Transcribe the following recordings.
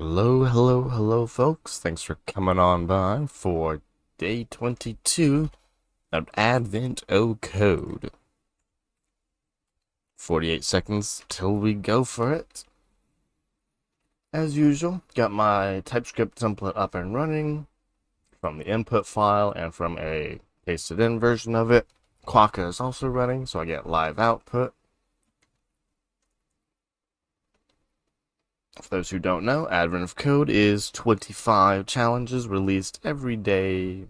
Hello, folks. Thanks for coming on by for day 22 of Advent O Code. 48 seconds till we go for it. As usual, got my TypeScript template up and running from the input file and from a pasted in version of it. Quokka is also running, so I get live output. For those who don't know, Advent of Code is 25 challenges released every day,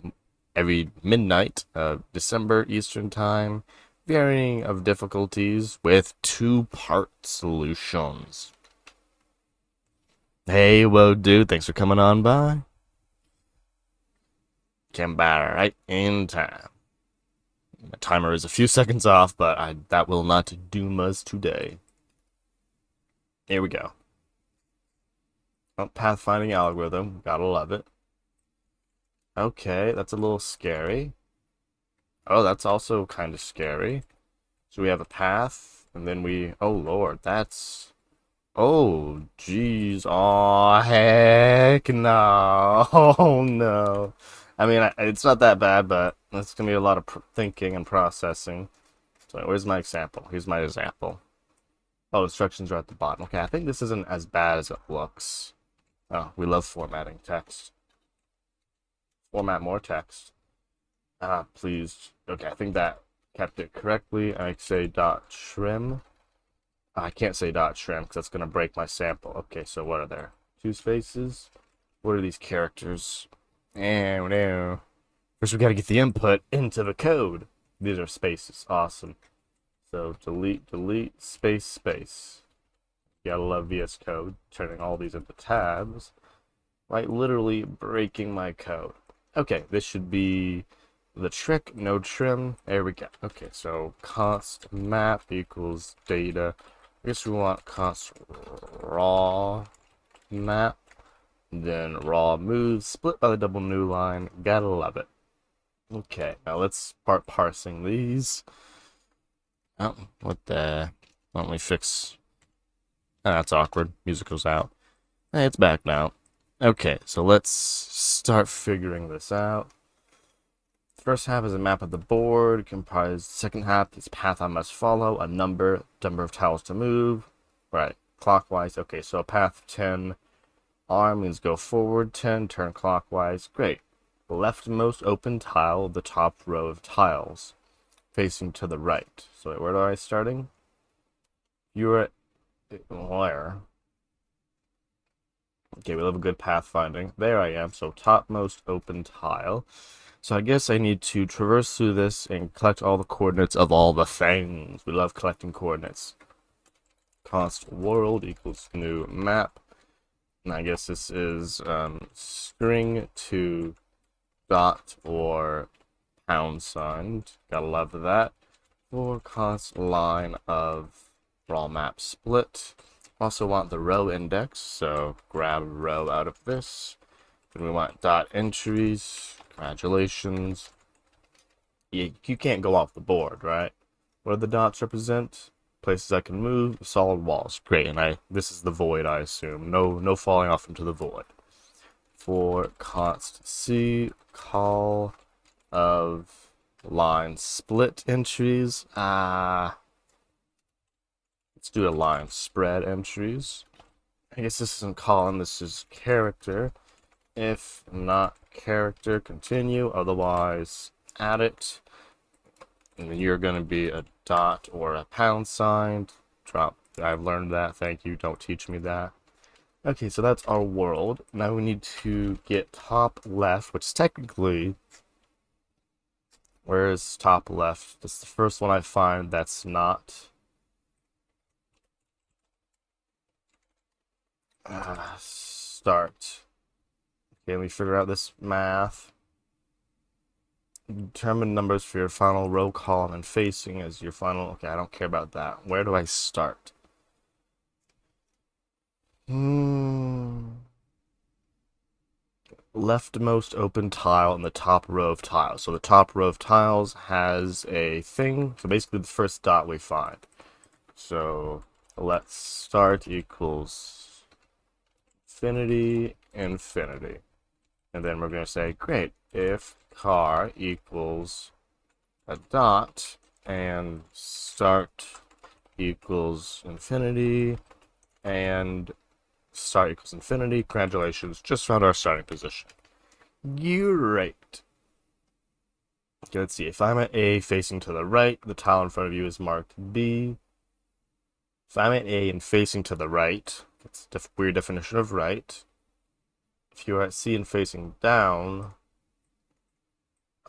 every midnight of December Eastern Time, varying of difficulties with two-part solutions. Hey, whoa, dude, thanks for coming on by. Came by right in time. My timer is a few seconds off, but that will not doom us today. Here we go. Oh, pathfinding algorithm, gotta love it. Okay, that's a little scary. Oh, that's also kind of scary. So we have a path, and then oh lord, that's, oh jeez, oh heck no, oh no. I mean, it's not that bad, but it's gonna be a lot of thinking and processing. So where's my example? Here's my example. Oh, instructions are at the bottom. Okay, I think this isn't as bad as it looks. Oh, we love formatting text. Format more text. Ah, please. Okay, I think that kept it correctly. I say dot trim. I can't say dot trim because that's going to break my sample. Okay, so what are there? Two spaces? What are these characters? No. First, we got to get the input into the code. These are spaces. Awesome. So delete, space, space. You gotta love VS Code, turning all these into tabs. Right, literally breaking my code. Okay, this should be the trick, no trim. There we go. Okay, so const map equals data. I guess we want const raw map. Then raw moves, split by the double new line. Gotta love it. Okay, now let's start parsing these. Oh, what the? Why don't we fix? Oh, that's awkward. Music goes out. Hey, it's back now. Okay, so let's start figuring this out. First half is a map of the board, comprised. Second half is path I must follow, a number of tiles to move. Right, clockwise. Okay, so a path 10. Arm means go forward 10, turn clockwise. Great. The leftmost open tile of the top row of tiles, facing to the right. So where are I starting? You're at where? Okay, we love a good pathfinding. There I am. So topmost open tile. So I guess I need to traverse through this and collect all the coordinates of all the things. We love collecting coordinates. Const world equals new map. And I guess this is string to dot or pound sign. Gotta love that. For const line of raw map split. Also want the row index, so grab row out of this. Then we want dot entries. Congratulations. You can't go off the board, right? What do the dots represent? Places I can move, solid walls. Great, and this is the void, I assume. No falling off into the void. For const C, call of line split entries. Let's do a line spread entries. I guess this isn't column, this is character. If not character, continue. Otherwise, add it. And then you're going to be a dot or a pound sign. Drop. I've learned that. Thank you. Don't teach me that. Okay, so that's our world. Now we need to get top left, which is technically... Where is top left? That's the first one I find that's not... start. Okay, let me figure out this math. Determine numbers for your final row column and facing as your final. Okay, I don't care about that. Where do I start? Leftmost open tile in the top row of tiles. So the top row of tiles has a thing. So basically the first dot we find. So let's start equals infinity, infinity. And then we're going to say, great, if car equals a dot and start equals infinity and start equals infinity, congratulations, just found our starting position. Great. Okay, let's see. If I'm at A facing to the right, the tile in front of you is marked B. If I'm at A and facing to the right, that's a weird definition of right. If you're at C and facing down,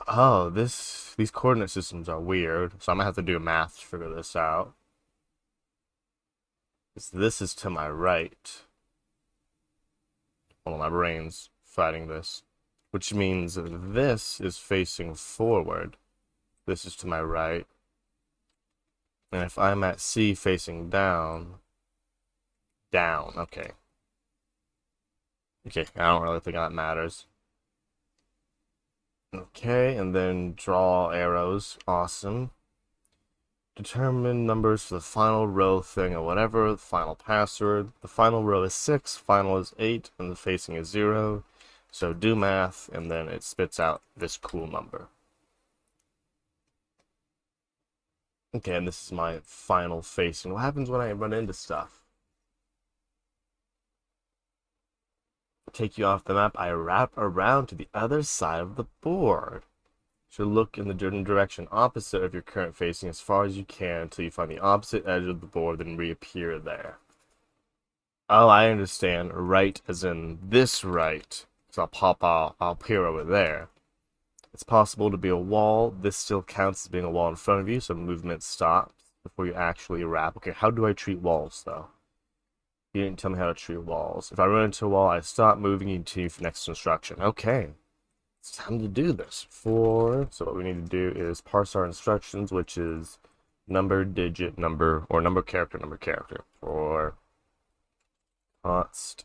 oh, these coordinate systems are weird, so I'm gonna have to do math to figure this out. This is to my right. Well, my brain's fighting this, which means this is facing forward. This is to my right. And if I'm at C facing down, okay. Okay, I don't really think that matters. Okay, and then draw arrows. Awesome. Determine numbers for the final row thing or whatever. The final password. The final row is 6, final is 8, and the facing is 0. So do math, and then it spits out this cool number. Okay, and this is my final facing. What happens when I run into stuff? Take you off the map, I wrap around to the other side of the board. Should look in the direction opposite of your current facing as far as you can until you find the opposite edge of the board, then reappear there. Oh, I understand. Right as in this right. So I'll appear over there. It's possible to be a wall. This still counts as being a wall in front of you, so movement stops before you actually wrap. Okay, how do I treat walls, though? You didn't tell me how to treat walls. If I run into a wall, I stop moving and continue for next instruction. Okay. It's time to do this. So what we need to do is parse our instructions, which is number, digit, number, or number, character, for const.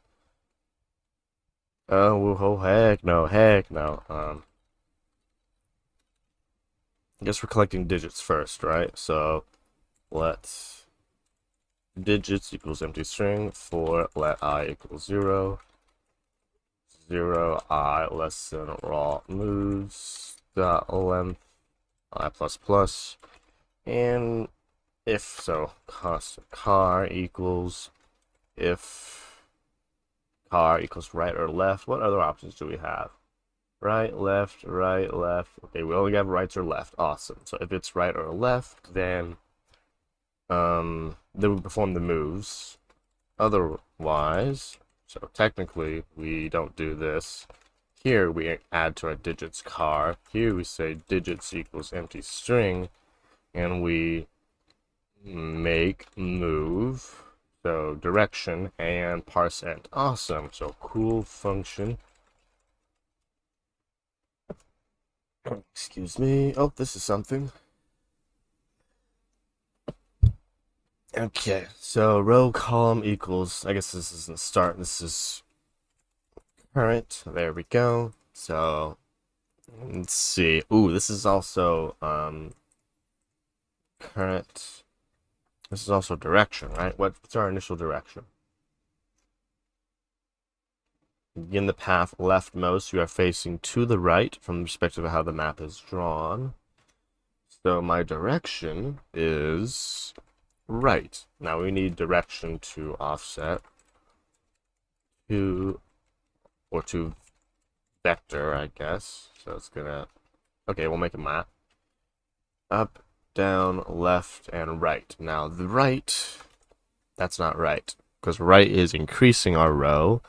Oh, heck no. I guess we're collecting digits first, right? So let's digits equals empty string for let I equals 0. 0 I less than raw moves dot length I plus plus, and if so constant car equals if car equals right or left. What other options do we have? Right, left. Okay, we only have rights or left. Awesome. So if it's right or left, then we perform the moves. Otherwise, so technically we don't do this. Here we add to our digits car. Here we say digits equals empty string, and we make move. So direction and parse end. Awesome. So cool function. Excuse me. Oh, this is something. Okay, so row column equals, I guess this isn't start, this is current. There we go. So let's see. Ooh, this is also current. This is also direction, right? What's our initial direction? Begin the path leftmost. You are facing to the right from the perspective of how the map is drawn. So my direction is right. Now we need direction to offset to vector, I guess. So it's gonna, okay, we'll make a map. Up, down, left, and right. Now the right, that's not right, because right is increasing our row,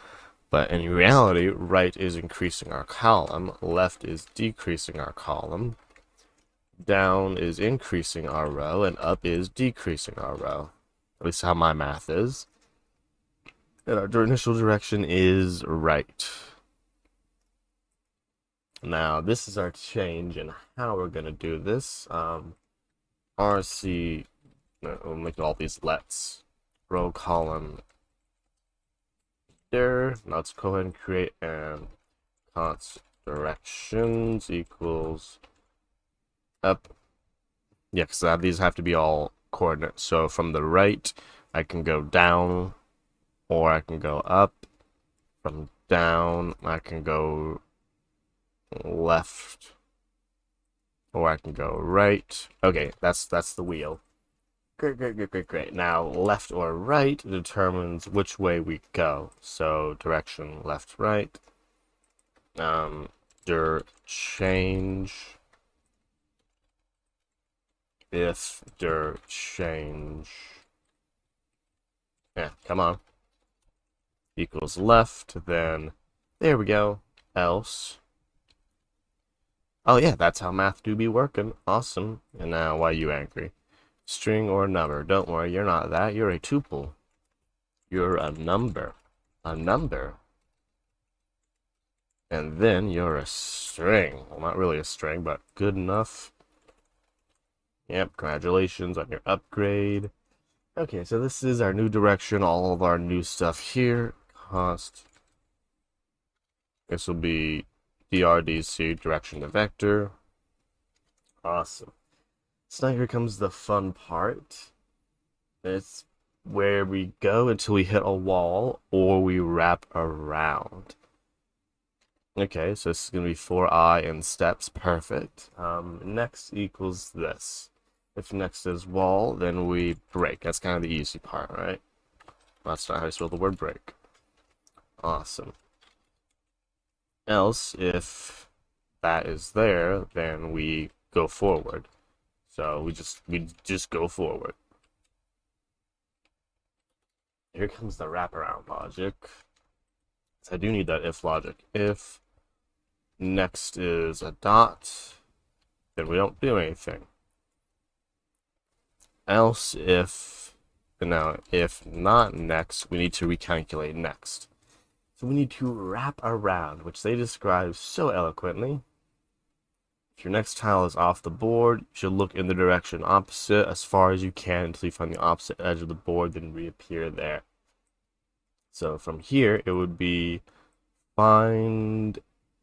but in reality, right is increasing our column, left is decreasing our column, down is increasing our row, and up is decreasing our row. At least how my math is. And our initial direction is right. Now, this is our change in how we're going to do this. RC, we'll make all these lets. Row column there. Now let's go ahead and create an const directions equals up. Yeah, because these have to be all coordinates. So from the right, I can go down, or I can go up, From down, I can go left, or I can go right. Okay, that's the wheel. Great. Now, left or right determines which way we go. So, direction left, right. Dir change. If dir change. Yeah, come on. Equals left, then there we go. Else. Oh yeah, that's how math do be working. Awesome. And now, why are you angry? String or number? Don't worry, you're not that. You're a tuple. You're a number. A number. And then you're a string. Well, not really a string, but good enough. Yep, congratulations on your upgrade. Okay, so this is our new direction, all of our new stuff here. Const. This will be DRDC, direction to vector. Awesome. So now here comes the fun part. It's where we go until we hit a wall or we wrap around. Okay, so this is going to be for I in steps. Perfect. Next equals this. If next is wall, then we break. That's kind of the easy part, right? That's not how you spell the word break. Awesome. Else, if that is there, then we go forward. So we just go forward. Here comes the wraparound logic. So I do need that if logic. If next is a dot, then we don't do anything. Else, if not next, we need to recalculate next. So we need to wrap around, which they describe so eloquently. If your next tile is off the board, you should look in the direction opposite as far as you can until you find the opposite edge of the board, then reappear there. So from here, it would be find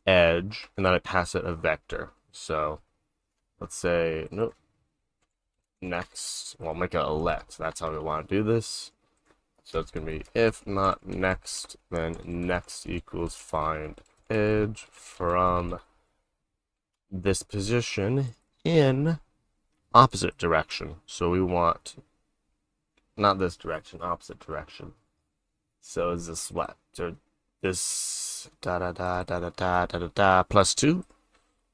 edge, and then I pass it a vector. So let's say, nope, next, well, make it a let. That's how we want to do this. So it's going to be if not next, then next equals find edge from this position in opposite direction. So we want not this direction, opposite direction. So is this what? So this plus 2?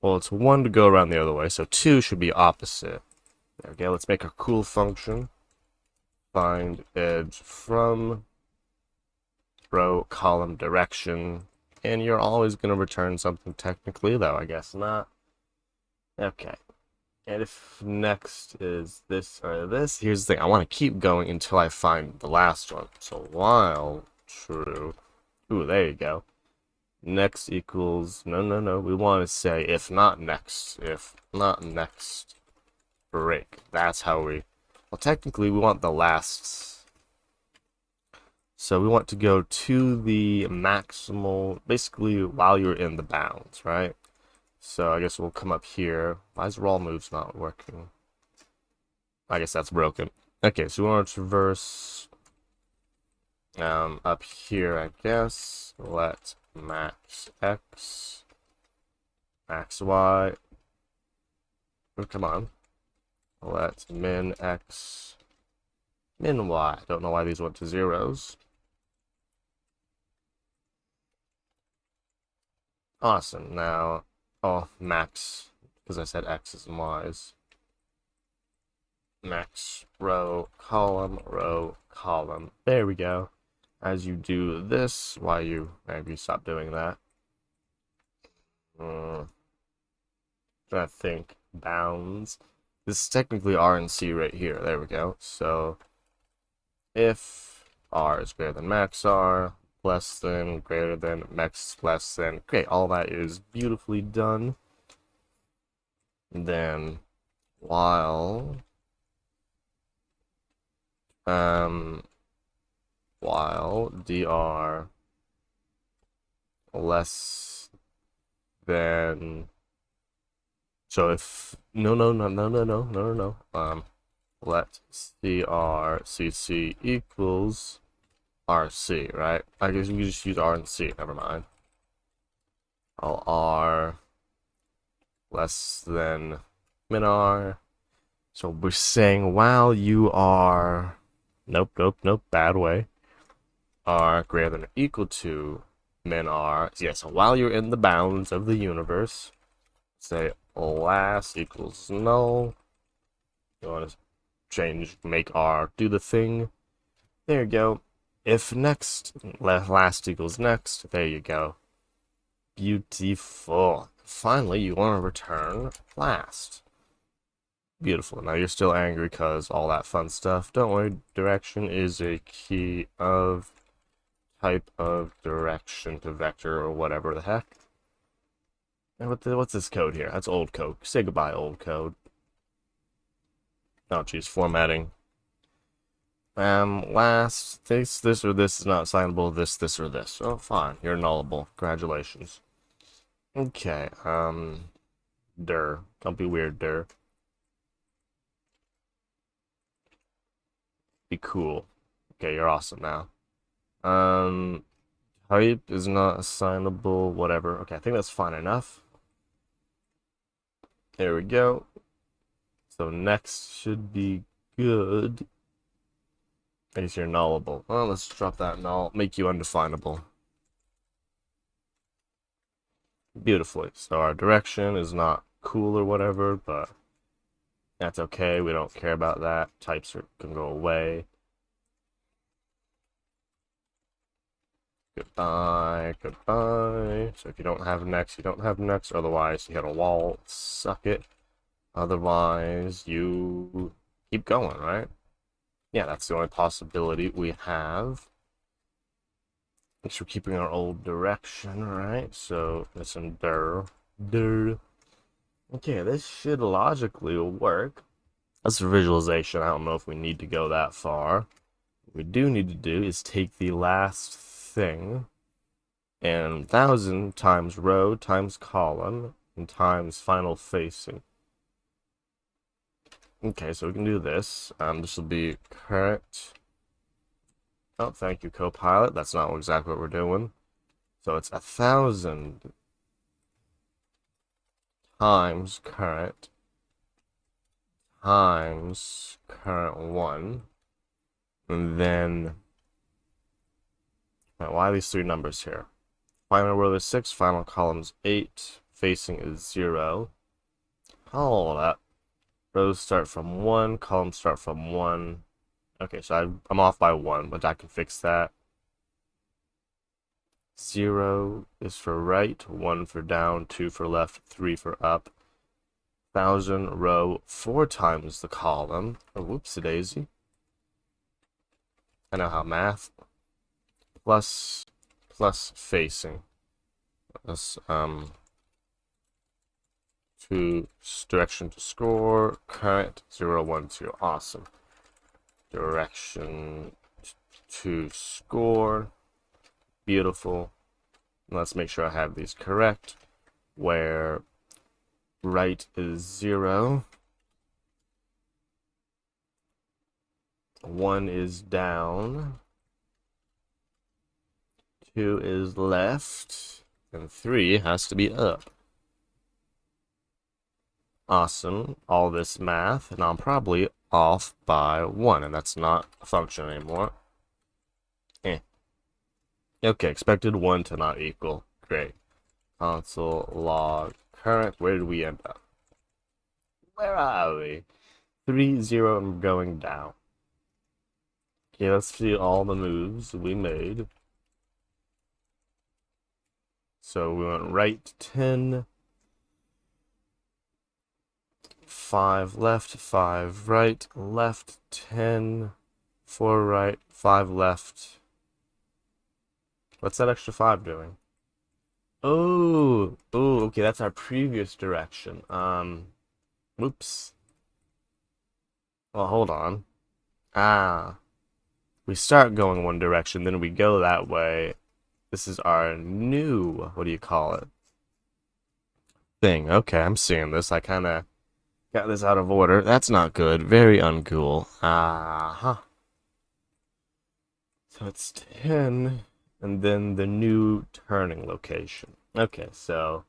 Well, it's 1 to go around the other way, so 2 should be opposite. Okay, let's make a cool function. Find edge from row column direction. And you're always going to return something technically, though I guess not. Okay. And if next is this or this, here's the thing. I want to keep going until I find the last one. So while true. Ooh, there you go. Next equals, no. We want to say if not next. If not next. Break. That's how we, well, technically we want the last. So we want to go to the maximal, basically while you're in the bounds, right? So I guess we'll come up here. Why is raw moves not working? I guess that's broken. Okay, so we want to traverse up here, I guess. Let max x, max y. Oh, come on. Let min x, min y. Don't know why these went to zeros. Awesome. Now, oh, max, because I said x's and y's. Max row, column. There we go. As you do this, why you maybe stop doing that? Trying to think. Bounds. This is technically R and C right here. There we go. So if R is greater than max R, less than, greater than, max less than. Great. All that is beautifully done. And then while dr less than, so if no let CR CC equals RC, right? I guess we can just use R and C. Never mind. All R less than min R. So we're saying while you are, nope, nope, nope, bad way, are greater than or equal to min R. Yeah, so while you're in the bounds of the universe, say last equals null. You want to change, make R do the thing. There you go. If next, last equals next, there you go. Beautiful. Finally, you want to return last. Beautiful. Now you're still angry because all that fun stuff. Don't worry, direction is a key of type of direction to vector or whatever the heck. And what's this code here? That's old code. Say goodbye, old code. Oh, geez, formatting. Last, this or this is not assignable, this or this. Oh, fine, you're nullable. Congratulations. Okay, Don't be weird, dir. Be cool. Okay, you're awesome now. Type is not assignable, whatever. Okay, I think that's fine enough. There we go. So next should be good. I guess you're nullable. Well, let's drop that null, make you undefinable. Beautifully. So our direction is not cool or whatever, but that's okay. We don't care about that. Types can go away. Goodbye, goodbye. So if you don't have next, you don't have next. Otherwise, you hit a wall. Suck it. Otherwise, you keep going, right? Yeah, that's the only possibility we have. At least we're keeping our old direction, right? So, listen, dir. Okay, this should logically work. That's for visualization. I don't know if we need to go that far. What we do need to do is take the last thing and 1000 times row times column and times final facing. Okay, so we can do this. This will be current. Oh, thank you, Copilot. That's not exactly what we're doing. So it's 1000 times current times current 1. And then, why are these three numbers here? Final row is 6, final column's 8, facing is 0. Hold up. Rows start from 1, columns start from 1. Okay, so I'm off by 1, but I can fix that. 0 is for right, 1 for down, 2 for left, 3 for up. 1000 row 4 times the column. Oh, whoopsie-daisy. I know how math. Plus facing. Plus, to direction to score, current 0, 1, 2. Awesome. Direction to score. Beautiful. Let's make sure I have these correct. Where right is 0. 1 is down. 2 is left. And 3 has to be up. Awesome. All this math, and I'm probably off by 1, and that's not a function anymore. Okay, expected 1 to not equal. Great. Console log current. Where did we end up? Where are we? 3, 0, and going down. Okay, let's see all the moves we made. So we went right 10. 5 left, 5 right, left 10, 4 right, 5 left. What's that extra 5 doing? Oh, okay, that's our previous direction. Whoops. Well, hold on. We start going one direction, then we go that way. This is our new, what do you call it? Thing. Okay, I'm seeing this. I kind of got this out of order. That's not good. Very uncool. So it's 10, and then the new turning location. Okay, so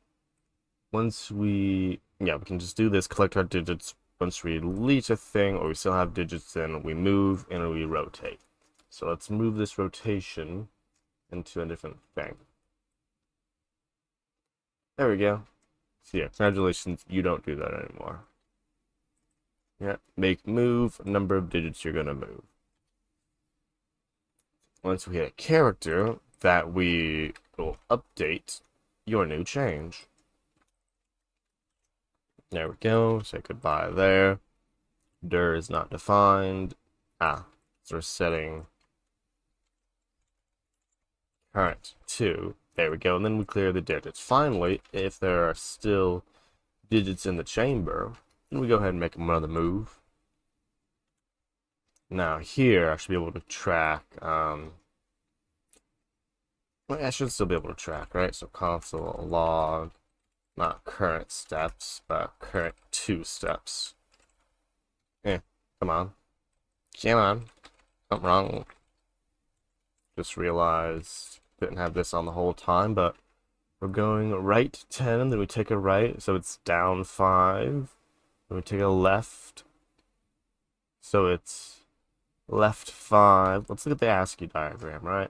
yeah, we can just do this, collect our digits. Once we reach a thing, or we still have digits, then we move and we rotate. So let's move this rotation into a different thing. There we go. So yeah, congratulations, you don't do that anymore. Yeah, make move, number of digits you're gonna move. Once we hit a character, that we will update your new change. There we go. Say goodbye there. Dir is not defined. So we're setting current to. There we go. And then we clear the digits. Finally, if there are still digits in the chamber, then we go ahead and make another move. Now here, I should be able to track. Well, I should still be able to track, right? So console log, not current steps, but current 2 steps. Come on. Come on. Something wrong. Just realized didn't have this on the whole time, but we're going right 10, then we take a right, so it's down 5. Then we take a left, so it's left 5. Let's look at the ASCII diagram, right?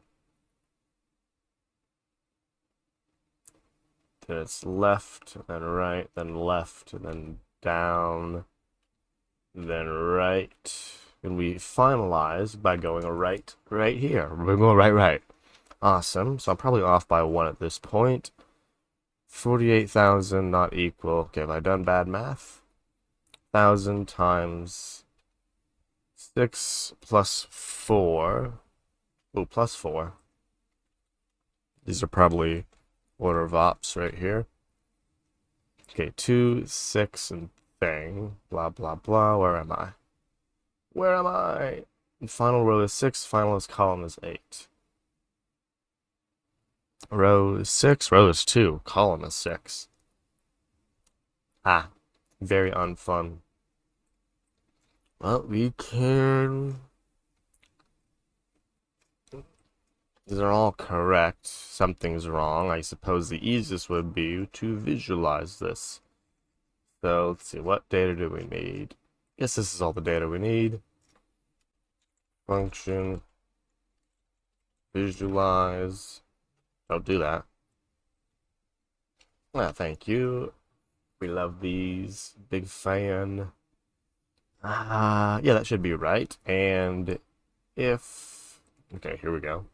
Then it's left, then right, then left, then down, then right. And we finalize by going right here. We're going right. Awesome. So I'm probably off by 1 at this point. 48,000 not equal. Okay, have I done bad math? 1,000 times 6 plus 4. Oh, plus 4. These are probably order of ops right here. Okay, 2, 6, and thing. Blah, blah, blah. Where am I? Where am I? Final row is 6, finalist column is 8. Row is 6, row is 2, column is 6. Very unfun. Well, we can... These are all correct. Something's wrong. I suppose the easiest would be to visualize this. So, let's see, what data do we need? Guess this is all the data we need. Function. Visualize. Don't do that. Thank you. We love these. Big fan. Yeah, that should be right. And if... Okay, here we go.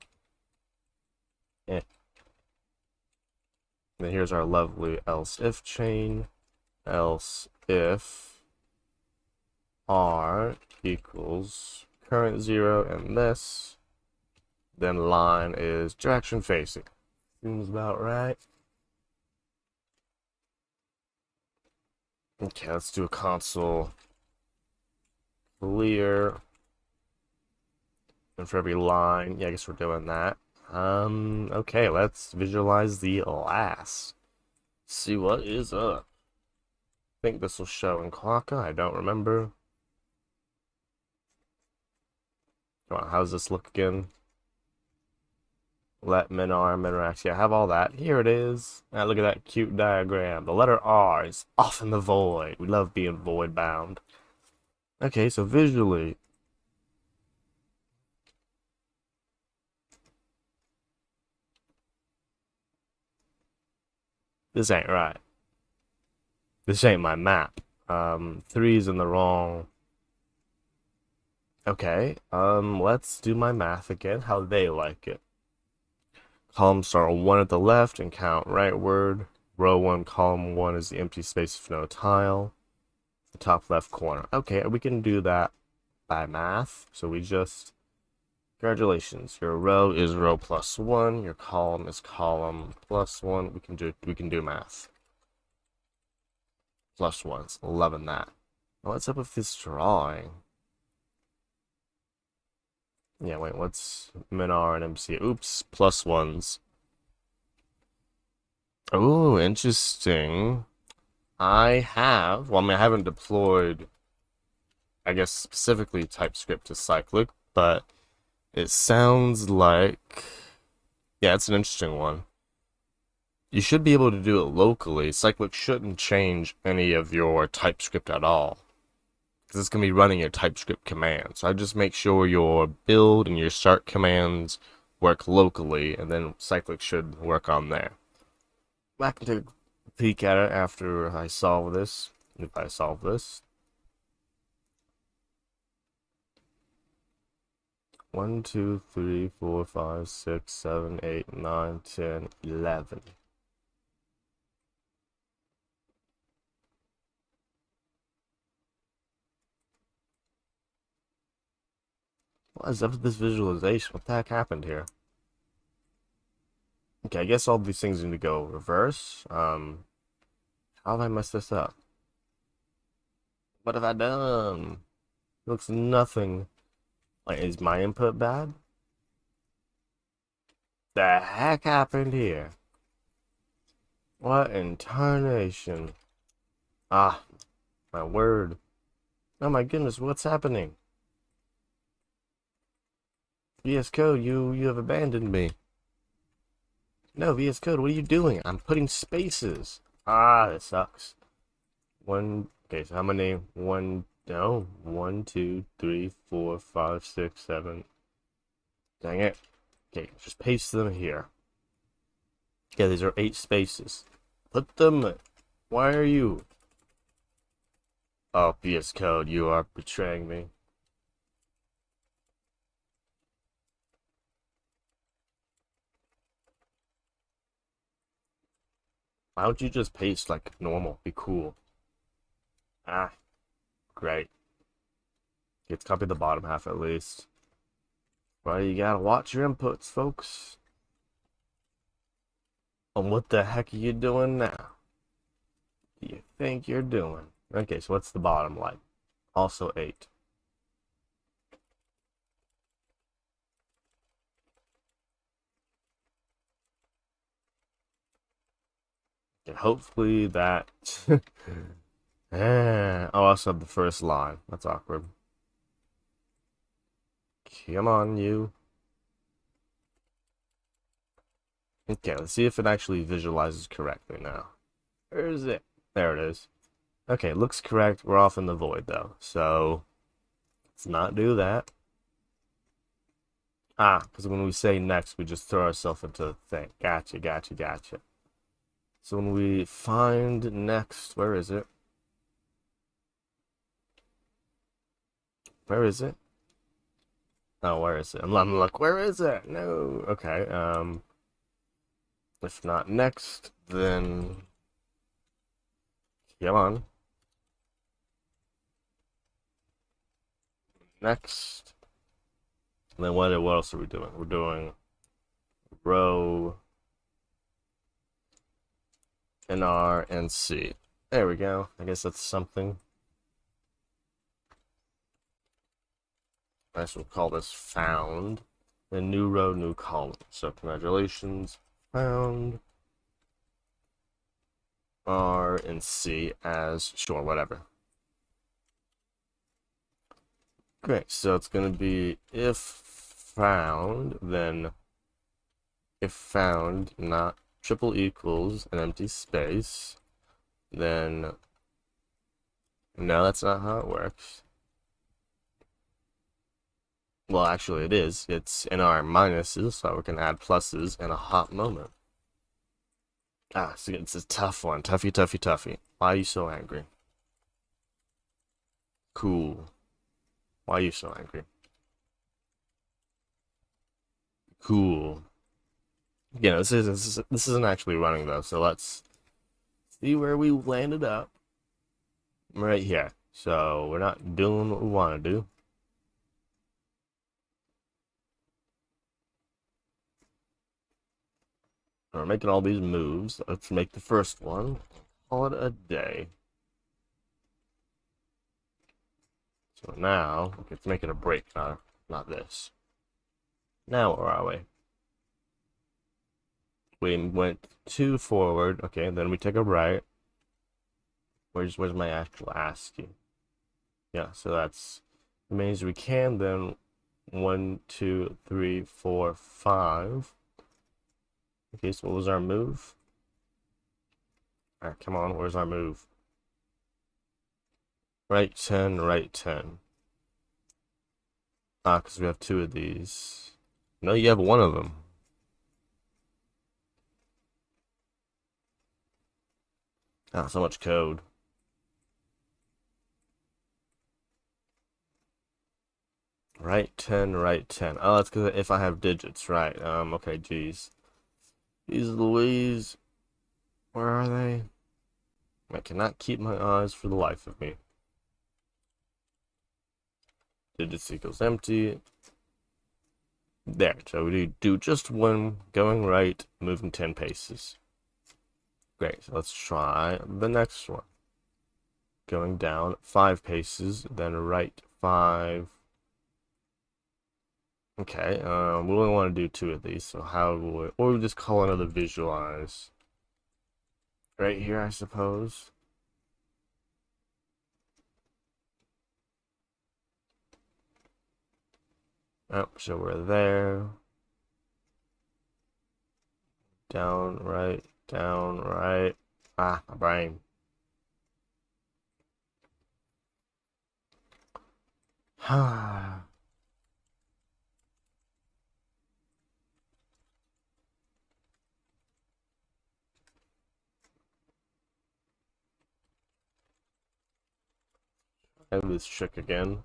Then here's our lovely else if chain. Else if r equals current 0 and this, then line is direction facing. Seems about right. Okay, let's do a console clear. And for every line, yeah, I guess we're doing that. Okay, let's visualize the last. See what is up. I think this will show in Quokka, I don't remember. Come on, how's this look again? Let minarm interact. Yeah, I have all that. Here it is. Now look at that cute diagram. The letter R is off in the void. We love being void bound. Okay, so visually. This ain't right. This ain't my map. 3's in the wrong. Okay, let's do my math again, how they like it. Column start 1 at the left and count rightward. Row 1, column 1 is the empty space with no tile. The top left corner. Okay, we can do that by math. So we just... Congratulations, your row is row plus 1, your column is column plus 1. We can do math. Plus 1s, loving that. Now what's up with this drawing? Yeah, wait, what's minar and MC? Oops, plus 1s. Oh, interesting. I haven't deployed, I guess, specifically TypeScript to cyclic, but It sounds like, yeah, it's an interesting one. You should be able to do it locally. Cyclic shouldn't change any of your TypeScript at all, because it's going to be running your TypeScript commands. So I just make sure your build and your start commands work locally, and then Cyclic should work on there. Back and take a peek at it after I solve this, if I solve this. 1, 2, 3, 4, 5, 6, 7, 8, 9, 10, 11. What is up with this visualization? What the heck happened here? Okay, I guess all these things need to go reverse. How have I messed this up? What have I done? It looks nothing. Like, is my input bad? The heck happened here? What in tarnation? Ah, my word. Oh my goodness, what's happening? VS Code, you have abandoned me. No, VS Code, what are you doing? I'm putting spaces. Ah, that sucks. Okay, so how many? No, 1, 2, 3, 4, 5, 6, 7. Dang it. Okay, just paste them here. Yeah, these are 8 spaces. Put them. Why are you? Oh, VS Code, you are betraying me. Why don't you just paste like normal? Be cool. Ah, great. Let's copy the bottom half at least. Well, you gotta watch your inputs, folks. And what the heck are you doing now? Do you think you're doing? Okay, so what's the bottom like? Also 8. Okay, hopefully that. Oh, I also have the first line. That's awkward. Come on, you. Okay, let's see if it actually visualizes correctly now. Where is it? There it is. Okay, it looks correct. We're off in the void, though. So, let's not do that. Ah, because when we say next, we just throw ourselves into the thing. Gotcha, gotcha, gotcha. So when we find next, where is it? Where is it? Oh, where is it? I'm like, where is it? No. Okay. If not next, then come on. Next. And then what else are we doing? We're doing row and R and C. There we go. I guess that's something. I guess we'll call this found. Then new row, new column. So congratulations. Found R and C as, sure, whatever. Great, so it's going to be if found, then if found not triple equals an empty space, then no, that's not how it works. Well, actually it is. It's in our minuses, so we can add pluses in a hot moment. Ah, so it's a tough one. Toughy, toughy, toughy. Why are you so angry? Cool. Why are you so angry? Cool. Yeah, this isn't actually running though, so let's see where we landed up. Right here. So we're not doing what we want to do. We're making all these moves. Let's make the first one. Call it a day. So now, let's make it a break, not this. Now where are we? We went 2 forward. Okay, then we take a right. Where's my actual ASCII? Yeah, so that's the main as we can. Then 1, 2, 3, 4, 5. Okay, so what was our move? Alright, come on, where's our move? Right 10, right 10. Ah, because we have 2 of these. No, you have 1 of them. Ah, so much code. Right 10, right 10. Oh, that's because if I have digits, right. Okay, geez. These Louise, where are they? I cannot keep my eyes for the life of me. Digits equals empty. There, so we do just 1 going right, moving 10 paces. Great, so let's try the next one. Going down 5 paces, then right 5. Okay, we only want to do 2 of these, so how will we, or we just call another visualize. Right here, I suppose. Oh, so we're there. Down, right, down, right. Ah, my brain. I have this trick again.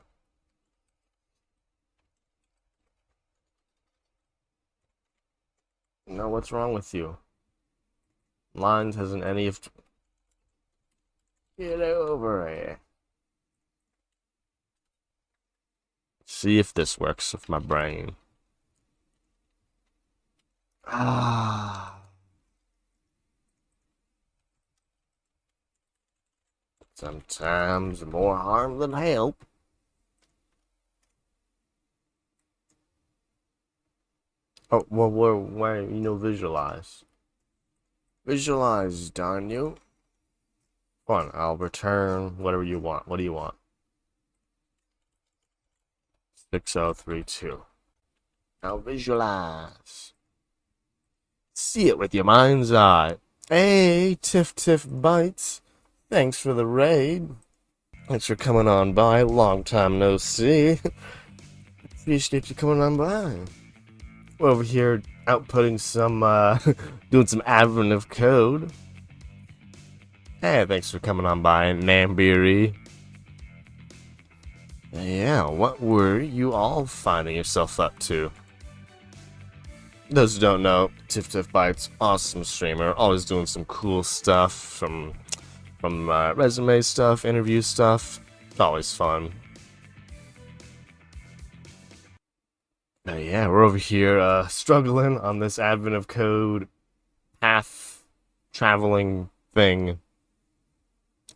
No, what's wrong with you? Lines hasn't any of. Get over it. See if this works with my brain. Ah. Sometimes more harm than help. Oh, well, why, visualize. Visualize, darn you. Fine, I'll return whatever you want. What do you want? 6032. Now visualize. See it with your mind's eye. Hey, Tiff Tiff Bites. Thanks for the raid. Thanks for coming on by. Long time no see. Appreciate you coming on by. We're over here outputting some, doing some admin of code. Hey, thanks for coming on by, Nambiri. Yeah, what were you all finding yourself up to? Those who don't know, Tiff Tiff Bites, awesome streamer, always doing some cool stuff from resume stuff, interview stuff. It's always fun. Yeah, we're over here struggling on this advent of code path traveling thing.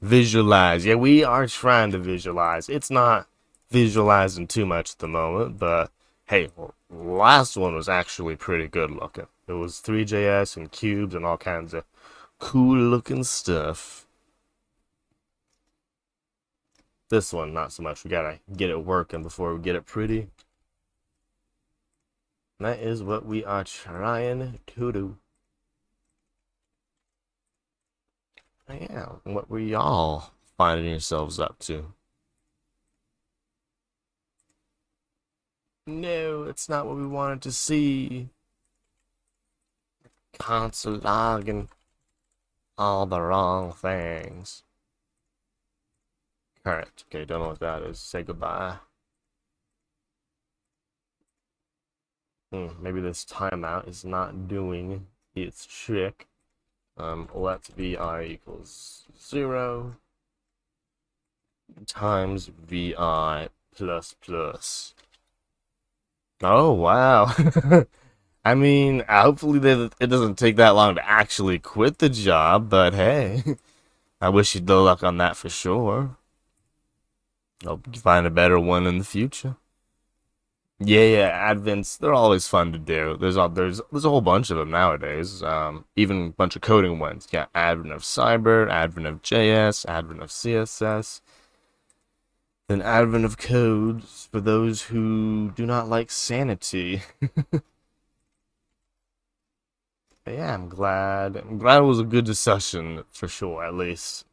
Visualize. Yeah, we are trying to visualize. It's not visualizing too much at the moment, but hey, last one was actually pretty good looking. It was Three.js and cubes and all kinds of cool looking stuff. This one, not so much. We gotta get it working before we get it pretty. And that is what we are trying to do. Yeah, what were y'all finding yourselves up to? No, it's not what we wanted to see. Console logging all the wrong things. Current. Okay, don't know what that is. Say goodbye. Maybe this timeout is not doing its trick. Let vi equals 0 times vi plus plus. Oh, wow. I mean, hopefully it doesn't take that long to actually quit the job, but hey, I wish you no luck on that for sure. Hope you find a better one in the future. Yeah, advents, they're always fun to do. There's a whole bunch of them nowadays. Even a bunch of coding ones. Yeah, Advent of Cyber, Advent of JS, Advent of CSS. An advent of codes for those who do not like sanity. But yeah, I'm glad. I'm glad it was a good discussion for sure. At least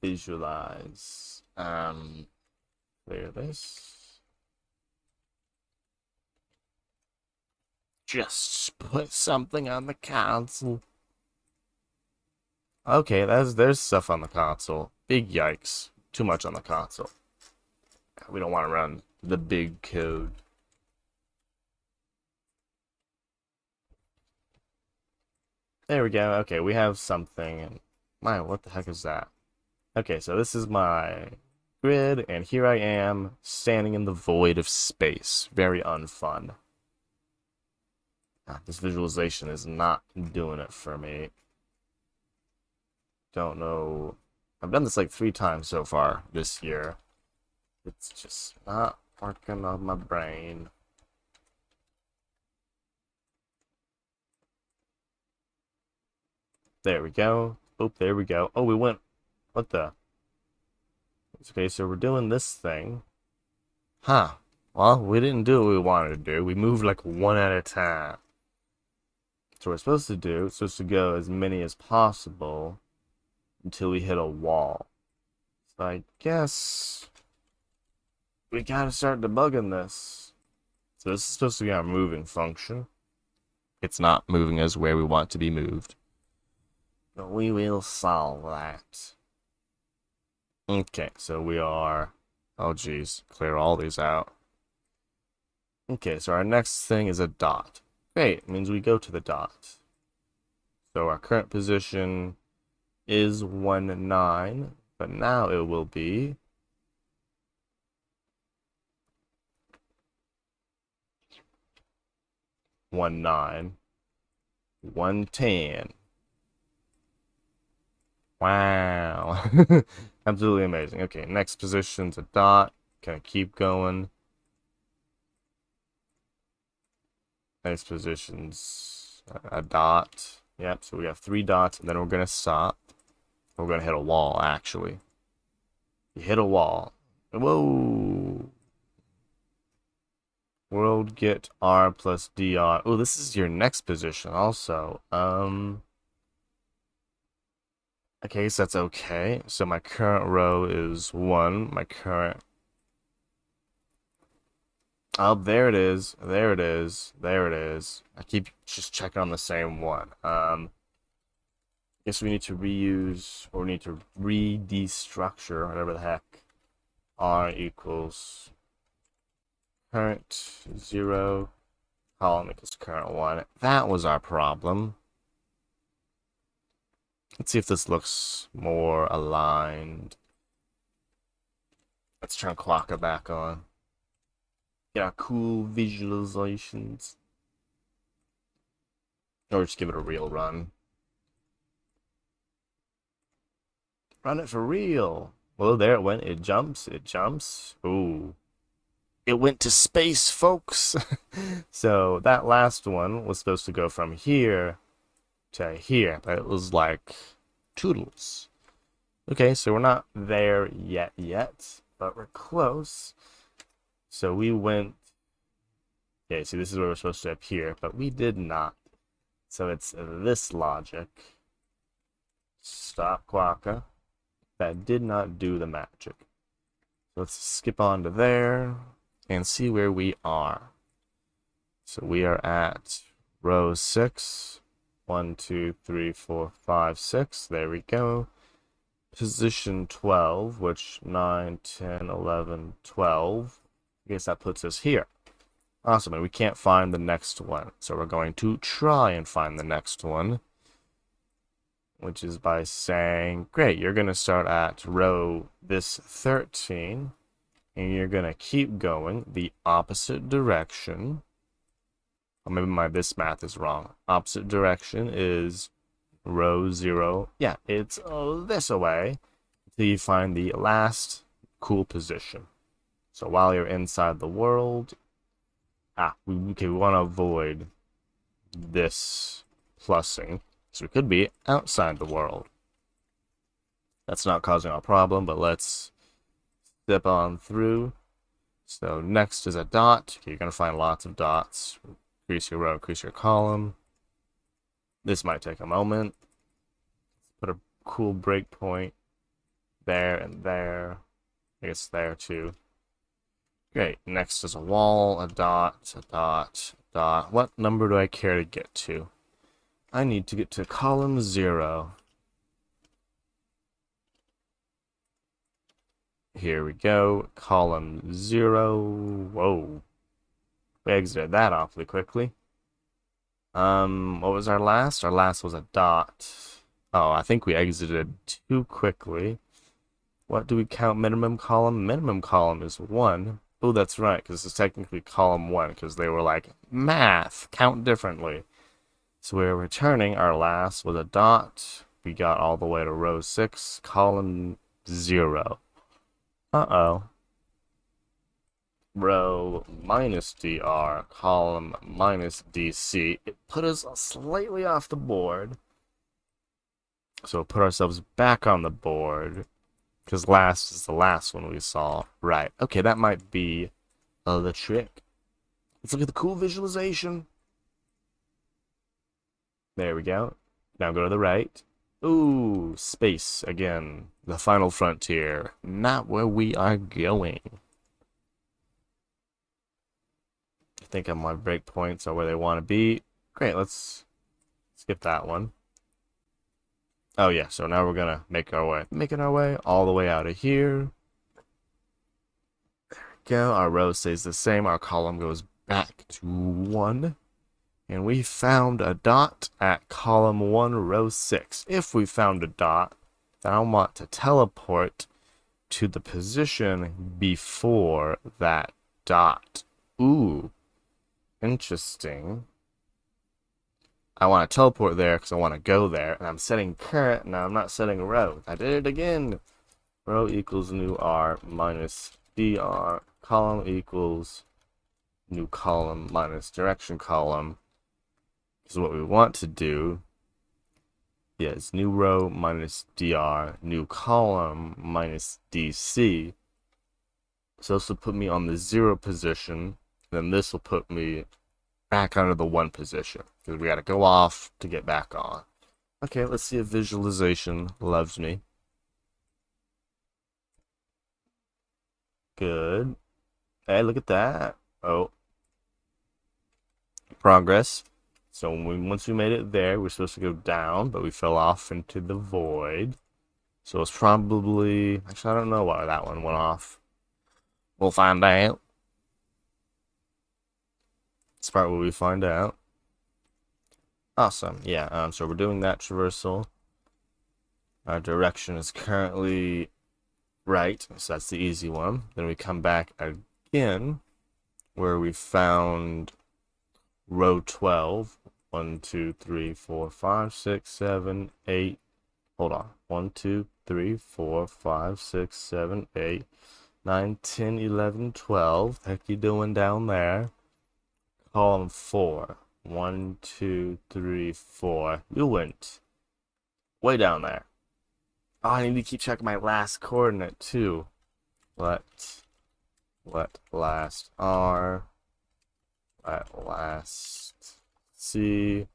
visualize. Clear this. Just put something on the console. Okay, there's stuff on the console. Big yikes. Too much on the console. We don't want to run the big code. There we go. Okay, we have something. And my, what the heck is that? Okay, so this is my grid, and here I am standing in the void of space. Very unfun. This visualization is not doing it for me. Don't know. I've done this like 3 times so far this year. It's just not working on my brain. There we go. Oh, there we go. Oh, we went. What the? Okay, so we're doing this thing. Huh. Well, we didn't do what we wanted to do. We moved like one at a time. So we're supposed to do, it's supposed to go as many as possible until we hit a wall. So I guess we gotta start debugging this. So this is supposed to be our moving function. It's not moving us where we want to be moved. But we will solve that. Okay, so we are... Oh geez, clear all these out. Okay, so our next thing is a dot. Great, it means we go to the dot. So our current position is 1, 9, but now it will be 1, 9, 1, 10. Wow. Absolutely amazing. Okay, next position's a dot. Gonna keep going. Next position's a dot. Yep, so we have 3 dots, and then we're gonna stop. We're gonna hit a wall, actually. You hit a wall. Whoa! World get R plus DR. Oh, this is your next position also. Okay, so that's okay. So my current row is 1. My current... Oh, there it is. There it is. There it is. I keep just checking on the same one. Guess we need to reuse, or we need to re-destructure, whatever the heck. R equals current 0, column equals current 1. That was our problem. Let's see if this looks more aligned. Let's turn Quokka back on. Get our cool visualizations. Or just give it a real run. Run it for real. Well, there it went. It jumps. It jumps. Ooh. It went to space, folks. So that last one was supposed to go from here to here, but it was like toodles. Okay, so we're not there yet, but we're close. So we went... Okay, see, this is where we're supposed to appear, but we did not. So it's this logic. Stop Quokka. That did not do the magic. So let's skip on to there and see where we are. So we are at row 6. 1, 2, 3, 4, 5, 6. There we go. Position 12, which 9, 10, 11, 12. I guess that puts us here. Awesome, and we can't find the next one. So we're going to try and find the next one, which is by saying, great, you're going to start at row this 13, and you're going to keep going the opposite direction. Or maybe this math is wrong. Opposite direction is row 0. Yeah, it's this away until you find the last cool position. So while you're inside the world, we want to avoid this plussing. So we could be outside the world. That's not causing a problem, but let's Zip on through. So next is a dot. Okay, you're going to find lots of dots. Increase your row, increase your column. This might take a moment. Put a cool breakpoint there and there. I guess there too. Great. Next is a wall, a dot, a dot, a dot. What number do I care to get to? I need to get to column 0. Here we go. Column 0. Whoa. We exited that awfully quickly. What was our last? Our last was a dot. Oh, I think we exited too quickly. What do we count minimum column? Minimum column is 1. Oh, that's right, because it's technically column 1, because they were like, math, count differently. So we're returning. Our last was a dot. We got all the way to row 6, column 0. Uh-oh. Row minus dr, column minus dc. It put us slightly off the board. So we'll put ourselves back on the board. Because last is the last one we saw. Right. Okay, that might be the trick. Let's look at the cool visualization. There we go. Now go to the right. Ooh, space again. The final frontier. Not where we are going. I think my breakpoints are where they want to be. Great, let's skip that one. Oh yeah, so now we're gonna making our way all the way out of here. There we go. Our row stays the same. Our column goes back to 1. And we found a dot at column 1, row 6. If we found a dot, then I want to teleport to the position before that dot. Ooh, interesting. I want to teleport there because I want to go there. And I'm setting current. Now I'm not setting row. I did it again. Row equals new r minus dr. Column equals new column minus direction column. So what we want to do is new row minus dr, new column minus dc. So this will put me on the 0 position. Then this will put me back under the 1 position. Because we got to go off to get back on. Okay, let's see if visualization loves me. Good. Hey, look at that. Oh. Progress. So once we made it there, we're supposed to go down, but we fell off into the void. So it's probably... Actually, I don't know why that one went off. We'll find out. This part where we find out. Awesome. Yeah, so we're doing that traversal. Our direction is currently right, so that's the easy one. Then we come back again, where we found row 12. 1, 2, 3, 4, 5, 6, 7, 8. Hold on. 1, 2, 3, 4, 5, 6, 7, 8, 9, 10, 11, 12. The heck you doing down there? Column 4. 1, 2, 3, 4. You went way down there. Oh, I need to keep checking my last coordinate too. Let last R. Let last C.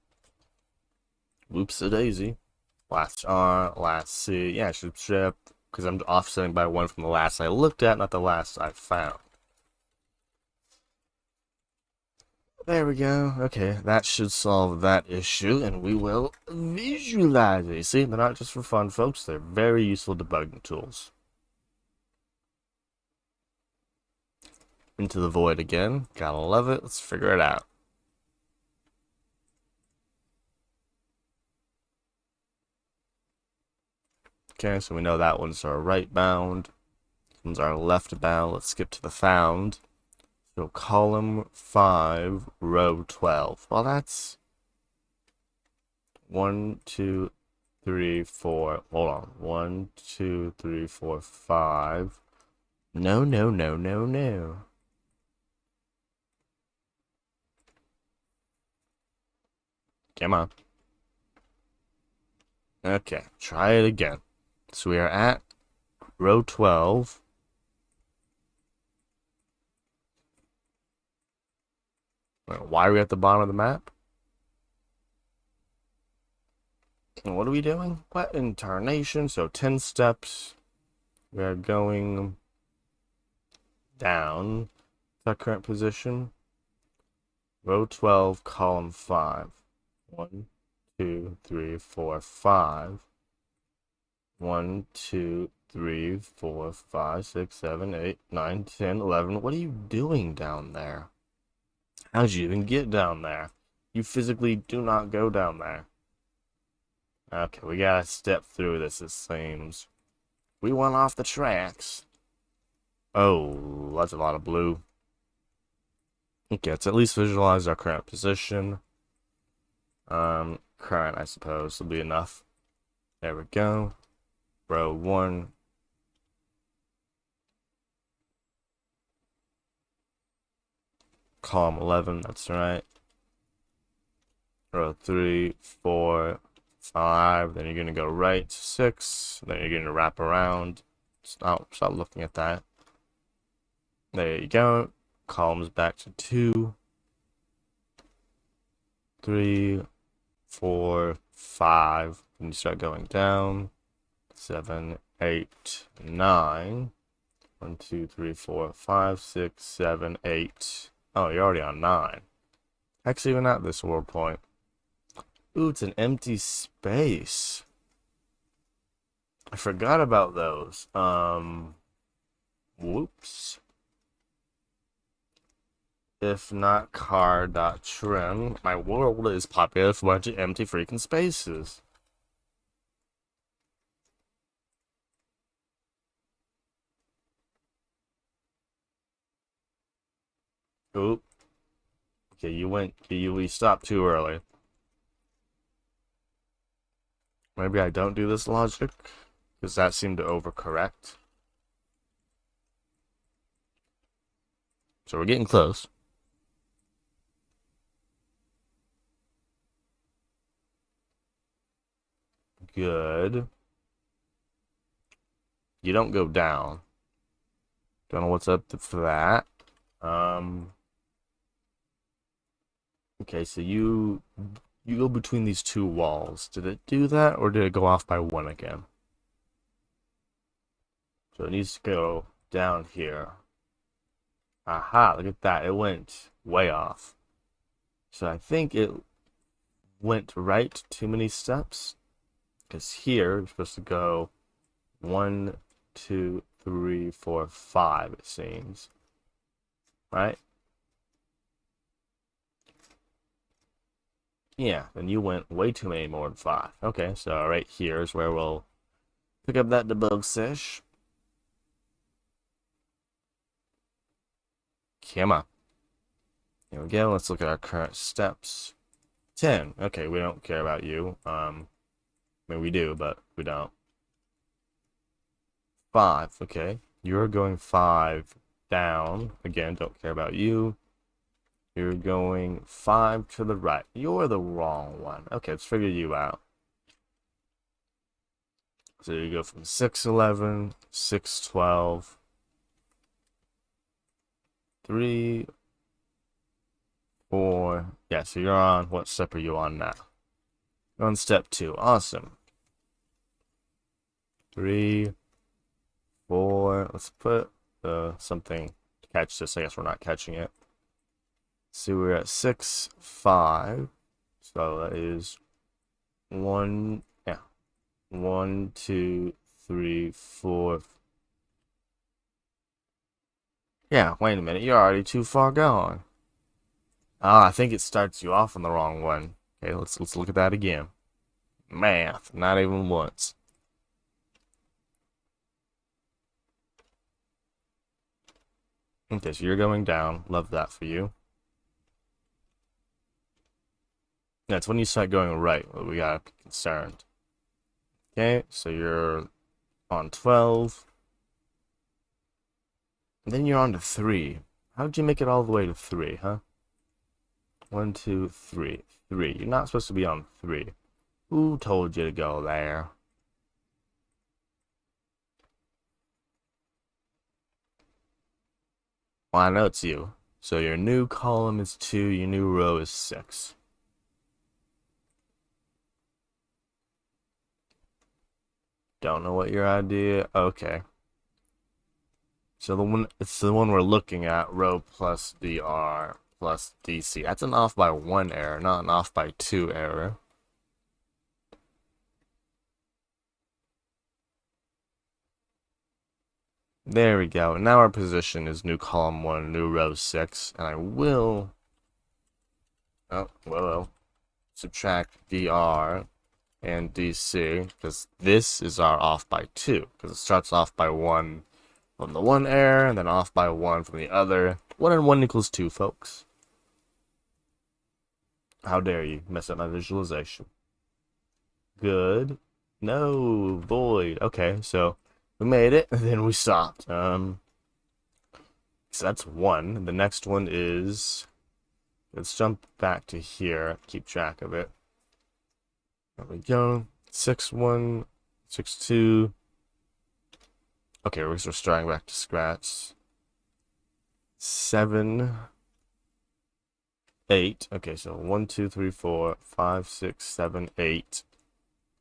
Whoops a daisy. Last R, last C. Yeah, I should trip because I'm offsetting by 1 from the last I looked at, not the last I found. There we go. Okay, that should solve that issue, and we will visualize it. See, they're not just for fun, folks. They're very useful debugging tools. Into the void again. Gotta love it. Let's figure it out. Okay, so we know that one's our right bound. This one's our left bound. Let's skip to the found. So column 5, row 12. Well, that's 1, 2, 3, 4. Hold on. 1, 2, 3, 4, 5. No, no, no, no, no. Come on. Okay, try it again. So we are at row 12. Why are we at the bottom of the map? And what are we doing? What in tarnation? So 10 steps. We are going down to our current position. Row 12, column 5. 1, 2, 3, 4, 5. 1, 2, 3, 4, 5, 6, 7, 8, 9, 10, 11. What are you doing down there? How'd you even get down there? You physically do not go down there. Okay, we gotta step through this, it seems. We went off the tracks. Oh, that's a lot of blue. Okay, let's at least visualize our current position. Current, I suppose, will be enough. There we go. Row 1. Column 11, that's right. Row 3, 4, 5. Then you're gonna go right 6. Then you're gonna wrap around. Stop looking at that. There you go. Columns back to 2, 3, 4, 5. Then you start going down. 7, 8, 9. 1, 2, 3, 4, 5, 6, 7, 8. Oh, you're already on 9. Actually, even at this world point. Ooh, it's an empty space. I forgot about those. Whoops. If not car.trim, my world is populated with a bunch of empty freaking spaces. Oop. Okay, you stopped too early. Maybe I don't do this logic, because that seemed to overcorrect. So we're getting close. Good. You don't go down. Don't know what's up for that. Okay, so you go between these two walls. Did it do that, or did it go off by 1 again? So it needs to go down here. Aha, look at that. It went way off. So I think it went right too many steps. Because here, you're supposed to go 1, 2, 3, 4, 5, it seems. Right? Yeah, then you went way too many more than 5. Okay, so right here is where we'll pick up that debug sesh. Come on. Here we go. Let's look at our current steps. 10. Okay, we don't care about you. I mean, we do, but we don't. 5. Okay. You're going 5 down. Again, don't care about you. You're going 5 to the right. You're the wrong one. Okay, let's figure you out. So you go from 611, 612, 3, 4. Yeah, so you're on. What step are you on now? You're on step 2. Awesome. 3, 4. Let's put something to catch this. I guess we're not catching it. So we're at 6, 5. So that is 1. Yeah. 1, 2, 3, 4. Yeah, wait a minute. You're already too far gone. Ah, I think it starts you off on the wrong one. Okay, let's look at that again. Math, not even once. Okay, so you're going down. Love that for you. That's when you start going right. We gotta be concerned. Okay, so you're on 12. And then you're on to 3. How'd you make it all the way to 3, huh? 1, 2, 3. 3. You're not supposed to be on 3. Who told you to go there? Well, I know it's you. So your new column is 2, your new row is 6. Don't know what your idea. Okay. So it's the one we're looking at, row plus dr plus dc. That's an off by 1 error, not an off by 2 error. There we go. Now our position is new column 1, new row 6, and I will subtract dr and dc, because this is our off by 2, because it starts off by 1 from the one error, and then off by 1 from the other. 1 and 1 equals 2, folks. How dare you mess up my visualization. Good. No, void. Okay, so we made it, and then we stopped. So that's 1. The next one is, let's jump back to here, keep track of it. There we go. 6, 1, 6, 2. Okay, we're starting back to scratch. 7, 8. Okay, so 1, 2, 3, 4, 5, 6, 7, 8.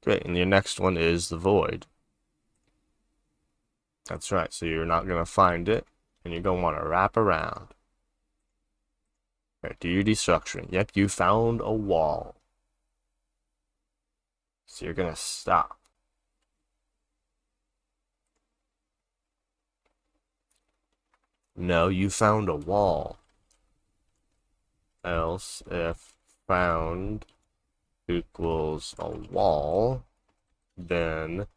Great, and your next one is the void. That's right, so you're not going to find it, and you're going to want to wrap around. All right, do your destructuring. Yep, you found a wall. So you're going to stop. No, you found a wall. Else if found equals a wall, then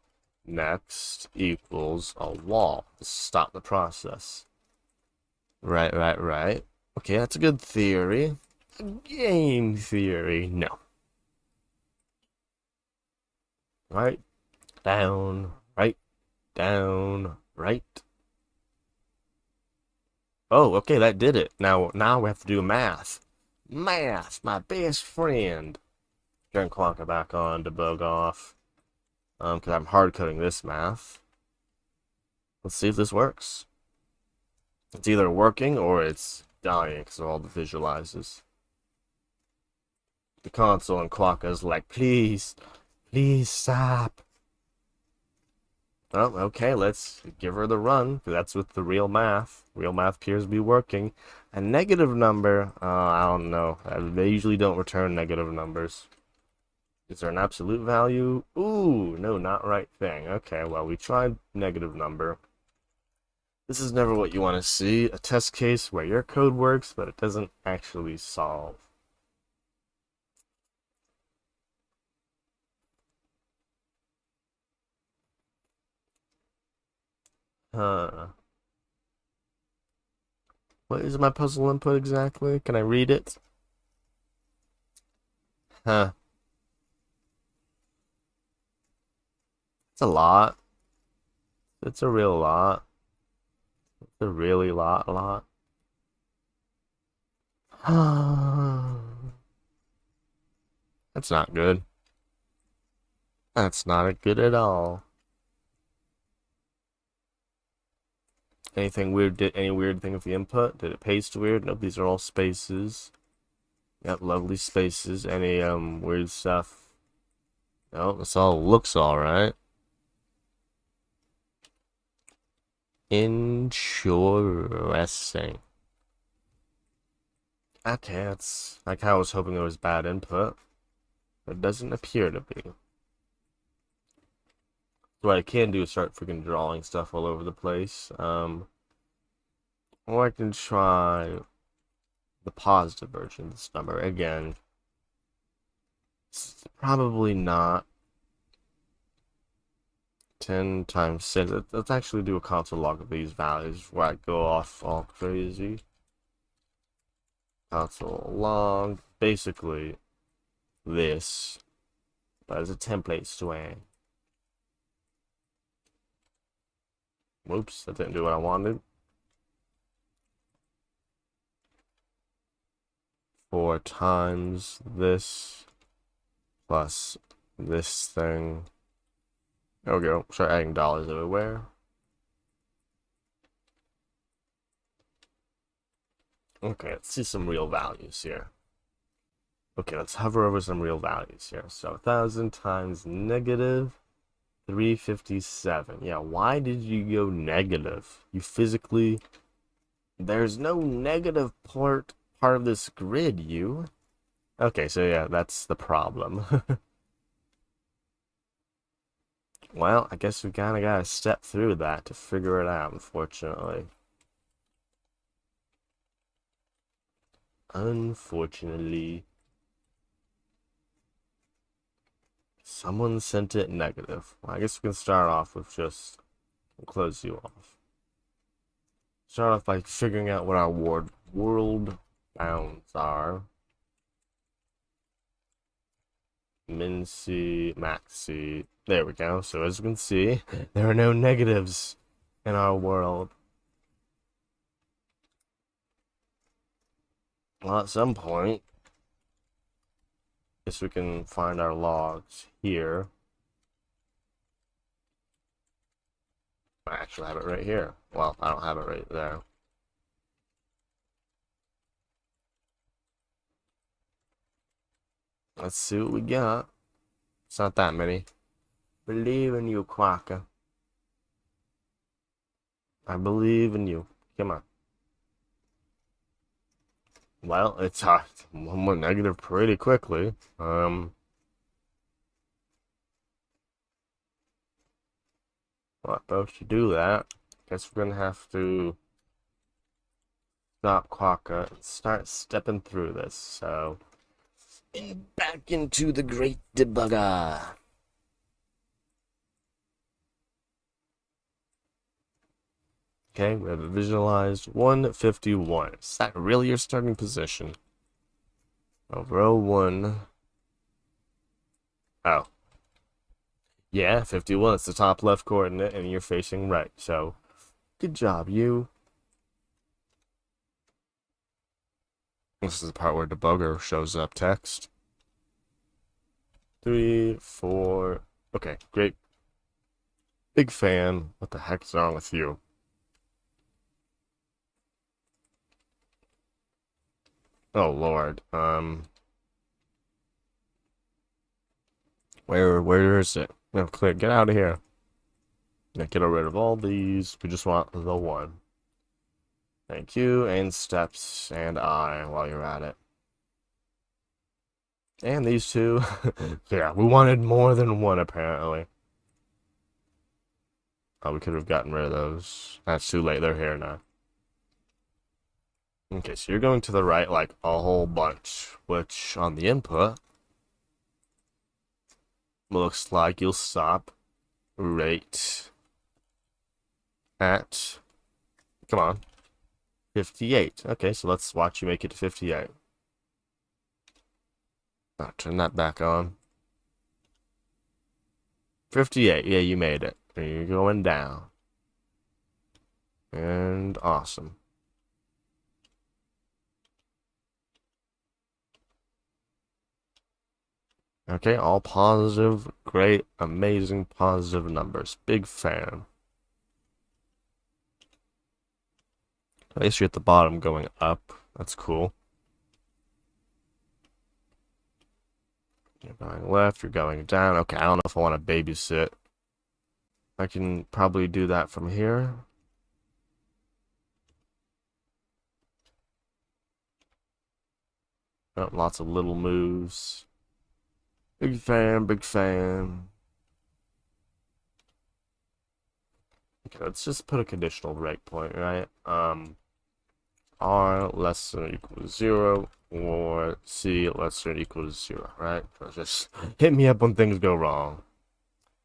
next equals a wall. Stop the process. Right. Okay, that's a good theory. A game theory. No. Right down, right down, right. Oh, okay, that did it. Now we have to do math. Math, my best friend. Turn Clonka back on, debug off. Because I'm hard coding this math. Let's see if this works. It's either working or it's dying because of all the visualizes. The console and Clonka is like, please stop. Oh, okay, let's give her the run, because that's with the real math. Real math appears to be working. A negative number, I don't know. They usually don't return negative numbers. Is there an absolute value? Ooh, no, not right thing. Okay, well, we tried negative number. This is never what you want to see. A test case where your code works, but it doesn't actually solve. Huh. What is my puzzle input exactly? Can I read it? Huh. It's a lot. It's a real lot. It's a really lot. That's not good. That's not good at all. Anything weird? Any weird thing with the input? Did it paste weird? Nope, these are all spaces. Yep, lovely spaces. Any weird stuff? No, this all looks alright. Interesting. Okay, that's like I was hoping there was bad input. It doesn't appear to be. What I can do is start freaking drawing stuff all over the place. Or I can try the positive version of this number. Again, it's probably not 10 times 6. Let's actually do a console log of these values where I go off all crazy. Console log, basically this, but as a template string. Whoops, that didn't do what I wanted. 4 times this plus this thing. There we go. Start adding dollars everywhere. Okay, let's see some real values here. Okay, let's hover over some real values here. So 1,000 times negative 357. Yeah, why did you go negative? You physically... There's no negative part of this grid, you. Okay, so yeah, that's the problem. Well, I guess we kinda gotta step through that to figure it out, unfortunately. Unfortunately. Someone sent it negative. Well, I guess we can start off with just close you off. Start off by figuring out what our world bounds are. Min C, max C. There we go. So as you can see, there are no negatives in our world. Well, at some point, I guess we can find our logs here. I actually have it right here. Well, I don't have it right there. Let's see what we got. It's not that many. Believe in you, Quacker. I believe in you. Come on. Well, it's went negative pretty quickly. Not supposed to do that. Guess we're gonna have to stop Quokka and start stepping through this. So, back into the Great Debugger. Okay, we have it visualized 151. Is that really your starting position? Oh, row 1. Oh. Yeah, 51. It's the top left coordinate, and you're facing right. So, good job, you. This is the part where debugger shows up text. 3, 4. Okay, great. Big fan. What the heck is wrong with you? Oh, Lord. Where is it? No, clear. Get out of here. Yeah, get rid of all these. We just want the one. Thank you, and steps, and I, while you're at it. And these two. Yeah, we wanted more than one, apparently. Oh, we could have gotten rid of those. That's too late. They're here now. Okay, so you're going to the right, like, a whole bunch, which, on the input, looks like you'll stop right at, come on, 58. Okay, so let's watch you make it to 58. Oh, turn that back on. 58, yeah, you made it. You're going down. And awesome. Okay, all positive, great, amazing positive numbers. Big fan. At least you're at the bottom going up. That's cool. You're going left, you're going down. Okay, I don't know if I want to babysit. I can probably do that from here. Oh, lots of little moves. Big fan, big fan. Okay, let's just put a conditional breakpoint, right? R less than or equal to 0, or C less than or equal to 0, right? So just hit me up when things go wrong.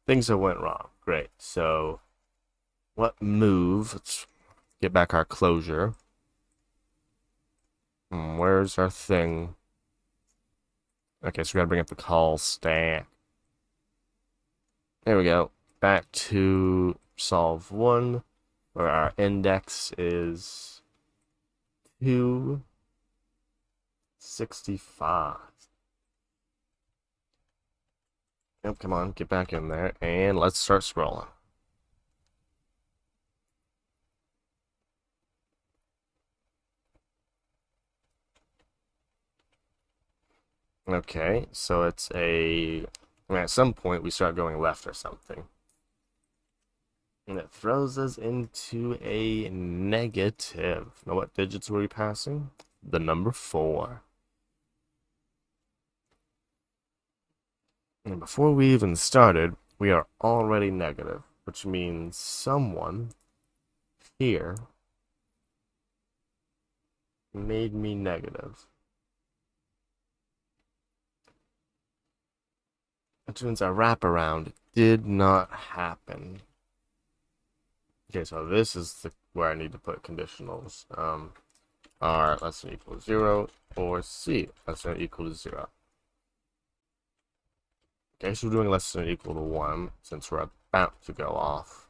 Things that went wrong. Great. So, what move? Let's get back our closure. Where's our thing? Okay, so we gotta bring up the call stack. There we go. Back to solve 1, where our index is 265. Yep, come on, get back in there, and let's start scrolling. Okay, so it's a... I mean, at some point we start going left or something. And it throws us into a negative. Now, what digits were we passing? The number 4. And before we even started, we are already negative, which means someone here made me negative. Which means our wraparound did not happen. Okay, so this is where I need to put conditionals. R less than or equal to 0, or C less than or equal to 0. Okay, so we're doing less than or equal to 1, since we're about to go off.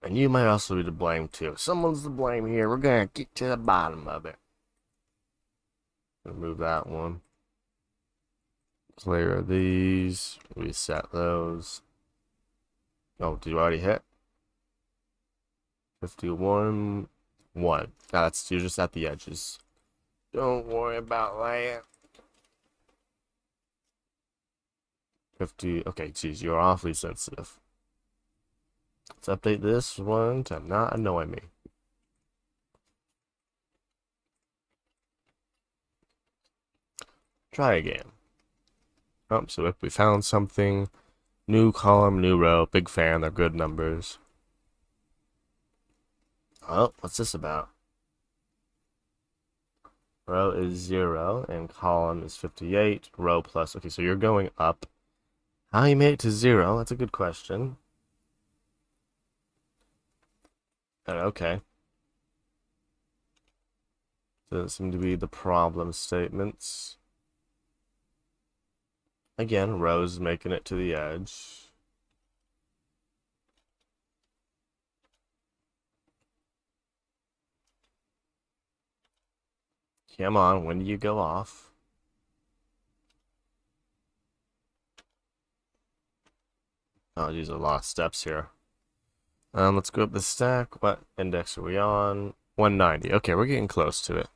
And you might also be to blame too. Someone's to blame here. We're gonna get to the bottom of it. Remove that one. Clear these. Reset those. Oh, did you already hit? 51. 1. That's you're just at the edges. Don't worry about that. 50. Okay, geez, you're awfully sensitive. Let's update this one to not annoy me. Try again. Oh, so if we found something, new column, new row, big fan, they're good numbers. Oh, what's this about? Row is 0 and column is 58. Row plus. Okay, so you're going up. How you made it to 0? That's a good question. Okay. Doesn't seem to be the problem statements. Again, rows making it to the edge. Come on, when do you go off? Oh, these are a lot of steps here. Let's go up the stack. What index are we on? 190. Okay, we're getting close to it.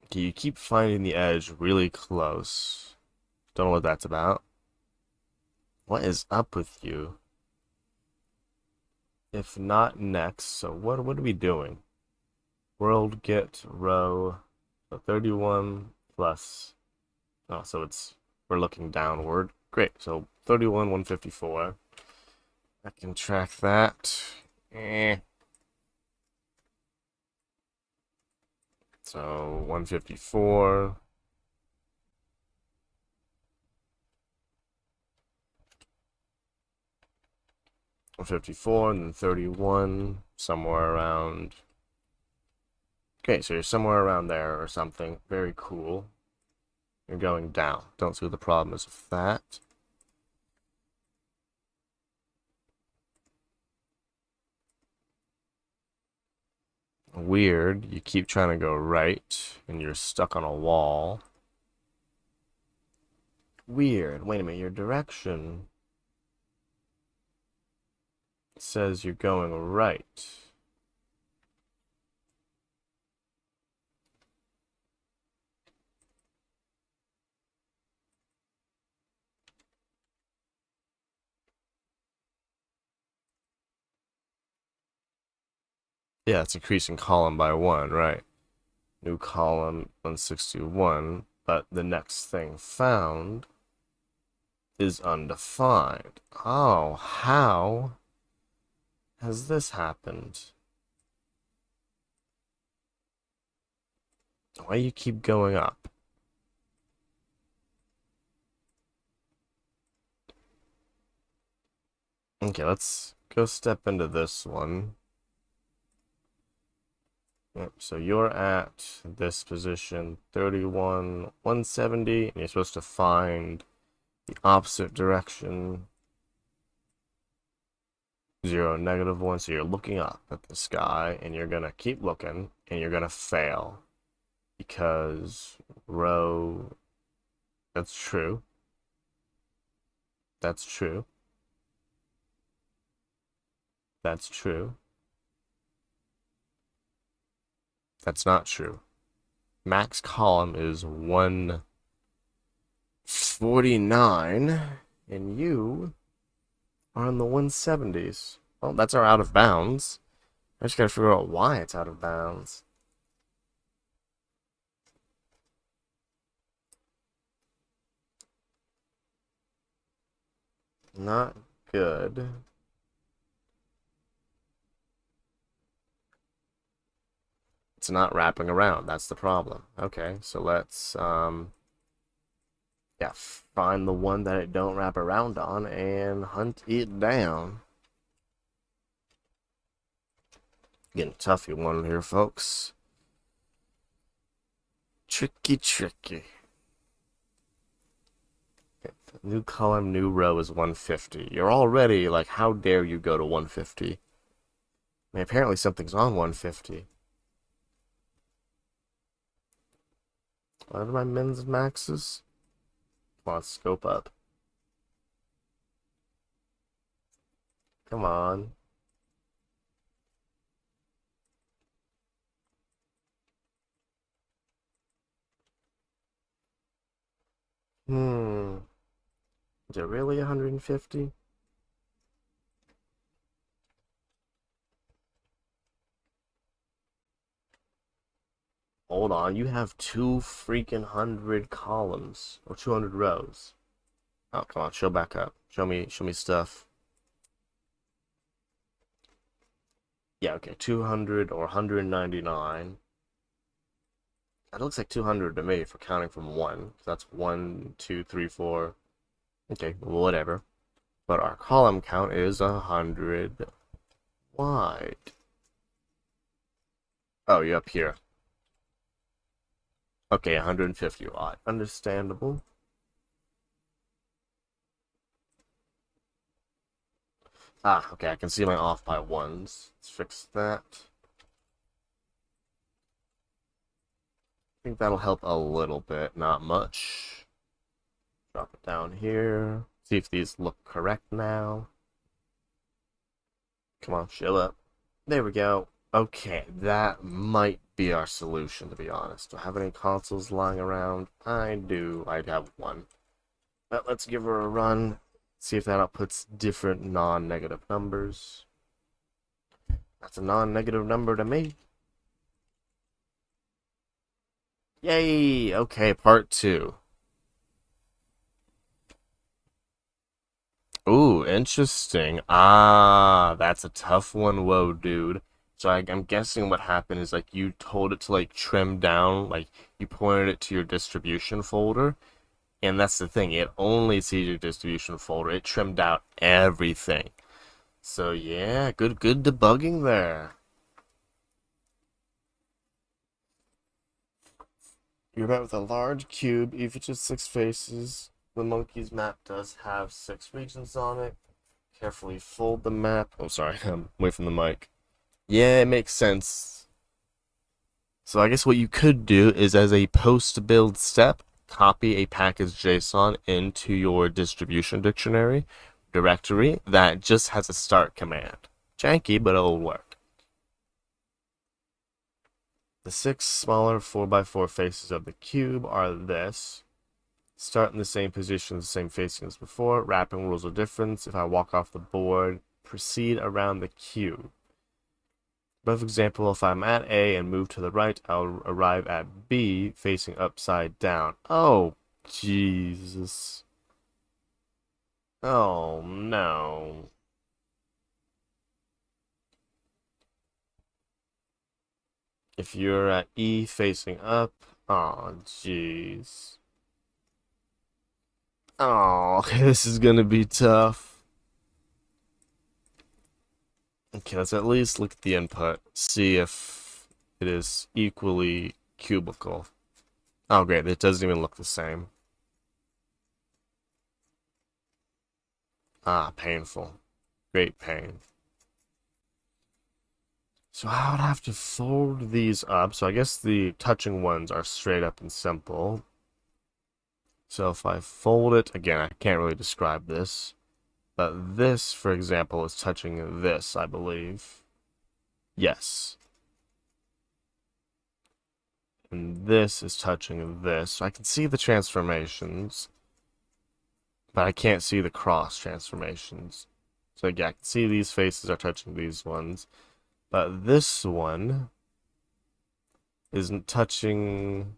Okay, you keep finding the edge really close. Don't know what that's about. What is up with you? If not next, so what are we doing? World get row, so 31 plus. Oh, so we're looking downward. Great. So 31, 154. I can track that. So 154. 154 and then 31, somewhere around. Okay, so you're somewhere around there or something. Very cool. You're going down. Don't see what the problem is with that. Weird. You keep trying to go right, and you're stuck on a wall. Weird. Wait a minute. Your direction says you're going right. Yeah, it's increasing column by 1, right? New column 161, but the next thing found is undefined. Oh, how has this happened? Why you keep going up? Okay, let's go step into this one. Yep, so you're at this position, 31, 170, and you're supposed to find the opposite direction, 0, -1, so you're looking up at the sky, and you're gonna keep looking, and you're gonna fail, because row, that's true, that's true. That's true. That's not true. Max column is 149, and you are in the 170s. Well, that's our out of bounds. I just gotta figure out why it's out of bounds. Not good. It's not wrapping around. That's the problem. Okay, so let's yeah, find the one that it don't wrap around on and hunt it down. Getting a toughy one here, folks. Tricky, tricky. Okay, new column, new row is 150. You're already like, how dare you go to 150? I mean, apparently something's on 150. What are my mins and maxes? Come on, scope up. Come on. Is it really 150? Hold on, you have 200 columns or 200 rows. Oh, come on, show back up. Show me stuff. Yeah, okay, 200 or 199. That looks like 200 to me for counting from one. That's 1, 2, 3, 4. Okay, whatever. But our column count is 100 wide. Oh, you're up here. Okay, 150 wide. Understandable. Ah, okay, I can see my off by ones. Let's fix that. I think that'll help a little bit, not much. Drop it down here. See if these look correct now. Come on, show up. There we go. Okay, that might be our solution, to be honest. Do I have any consoles lying around? I do. I'd have one. But let's give her a run. See if that outputs different non-negative numbers. That's a non-negative number to me. Yay! Okay, part 2. Ooh, interesting. Ah, that's a tough one. Whoa, dude. So I'm guessing what happened is like you told it to like trim down, like you pointed it to your distribution folder, and that's the thing. It only sees your distribution folder. It trimmed out everything. So yeah, good debugging there. You're met with a large cube, each with 6 faces. The monkey's map does have 6 regions on it. Carefully fold the map. Oh, sorry, I'm away from the mic. Yeah, it makes sense. So I guess what you could do is as a post-build step, copy a package JSON into your distribution dictionary directory that just has a start command. Janky, but it'll work. The 6 smaller 4x4 faces of the cube are this. Start in the same position, the same facing as before. Wrapping rules are different. If I walk off the board, proceed around the cube. For example, if I'm at A and move to the right, I'll arrive at B facing upside down. Oh, Jesus. Oh, no. If you're at E facing up, oh, jeez. Oh, this is gonna be tough. Okay, let's at least look at the input, see if it is equally cubical. Oh, great, it doesn't even look the same. Ah, painful. Great pain. So I would have to fold these up. So I guess the touching ones are straight up and simple. So if I fold it, again, I can't really describe this. But this, for example, is touching this, I believe. Yes. And this is touching this. So I can see the transformations, but I can't see the cross transformations. So yeah, I can see these faces are touching these ones. But this one isn't touching.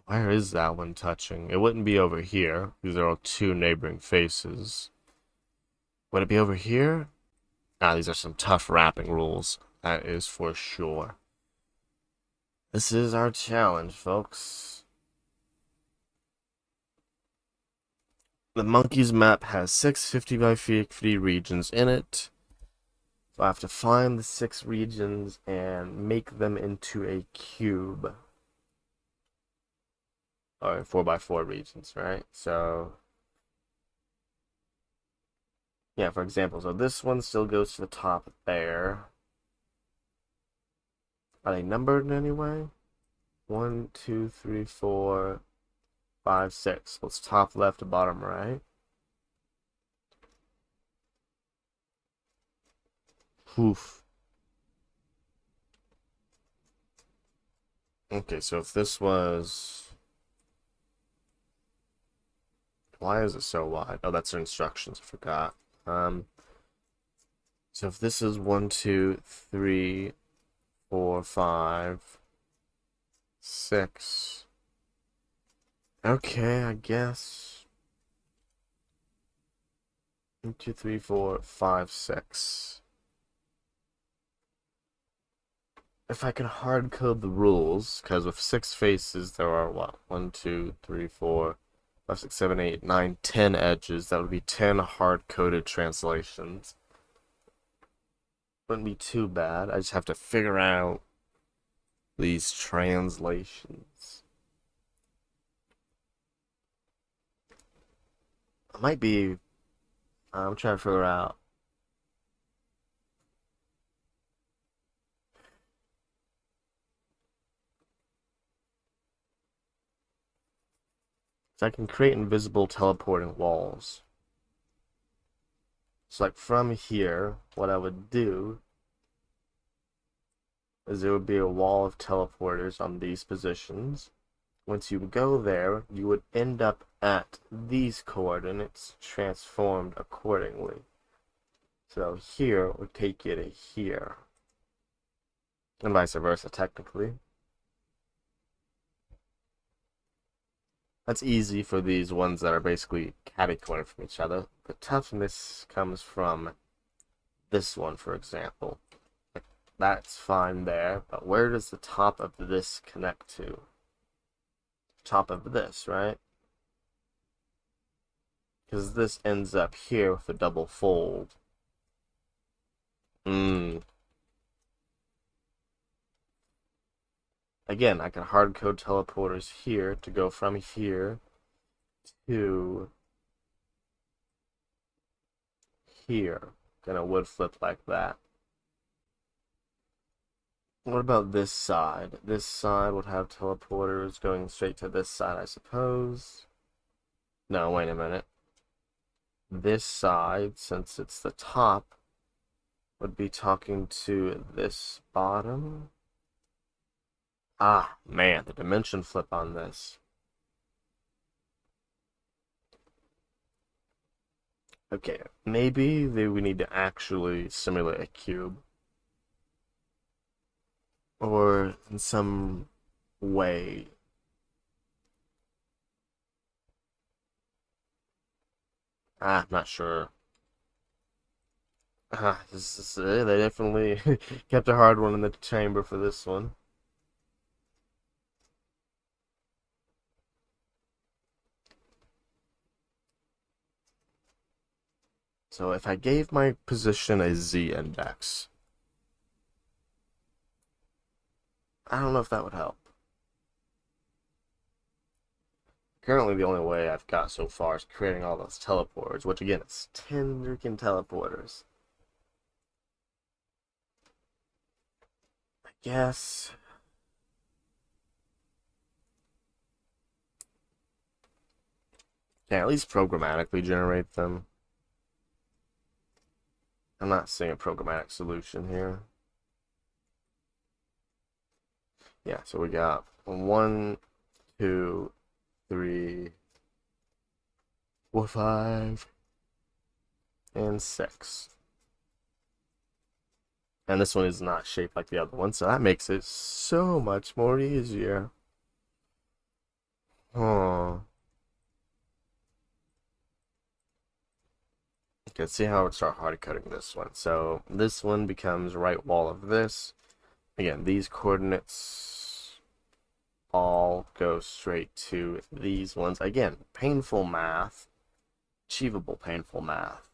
Where is that one touching? It wouldn't be over here. These are all two neighboring faces. Would it be over here? Ah, these are some tough wrapping rules. That is for sure. This is our challenge, folks. The monkey's map has 6 50 by 50 regions in it. So I have to find the 6 regions and make them into a cube. Or 4 by 4 regions, right? So yeah, for example, so this one still goes to the top there. Are they numbered in any way? 1, 2, 3, 4, 5, 6. Well, it's top left to bottom right. Oof. Okay, so if this was... Why is it so wide? Oh, that's their instructions, I forgot. So if this is 1, 2, 3, 4, 5, 6. Okay, I guess. 1, 2, 3, 4, 5, 6. If I can hard code the rules, because with 6 faces there are what? 1, 2, 3, 4, 5, 6, 7, 8, 9, 10 edges. That would be 10 hard coded translations. Wouldn't be too bad. I just have to figure out these translations. It might be. I'm trying to figure out. So I can create invisible teleporting walls. So like from here, what I would do is there would be a wall of teleporters on these positions. Once you go there, you would end up at these coordinates transformed accordingly. So here would take you to here. And vice versa, technically. That's easy for these ones that are basically catty-cornered from each other. The toughness comes from this one, for example. That's fine there, but where does the top of this connect to? Top of this, right? Because this ends up here with a double fold. Again, I can hard code teleporters here to go from here to here. Gonna wood flip like that. What about this side? This side would have teleporters going straight to this side, I suppose. No, wait a minute. This side, since it's the top, would be talking to this bottom. Ah, man, the dimension flip on this. Okay, maybe we need to actually simulate a cube. Or in some way. I'm not sure. They definitely kept a hard one in the chamber for this one. So if I gave my position a z-index, I don't know if that would help. Currently, the only way I've got so far is creating all those teleporters, which again, it's 10 freaking teleporters. I guess. can at least programmatically generate them. I'm not seeing a programmatic solution here. Yeah, so we got 1, 2, 3, 4, 5, and 6. And this one is not shaped like the other one, so that makes it so much more easier. Oh. Okay, let's see how I would start hard coding this one. So this one becomes right wall of this. Again, these coordinates all go straight to these ones. Again, painful math, achievable painful math.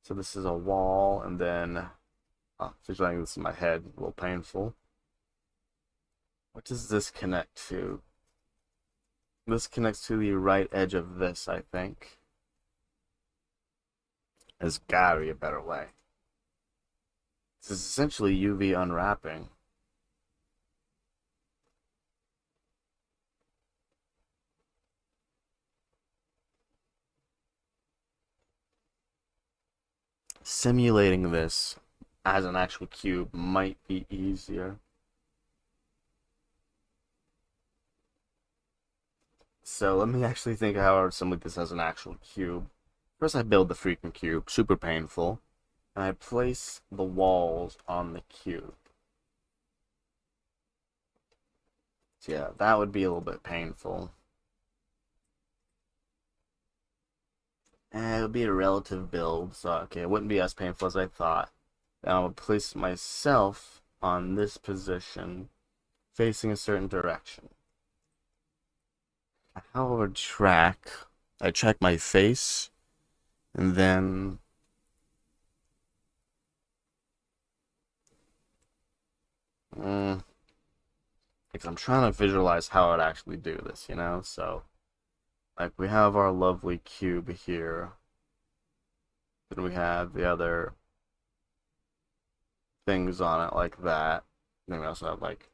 So this is a wall, and then visualizing this in my head, a little painful. What does this connect to? This connects to the right edge of this, I think. There's gotta be a better way. This is essentially UV unwrapping. Simulating this as an actual cube might be easier. So let me actually think how I would simulate this as an actual cube. First I build the freaking cube, super painful, and I place the walls on the cube. So yeah, that would be a little bit painful. And it would be a relative build, so okay, it wouldn't be as painful as I thought. Then I would place myself on this position, facing a certain direction. How I would track, I track my face, and then because I'm trying to visualize how I'd actually do this, you know? So, like, we have our lovely cube here. Then we have the other things on it like that. Then we also have, like,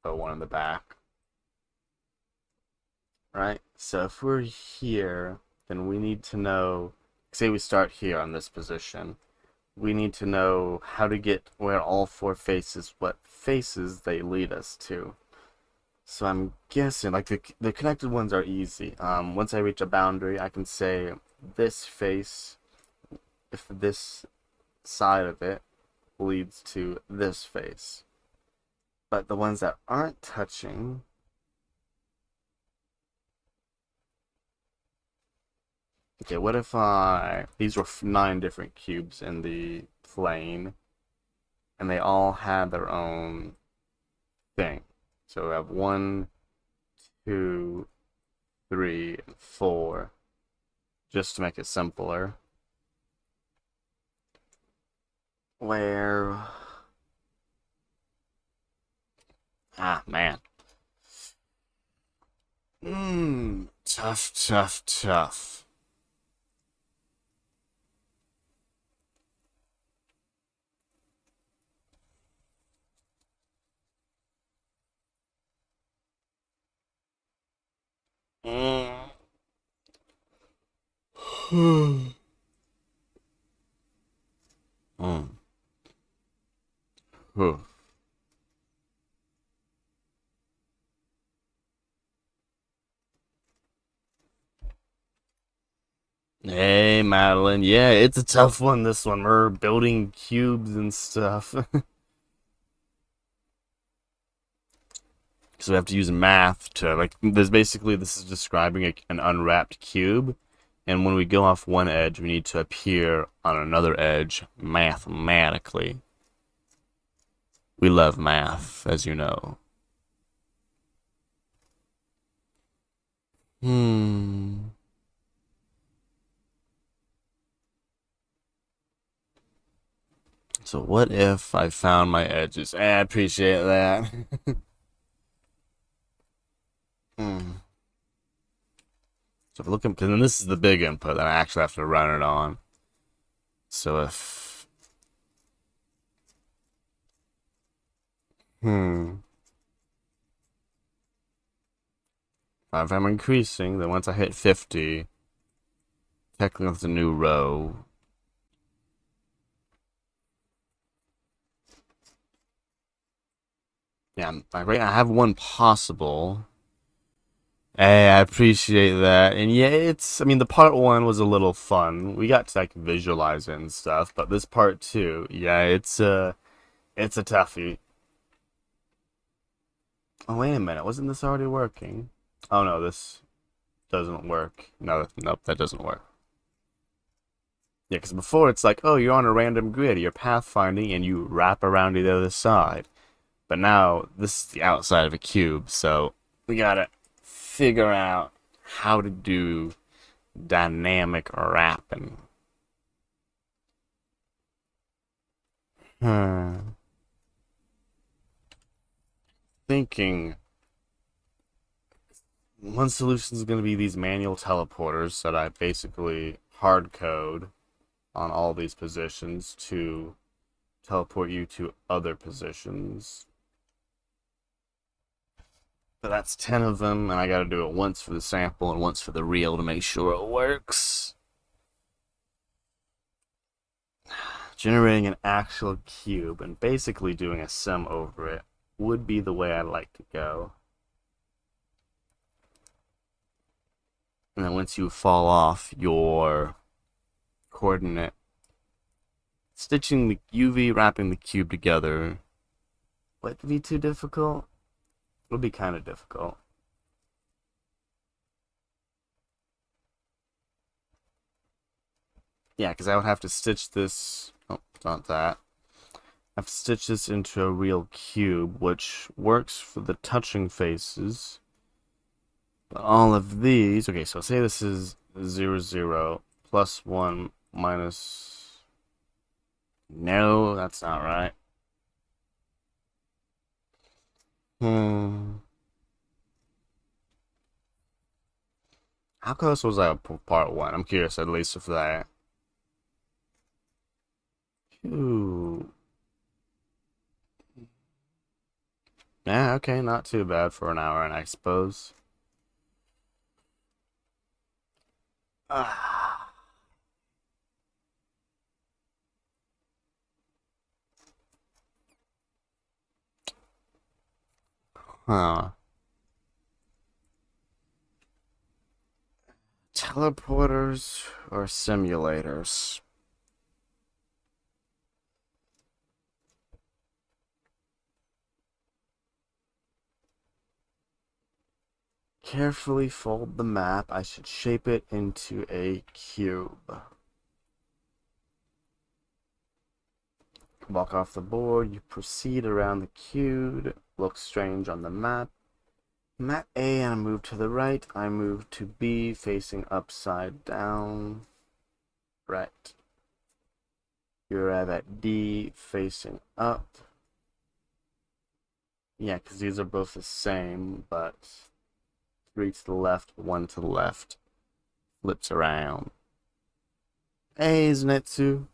the one in the back. Right? So if we're here, then we need to know, say we start here on this position. We need to know how to get where all 4 faces, what faces they lead us to. So I'm guessing, like, the connected ones are easy. Once I reach a boundary, I can say this face, if this side of it leads to this face. But the ones that aren't touching, okay, what if these were 9 different cubes in the plane, and they all had their own thing. So we have 1, 2, 3, and 4, just to make it simpler. Where, man. Tough, tough, tough. Mm. Mm. Huh. Hey, Madeline. Yeah, it's a tough one, this one. We're building cubes and stuff. So we have to use math to, like, there's basically, this is describing an unwrapped cube. And when we go off one edge, we need to appear on another edge mathematically. We love math, as you know. Hmm. So what if I found my edges? I appreciate that. Hmm. So if I look at, because then this is the big input that I actually have to run it on. So if, hmm. If I'm increasing, then once I hit 50, technically it's a new row. Yeah, I have one possible. Hey, I appreciate that. And yeah, I mean, the part one was a little fun. We got to like visualize it and stuff, but this part two, yeah, it's a toughie. Oh, wait a minute. Wasn't this already working? Oh no, this doesn't work. No, nope, that doesn't work. Yeah, because before it's like, oh, you're on a random grid, you're pathfinding, and you wrap around to the other side. But now this is the outside of a cube, so we gotta figure out how to do dynamic wrapping. Hmm. Thinking one solution is going to be these manual teleporters that I basically hard code on all these positions to teleport you to other positions. But that's 10 of them, and I gotta do it once for the sample and once for the real to make sure it works. Generating an actual cube and basically doing a sum over it would be the way I'd like to go. And then once you fall off your coordinate, stitching the UV, wrapping the cube together, would it be too difficult? It would be kind of difficult. Yeah, because I would have to stitch this. Oh, not that. I have to stitch this into a real cube, which works for the touching faces. But all of these. Okay, so say this is 0, 0, plus 1, minus. No, that's not right. Hmm. How close was I to part 1? I'm curious, at least, of that. Ooh. Yeah, okay, not too bad for an hour, and I suppose. Ah. Huh. Teleporters or simulators? Carefully fold the map. I should shape it into a cube. Walk off the board. You proceed around the cube. Looks strange on the map. Map A, and I move to the right. I move to B, facing upside down. Right. You arrive at D, facing up. Yeah, because these are both the same, but 3 to the left, 1 to the left. Flips around. Hey, Zenitsu.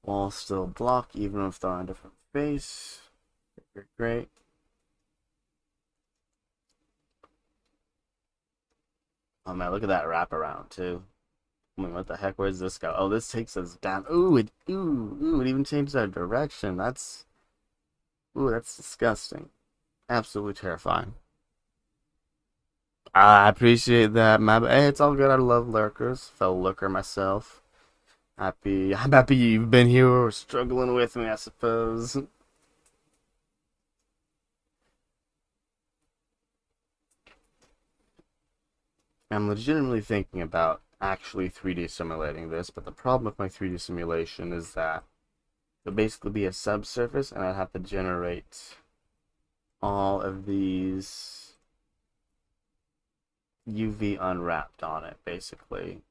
Walls still block, even if they're on a different face. Great. Oh man, look at that wraparound too. I mean, what the heck? Where's this go? Oh, this takes us down. It even changes our direction. That's disgusting. Absolutely terrifying. I appreciate that, man. Hey, it's all good. I love lurkers. Fellow lurker myself. I'm happy you've been here struggling with me, I suppose. I'm legitimately thinking about actually 3D simulating this, but the problem with my 3D simulation is that it'll basically be a subsurface, and I'd have to generate all of these UV unwrapped on it, basically.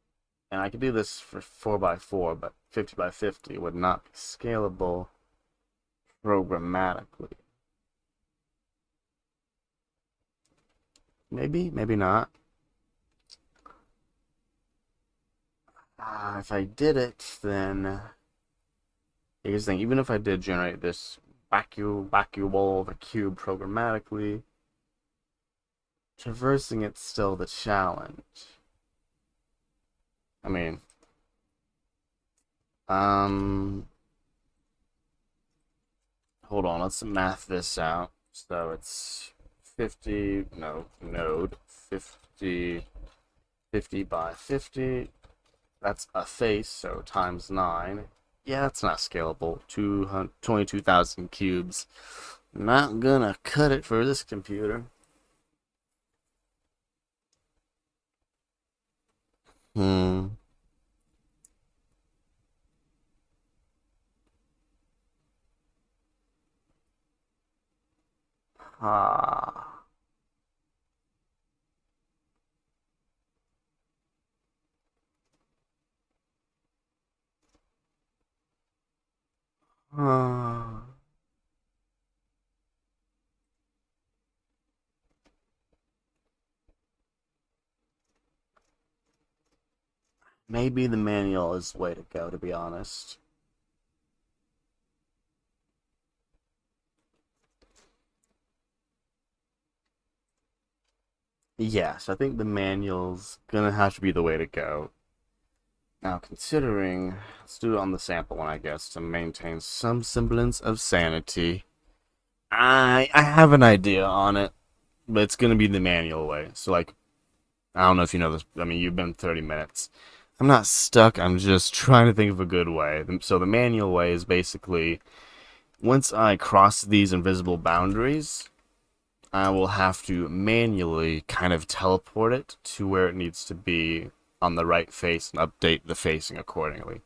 And I could do this for 4x4, but 50x50 would not be scalable programmatically. Maybe, maybe not. If I did it, then here's the thing. Even if I did generate this vacuole of a cube programmatically, traversing it's still the challenge. I mean, um, hold on, let's math this out. So it's 50, no, node, 50, 50 by 50. That's a face, so times 9. Yeah, that's not scalable. 22,000 cubes. Not gonna cut it for this computer. Hmm. Ah. Ah. Maybe the manual is the way to go, to be honest. Yes, I think the manual's gonna have to be the way to go. Now, considering, let's do it on the sample one, I guess, to maintain some semblance of sanity. I have an idea on it, but it's gonna be the manual way. So, like, I don't know if you know this. I mean, you've been 30 minutes. I'm not stuck. I'm just trying to think of a good way. So the manual way is basically once I cross these invisible boundaries, I will have to manually kind of teleport it to where it needs to be on the right face and update the facing accordingly.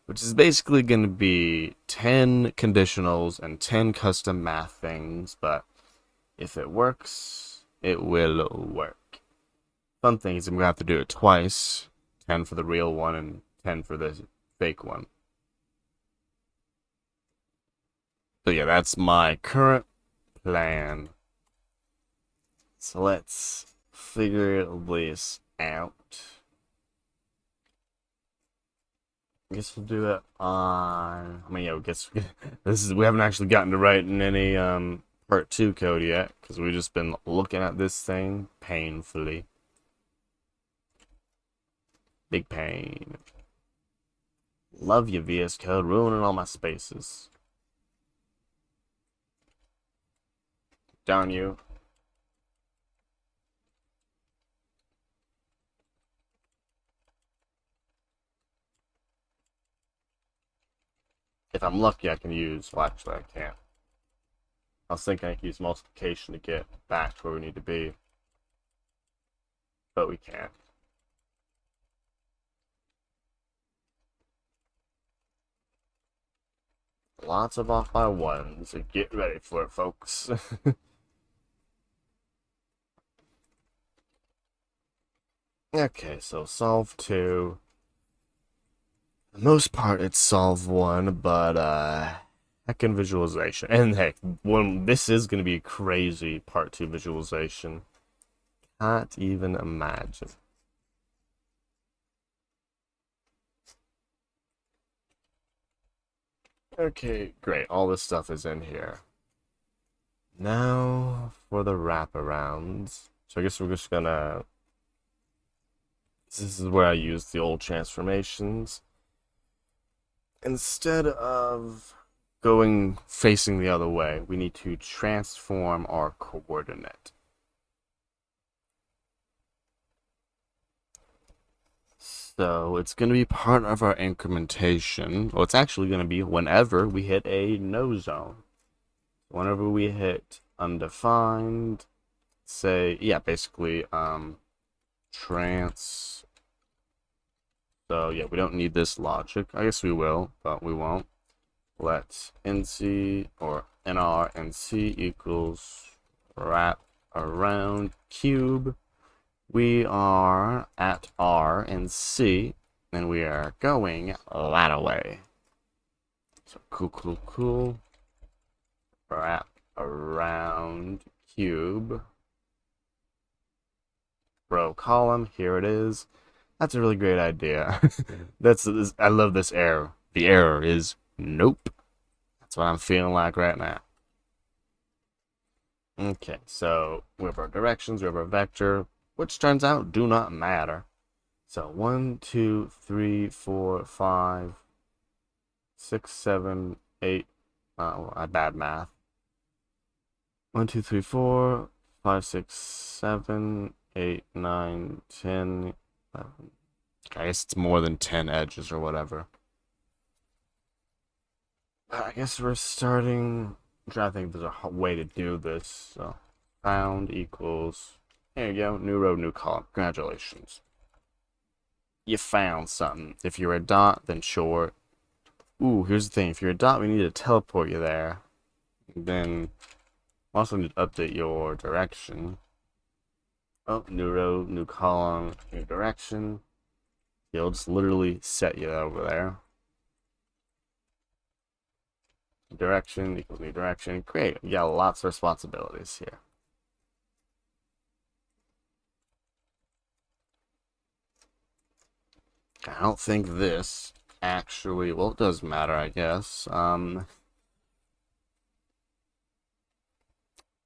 Which is basically going to be 10 conditionals and 10 custom math things, but if it works, it will work. Fun thing is I'm going to have to do it twice, 10 for the real one and 10 for the fake one. So yeah, that's my current plan. So let's figure this out. I guess we'll do it on. I mean, yeah, I guess we haven't actually gotten to writing any part 2 code yet because we've just been looking at this thing painfully. Big pain. Love you, VS Code, ruining all my spaces. Down you. If I'm lucky, I can use. Well, actually, I can't. I was thinking I could use multiplication to get back to where we need to be, but we can't. Lots of off by ones, so get ready for it, folks. Okay, so solve 2. The most part, it's solve 1, but, heckin' visualization. And heck, this is gonna be a crazy part 2 visualization. Can't even imagine. Okay, great. All this stuff is in here. Now for the wraparounds. So I guess we're just gonna. This is where I use the old transformations. Instead of going facing the other way, we need to transform our coordinate. So it's going to be part of our incrementation. Well, it's actually going to be whenever we hit a no zone. Whenever we hit undefined, say, yeah, basically, trans. So yeah, we don't need this logic. I guess we will, but we won't. Let NC or NR and C equals wrap around cube. We are at R and C, and we are going that way. So cool. Wrap around cube. Row column, here it is. That's a really great idea. I love this error. The error is nope. That's what I'm feeling like right now. Okay, so we have our directions, we have our vector, which turns out do not matter. So 1, 2, 3, 4, 5, 6, 7, 8. I bad math. 1, 2, 3, 4, 5, 6, 7, 8, 9, 10, 11. I guess it's more than 10 edges or whatever. I guess we're starting. I'm trying to think if there's a way to do this. So, found equals. There you go. New row, new column. Congratulations. You found something. If you're a dot, then short. Ooh, here's the thing. If you're a dot, we need to teleport you there. Then, also need to update your direction. Oh, new row, new column, new direction. It'll just literally set you over there. Direction equals new direction. Great. We got lots of responsibilities here. I don't think this actually, well, it does matter, I guess.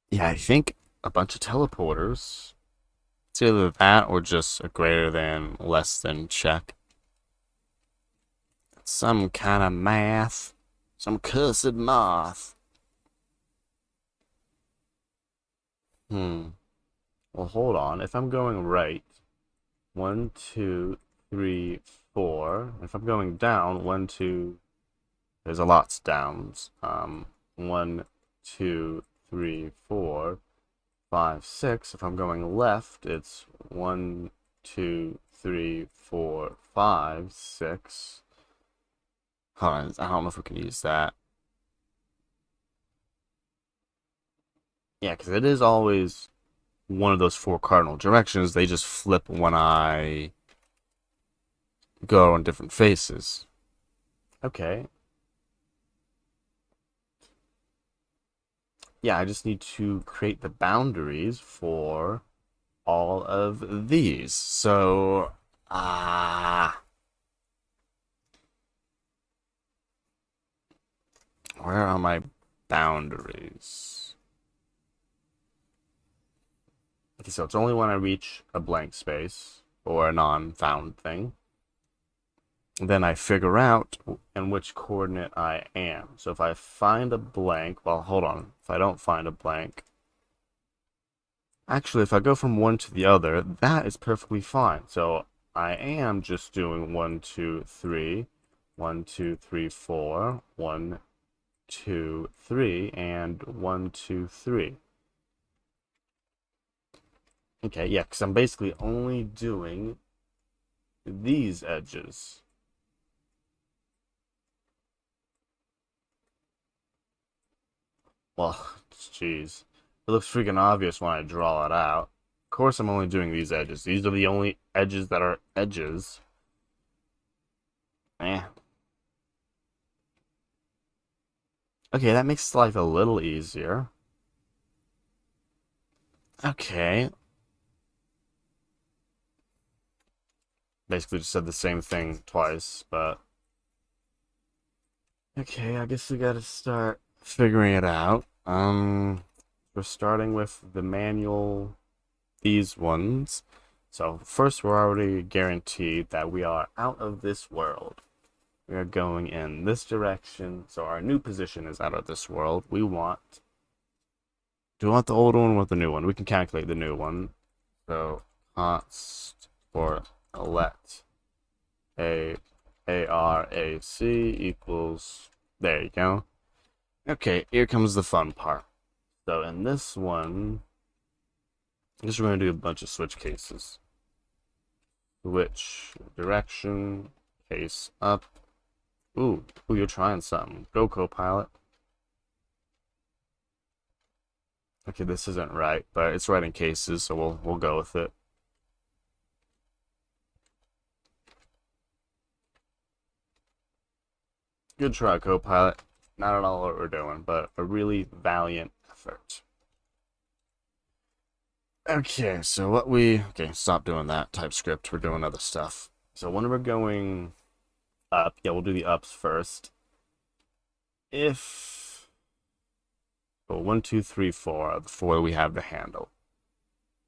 Yeah, I think a bunch of teleporters. It's either that or just a greater than, less than check. Some kind of math. Some cursed math. Well, hold on. If I'm going right, 1, 2, 3, 4. If I'm going down, 1, 2. There's a lots downs. 1, 2, 3, 4, 5, 6. If I'm going left, it's 1, 2, 3, 4, 5, 6. Hold on, I don't know if we can use that. Yeah, because it is always one of those four cardinal directions. They just flip when I go on different faces. Okay. Yeah, I just need to create the boundaries for all of these. So, where are my boundaries? Okay, so it's only when I reach a blank space or a non-found thing. Then I figure out in which coordinate I am. So if I find a blank, well, hold on. If I don't find a blank, actually, if I go from one to the other, that is perfectly fine. So I am just doing 1, 2, 3, 1, 2, 3, 4, 1, 2, 3, and 1, 2, 3. Okay, yeah, because I'm basically only doing these edges. Well, jeez. It looks freaking obvious when I draw it out. Of course I'm only doing these edges. These are the only edges that are edges. Eh. Okay, that makes life a little easier. Okay. Basically just said the same thing twice, but... Okay, I guess we gotta start figuring it out. We're starting with the manual, these ones. So first we're already guaranteed that we are out of this world. We are going in this direction, so our new position is out of this world. Do we want the old one or the new one? We can calculate the new one. So const or let a ARAC equals, there you go. Okay, here comes the fun part. So in this one, I guess we're going to do a bunch of switch cases. Switch direction, case up. Ooh, you're trying something. Go, Copilot. Okay, this isn't right, but it's right in cases, so we'll go with it. Good try, Copilot. Not at all what we're doing, but a really valiant effort. Okay, so okay, stop doing that TypeScript. We're doing other stuff. So when we're going up, yeah, we'll do the ups first. If So 1, 2, 3, 4 before we have the handle.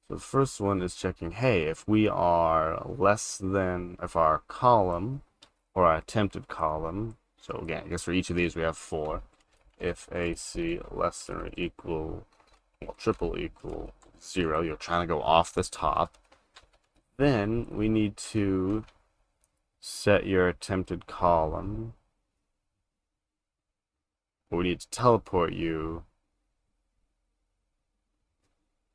So the first one is checking, hey, if we are less than, if our column, or our attempted column, so again, I guess for each of these we have 4. If AC less than or equal, well, triple equal 0, you're trying to go off this top, then we need to set your attempted column. We need to teleport you.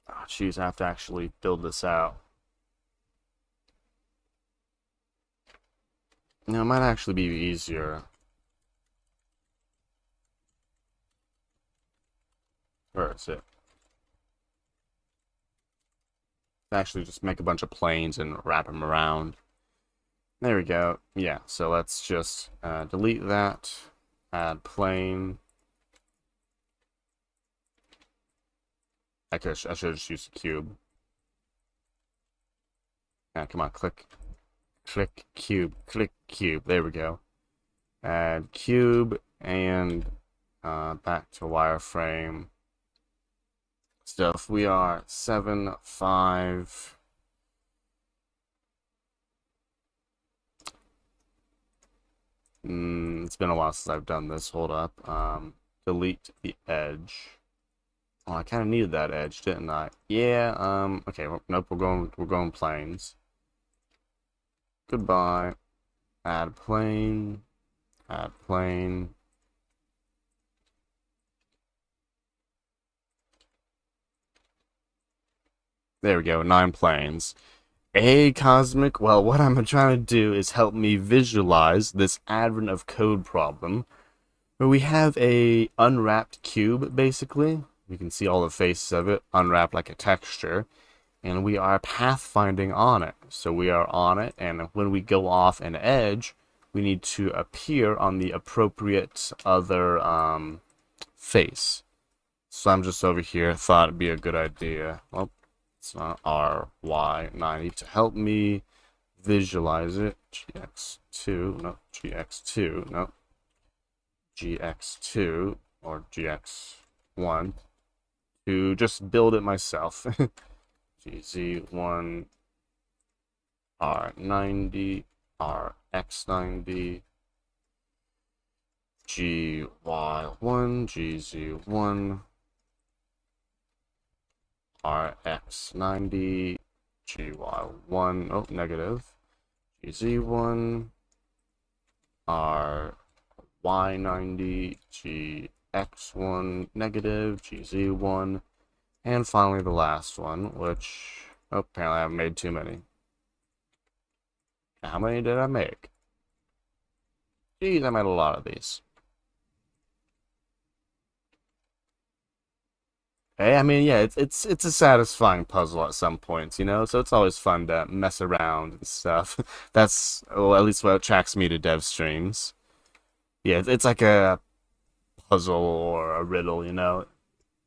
Oh, jeez, I have to actually build this out. Now, it might actually be easier. Where is it? Actually, just make a bunch of planes and wrap them around. There we go. Yeah, so let's just delete that. Add plane. I should have just used the cube. Yeah, come on, click cube, click cube. There we go. Add cube and back to wireframe stuff. We are 7, 5. It's been a while since I've done this. Hold up. Delete the edge. Oh, I kind of needed that edge, didn't I? Yeah. Okay. Nope. We're going planes. Goodbye. Add plane. Add plane. There we go. 9 planes. Hey, Cosmic. Well, what I'm trying to do is help me visualize this advent of code problem, where we have a unwrapped cube, basically. You can see all the faces of it, unwrapped like a texture, and we are pathfinding on it. So we are on it, and when we go off an edge, we need to appear on the appropriate other face. So I'm just over here, thought it'd be a good idea. Well, it's not RY90 to help me visualize it. GX2, no, GX2, no, GX2 or GX1 to just build it myself. GZ1 R90 RX90 GY1 GZ1 RX90 GY1, oh, negative, GZ1 RY90 GX1, negative, GZ1, and finally the last one, which, oh, apparently I've made too many. How many did I make? Geez, I made a lot of these. Hey, I mean, yeah, it's a satisfying puzzle at some points, you know. So it's always fun to mess around and stuff. That's, well, at least what attracts me to dev streams. Yeah, it's like a puzzle or a riddle, you know.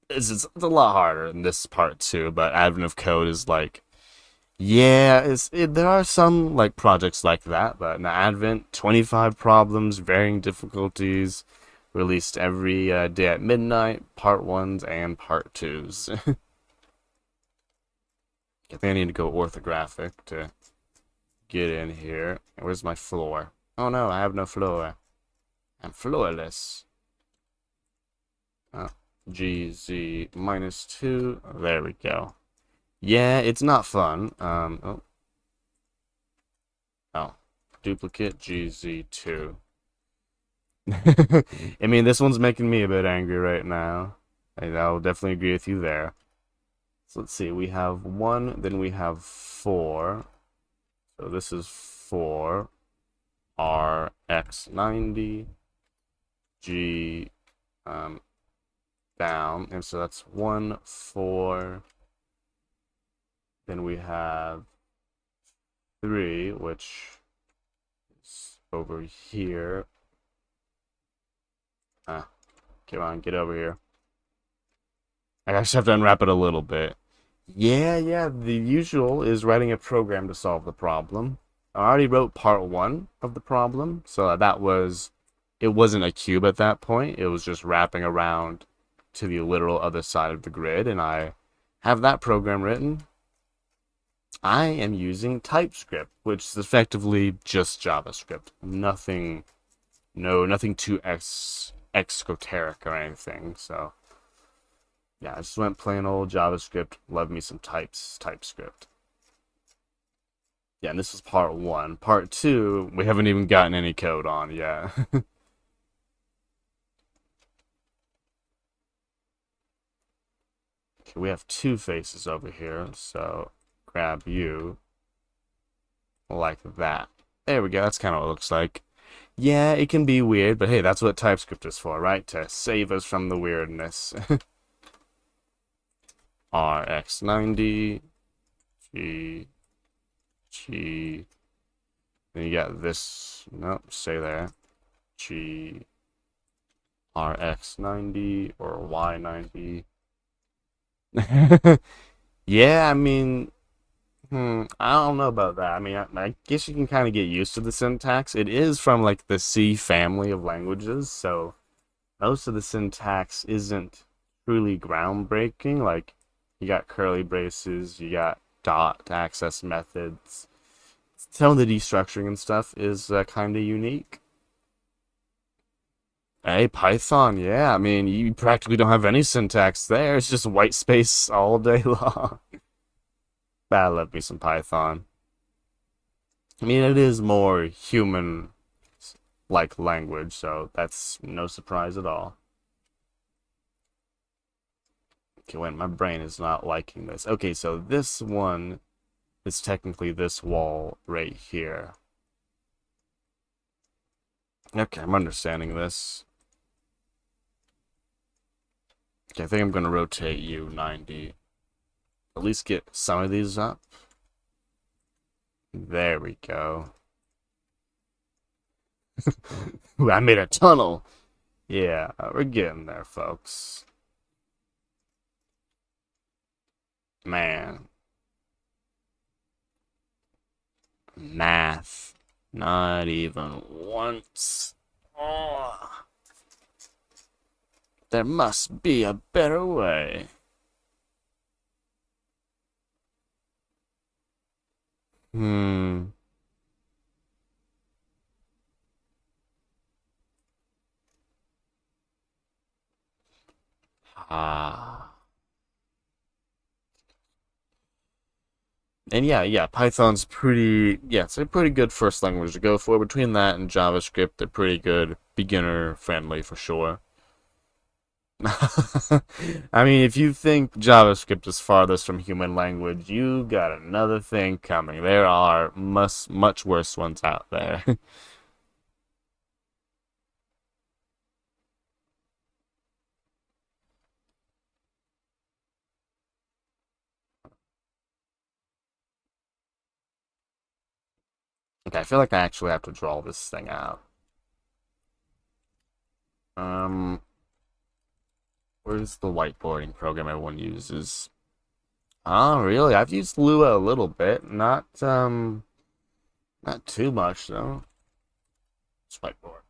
It's a lot harder in this part too. But Advent of Code is like, yeah, there are some like projects like that, but in Advent, 25 problems, varying difficulties, released every day at midnight, part ones and part twos. I think I need to go orthographic to get in here. Where's my floor? Oh no, I have no floor. I'm floorless. Oh, GZ -2. There we go. Yeah, it's not fun. Oh, duplicate GZ2. I mean, this one's making me a bit angry right now. I'll definitely agree with you there. So let's see, we have 1, then we have 4. So this is 4, RX90, G, down, and so that's 1, 4. Then we have 3, which is over here. Ah, come on, get over here. I just have to unwrap it a little bit. Yeah, the usual is writing a program to solve the problem. I already wrote part 1 of the problem, so that was, it wasn't a cube at that point, it was just wrapping around to the literal other side of the grid, and I have that program written. I am using TypeScript, which is effectively just JavaScript. Nothing, no, nothing too exoteric or anything. So, yeah, I just went plain old JavaScript. Love me some TypeScript. Yeah, and this is part one. Part two, we haven't even gotten any code on yet. Okay, we have two faces over here, so grab you like that. There we go, that's kind of what it looks like. Yeah, it can be weird, but hey, that's what TypeScript is for, right? To save us from the weirdness. RX90, G, then you got this, nope, stay there. G, RX90 or Y90. Yeah, I mean, I don't know about that. I mean, I guess you can kind of get used to the syntax. It is from like the C family of languages, so most of the syntax isn't truly groundbreaking. Like, you got curly braces, you got dot access methods. Some of the destructuring and stuff is kind of unique. Hey, Python, yeah, I mean, you practically don't have any syntax there. It's just white space all day long. I love me some Python. I mean, it is more human like language, so that's no surprise at all. Okay, wait, my brain is not liking this. Okay, so this one is technically this wall right here. Okay, I'm understanding this. Okay, I think I'm gonna rotate you 90. At least get some of these up. There we go. Ooh, I made a tunnel. Yeah, we're getting there, folks. Man. Math. Not even once. Oh, there must be a better way. Hmm. Ah. And yeah, Python's pretty, yeah, it's a pretty good first language to go for. Between that and JavaScript, they're pretty good, beginner friendly for sure. I mean, if you think JavaScript is farthest from human language, you got another thing coming. There are much worse ones out there. Okay, I feel like I actually have to draw this thing out. Um, where's the whiteboarding program everyone uses? Oh, really? I've used Lua a little bit, not too much though. It's whiteboard.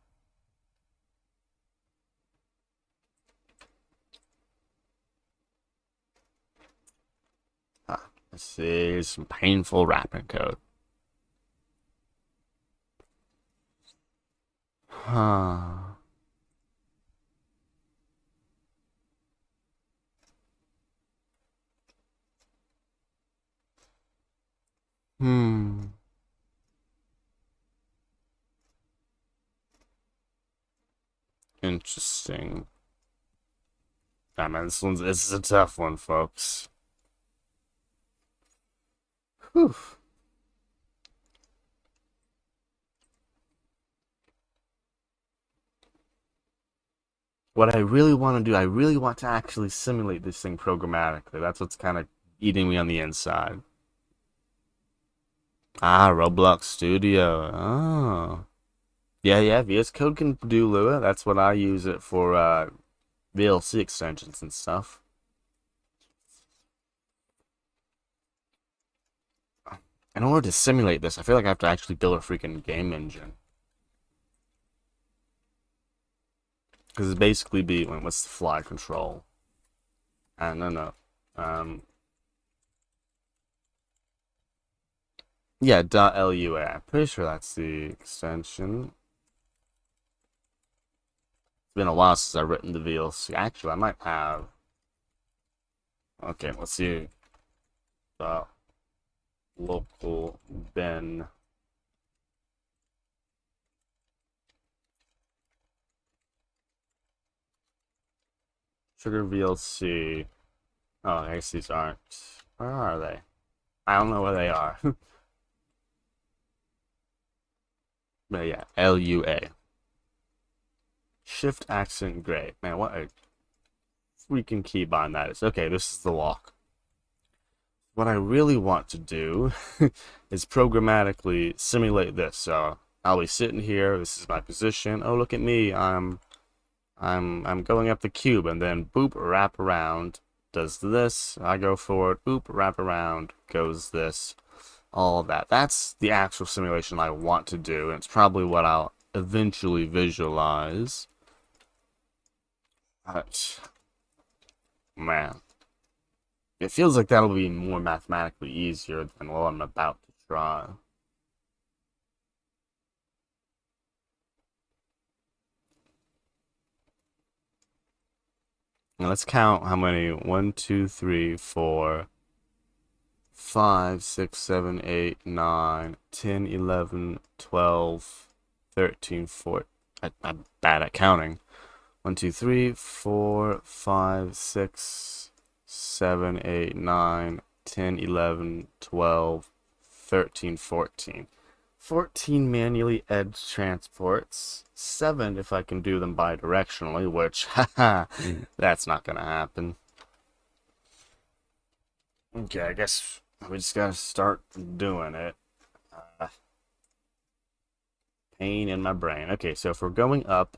Ah, this is some painful wrapping code. Huh. Hmm. Interesting. I mean, this is a tough one, folks. Whew. What I really want to do, I really want to actually simulate this thing programmatically. That's what's kind of eating me on the inside. Ah, Roblox Studio. Oh. Yeah, VS Code can do Lua. That's what I use it for, VLC extensions and stuff. In order to simulate this, I feel like I have to actually build a freaking game engine. Because it's basically be, wait, what's the fly control? No. Um, yeah, .lua. I'm pretty sure that's the extension. It's been a while since I've written the VLC. Actually, I might have. Okay, let's see. Local bin. Sugar VLC. Oh, I guess these aren't. Where are they? I don't know where they are. But yeah, LUA. Shift accent gray. Man, what a freaking keybind that is. Okay, this is the walk. What I really want to do is programmatically simulate this. So I'll be sitting here. This is my position. Oh, look at me. I'm going up the cube, and then boop, wrap around, does this. I go forward, boop, wrap around, goes this. All of that. That's the actual simulation I want to do, and it's probably what I'll eventually visualize. But man, it feels like that'll be more mathematically easier than what I'm about to try. Now let's count how many. 1, 2, 3, 4, 5, 6, 7, 8, 9, 10, 11, 12, 13, 14. I'm bad at counting. 1, 2, 3, 4, 5, 6, 7, 8, 9, 10, 11, 12, 13, 14. 14 manually edge transports. 7 if I can do them bidirectionally, which, haha, that's not gonna happen. Okay, I guess we just gotta start doing it. Pain in my brain. Okay, so if we're going up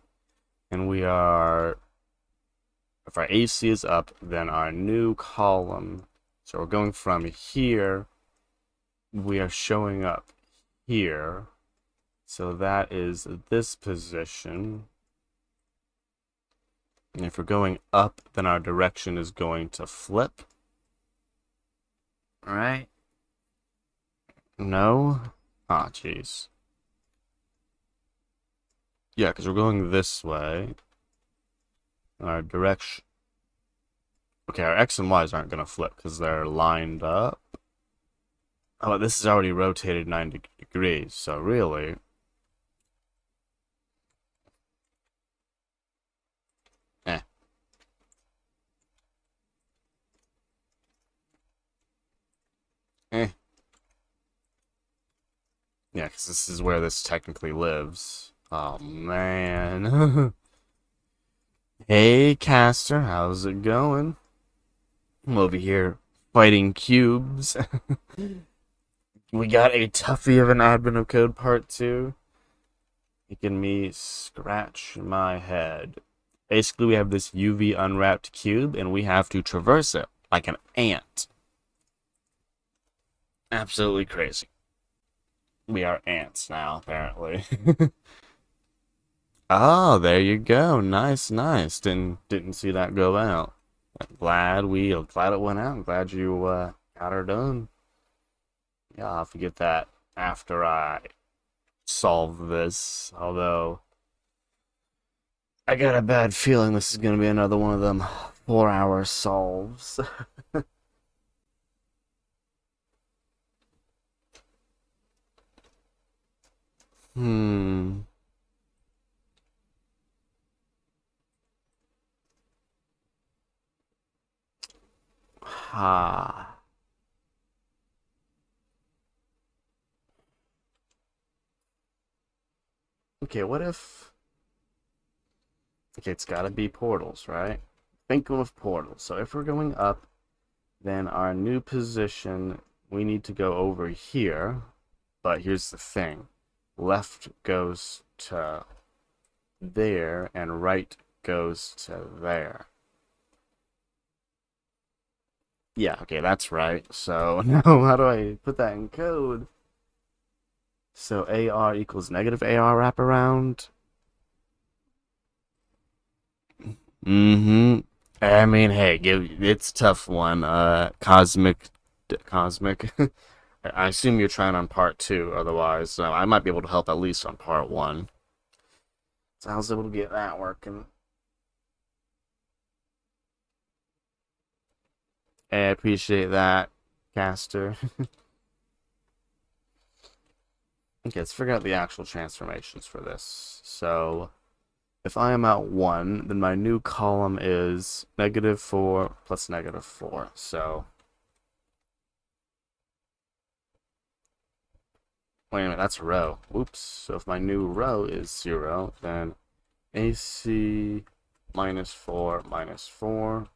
and we are, if our AC is up, then our new column, so we're going from here, we are showing up here. So that is this position. And if we're going up, then our direction is going to flip. Right? No? Ah, jeez. Yeah, because we're going this way. Our direction. Okay, our X and Y's aren't going to flip because they're lined up. Oh, but this is already rotated 90 degrees, so really. Eh. Eh. Yeah, because this is where this technically lives. Oh, man. Hey, Caster, how's it going? I'm over here fighting cubes. We got a toughie of an admin of code part 2. Making me scratch my head. Basically, we have this UV unwrapped cube, and we have to traverse it like an ant. Absolutely crazy. We are ants now, apparently. Oh, there you go. Nice, nice. Didn't see that go out. Glad it went out. I'm glad you got her done. Yeah, I'll have to get that after I solve this. Although I got a bad feeling this is gonna be another one of them 4-hour solves. Hmm. Ha. Okay, what if... Okay, it's gotta be portals, right? Think of portals. So if we're going up, then our new position, we need to go over here. But here's the thing. Left goes to there, and right goes to there. Yeah, okay, that's right. So, now how do I put that in code? So AR equals negative AR wraparound. Mm-hmm. I mean, hey, it's a tough one. Cosmic. I assume you're trying on part two, otherwise, I might be able to help at least on part one. So I was able to get that working. I appreciate that, Caster. Okay, let's figure out the actual transformations for this. So, if I am at 1, then my new column is -4 plus -4. So, wait a minute, that's a row. Oops. So if my new row is 0, then AC -4 -4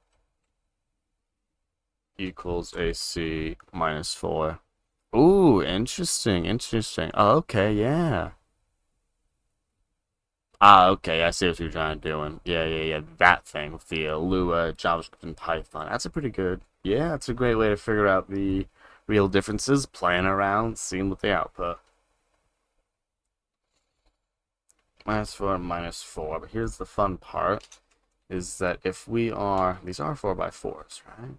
equals AC -4. Ooh, interesting, interesting. Oh, okay, yeah. Ah, okay, I see what you're trying to do. Yeah, yeah, yeah, that thing with the Lua, JavaScript, and Python. That's a pretty good. Yeah, that's a great way to figure out the real differences, playing around, seeing what they output. -4 -4. But here's the fun part, is that if we are, these are 4 by 4s, right?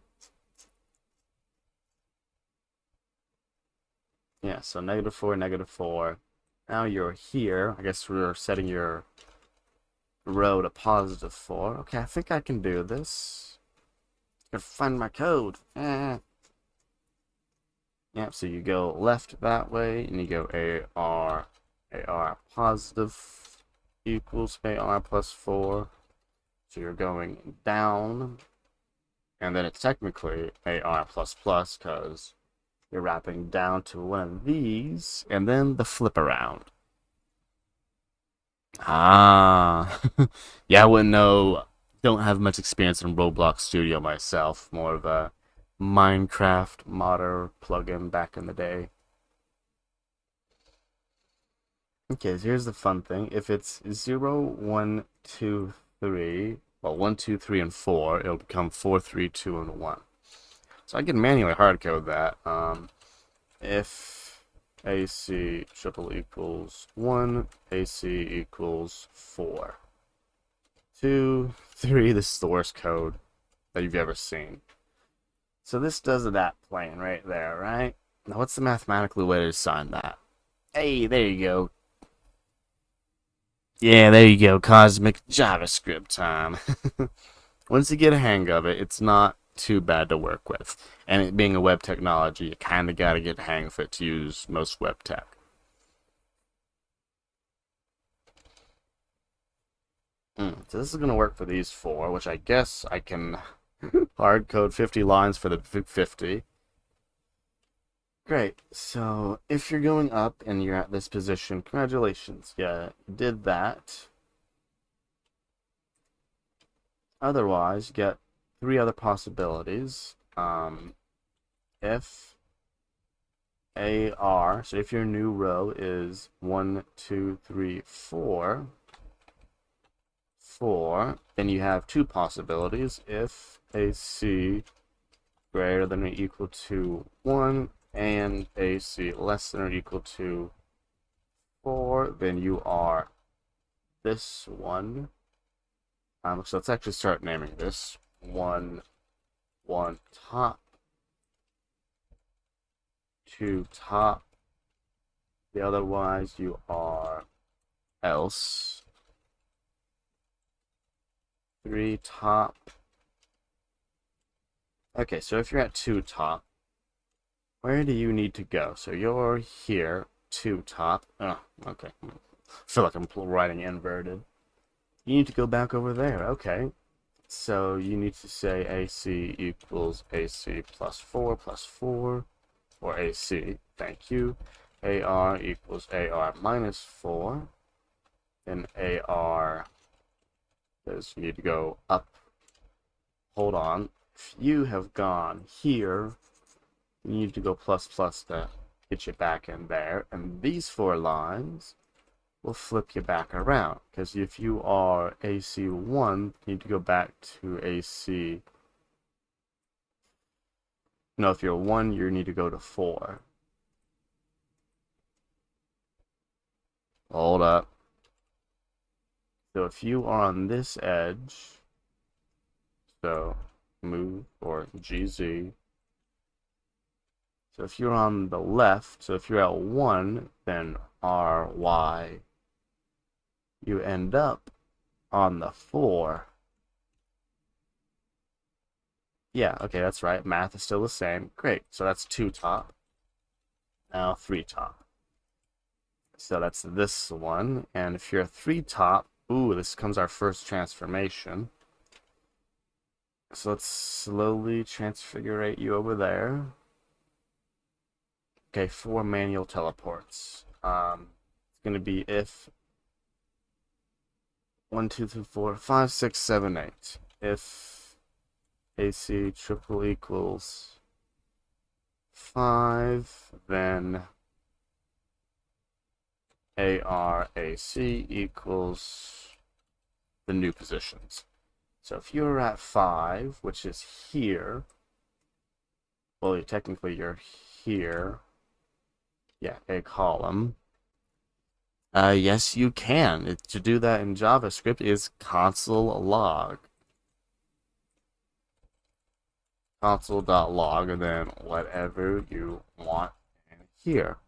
Yeah, so -4, -4. Now you're here. I guess we're setting your row to +4. Okay, I think I can do this. Gotta find my code. Yep, so you go left that way, and you go AR positive equals AR +4. So you're going down, and then it's technically AR++, because you're wrapping down to one of these, and then the flip around. Ah, yeah, I wouldn't know. Don't have much experience in Roblox Studio myself. More of a Minecraft modder plugin back in the day. Okay, so here's the fun thing. If it's 0, 1, 2, 3, well, 1, 2, 3, and 4, it'll become 4, 3, 2, and 1. So I can manually hardcode that. If AC triple equals 1, AC equals 4. 2, 3, this is the worst code that you've ever seen. So this does that plane right there, right? Now what's the mathematical way to assign that? Hey, there you go. Yeah, there you go. Cosmic JavaScript time. Once you get a hang of it, it's not too bad to work with. And it being a web technology, you kind of got to get a hang of it to use most web tech. So this is going to work for these 4, which I guess I can hard code 50 lines for the 50. Great. So if you're going up and you're at this position, congratulations. Yeah, you did that. Otherwise, you get 3 other possibilities. If AR, so if your new row is 1, 2, 3, 4, 4, then you have 2 possibilities. If AC greater than or equal to 1 and AC less than or equal to 4, then you are this one. So let's actually start naming this 1, 1 top, 2 top. The otherwise you are else. 3 top. Okay, so if you're at 2 top, where do you need to go? So you're here, 2 top. Oh, okay. I feel like I'm writing inverted. You need to go back over there. Okay. So you need to say AC equals AC +4 +4, or AC, thank you. AR equals AR -4. Then AR, because you need to go up. Hold on. If you have gone here, you need to go plus plus to get you back in there. And these 4 lines will flip you back around. Because if you are AC1, you need to go back to AC. No, if you're 1, you need to go to 4. Hold up. So if you are on this edge, So move or GZ. So if you're on the left, so if you're at 1, then RY. You end up on the 4. Yeah, okay, that's right. Math is still the same. Great. So that's 2 top. Now 3 top. So that's this one. And if you're a 3 top, ooh, this comes our first transformation. So let's slowly transfigurate you over there. Okay, 4 manual teleports. It's gonna be if 1, 2, 3, 4, 5, 6, 7, 8. If AC triple equals 5, then ARAC equals the new positions. So if you're at 5, which is here, well, technically you're here. Yeah, a column. Yes, you can. To do that in JavaScript is console log. Console.log, and then whatever you want in here.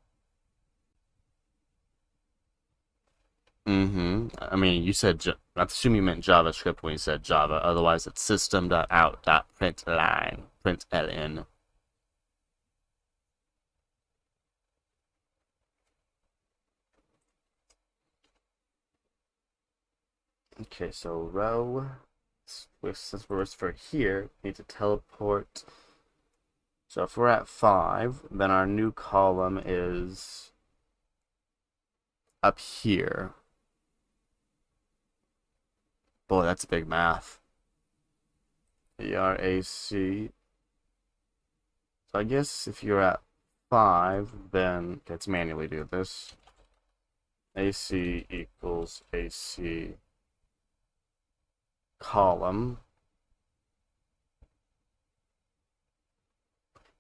I mean, you said, I assume you meant JavaScript when you said Java. Otherwise, it's system.out.println. Println. Okay, so row, since we're for here, we need to teleport. So if we're at 5, then our new column is up here. Boy, that's big math. ERAC. So I guess if you're at 5, then let's manually do this. AC equals AC column.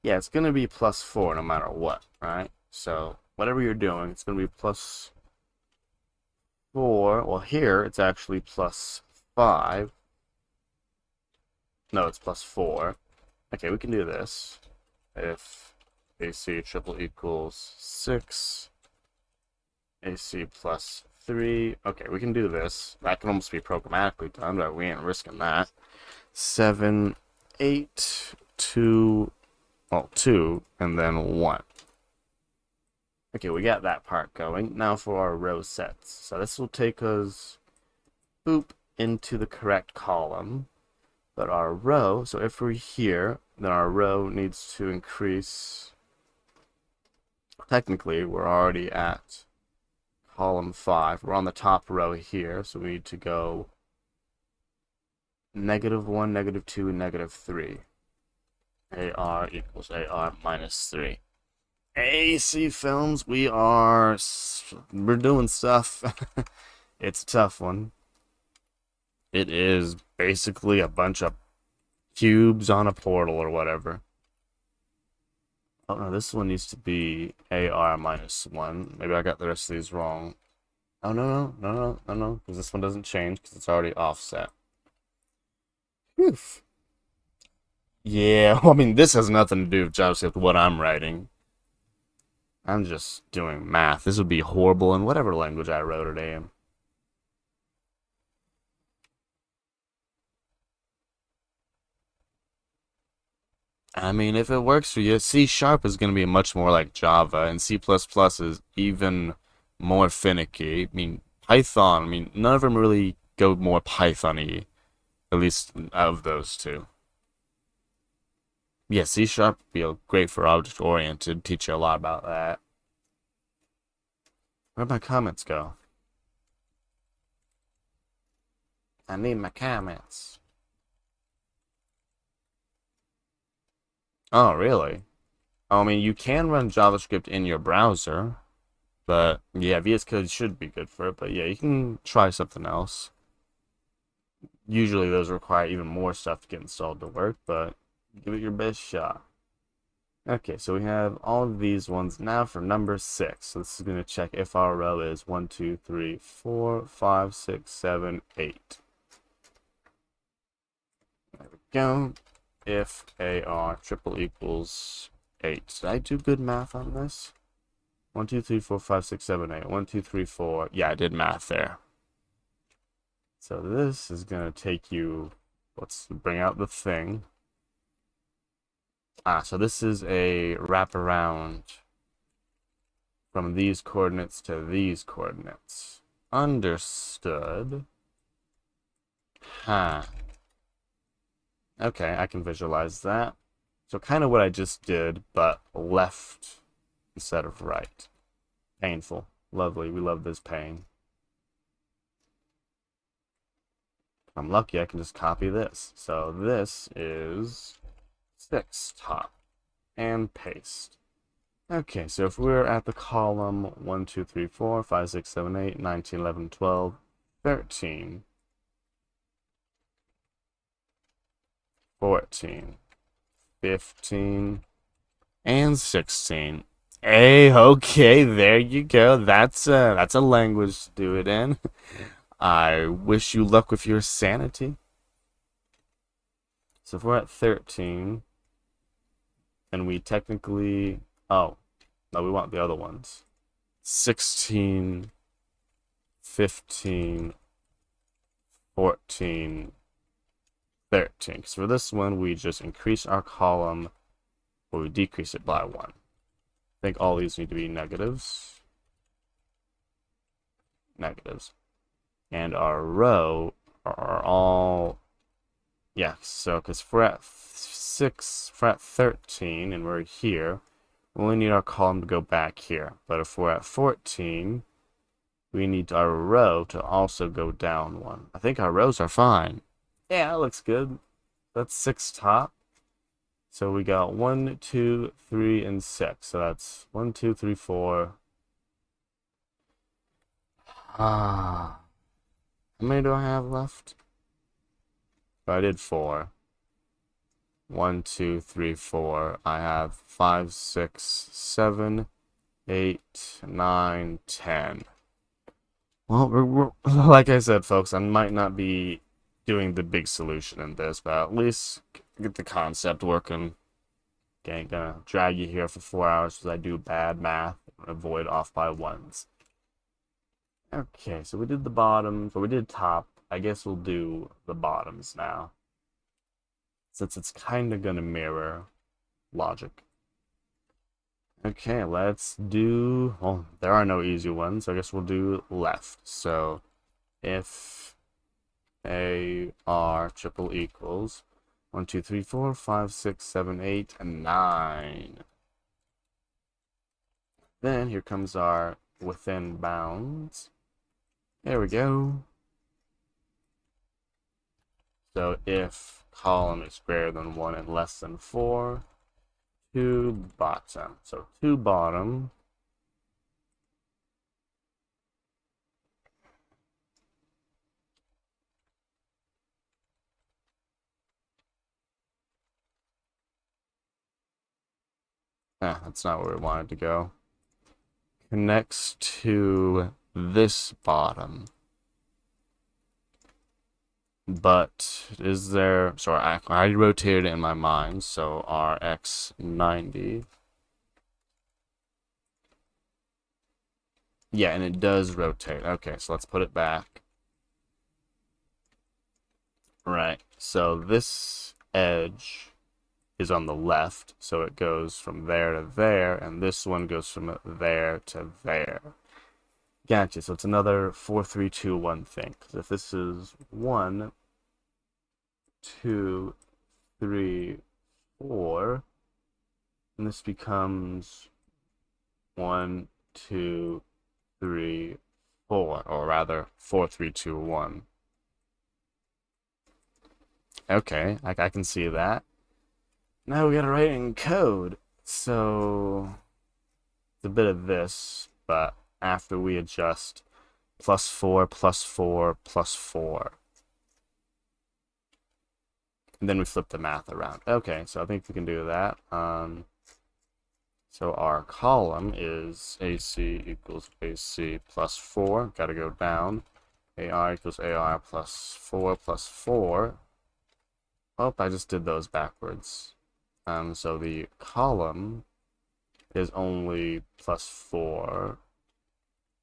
Yeah, it's going to be plus 4 no matter what, right? So whatever you're doing, it's going to be plus 4. Well, here it's actually plus 5. No, it's plus 4. Okay, we can do this. If AC triple equals 6, AC plus 3. Okay, we can do this. That can almost be programmatically done, but we ain't risking that. 7, 8, 2, well, 2, and then 1. Okay, we got that part going. Now for our row sets. So this will take us, boop, into the correct column. But our row, so if we're here, then our row needs to increase. Technically, we're already at column 5. We're on the top row here, so we need to go -1, -2, and -3. AR equals AR minus 3. AC Films, we're doing stuff. It's a tough one. It is basically a bunch of cubes on a portal or whatever. Oh no, this one needs to be AR minus 1. Maybe I got the rest of these wrong. Oh no, because this one doesn't change because it's already offset. Whew. Yeah, well, I mean, this has nothing to do with JavaScript, what I'm writing. I'm just doing math. This would be horrible in whatever language I wrote it in. I mean, if it works for you, C# is going to be much more like Java, and C++ is even more finicky. I mean, Python, I mean, none of them really go more Python-y, at least of those two. Yeah, C# would be great for object-oriented, teach you a lot about that. Where'd my comments go? I need my comments. Oh, really? I mean, you can run JavaScript in your browser, but yeah, VS Code should be good for it. But yeah, you can try something else. Usually those require even more stuff to get installed to work, but give it your best shot. Okay, so we have all of these ones now for number 6. So this is going to check if our row is 1, 2, 3, 4, 5, 6, 7, 8. There we go. If AR triple equals 8. Did I do good math on this? 1, 2, 3, 4, 5, 6, 7, 8. 1, 2, 3, 4. Yeah, I did math there. So this is going to take you, let's bring out the thing. So this is a wraparound from these coordinates to these coordinates. Understood. Okay, I can visualize that. So kind of what I just did, but left instead of right. Painful. Lovely. We love this pain. If I'm lucky, I can just copy this. So this is 6 top and paste. Okay, so if we're at the column 1, 2, 3, 4, 5, 6, 7, 8, 19, 11, 12, 13, 14, 15, and 16. Hey, okay, there you go. That's a language to do it in. I wish you luck with your sanity. So if we're at 13, then we technically... Oh, no, we want the other ones. 16, 15, 14, 13. Because for this one, we just increase our column, or we decrease it by 1. I think all these need to be negatives. Negatives. And our row are all... Yeah, so because if we're at 13, and we're here, we only need our column to go back here. But if we're at 14, we need our row to also go down 1. I think our rows are fine. Yeah, that looks good. That's 6 top. So we got 1, 2, 3, and 6. So that's 1, 2, 3, 4. How many do I have left? I did 4. 1, 2, 3, 4. I have 5, 6, 7, 8, 9, 10. Well, we're like I said, folks, I might not be doing the big solution in this, but at least get the concept working. Okay, gonna drag you here for 4 hours because I do bad math and avoid off by ones. Okay, so we did the bottom, but we did top. I guess we'll do the bottoms now, since it's kind of gonna mirror logic. Okay, let's do... Well, there are no easy ones, so I guess we'll do left. So, if AR triple equals 1, 2, 3, 4, 5, 6, 7, 8, and 9. Then here comes our within bounds. There we go. So if column is greater than 1 and less than 4, 2 bottom. So 2 bottom. That's not where we wanted to go. Connects to this bottom. But is there... Sorry, I rotated it in my mind, so RX 90. Yeah, and it does rotate. Okay, so let's put it back. Right, so this edge is on the left, so it goes from there to there, and this one goes from there to there. Gotcha, so it's another 4, 3, 2, 1 thing. Because if this is 1, 2, 3, 4, and this becomes 1, 2, 3, 4, or rather 4, 3, 2, 1. Okay, I can see that. Now we gotta write it in code. So it's a bit of this, but after we adjust +4, +4, +4. And then we flip the math around. Okay, so I think we can do that. So our column is AC equals AC +4. Gotta go down. AR equals AR +4 +4. Oh, I just did those backwards. So the column is only +4.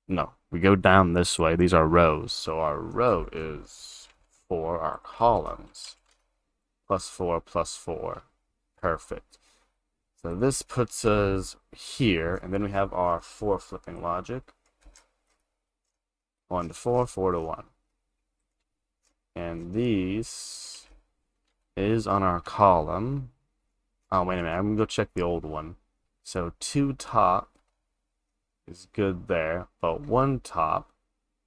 No, we go down this way. These are rows. So our row is 4. Our columns +4, +4. Perfect. So this puts us here, and then we have our 4 flipping logic. 1 to 4, 4 to 1. And these is on our column. Oh, wait a minute. I'm going to go check the old one. So 2 top is good there, but 1 top.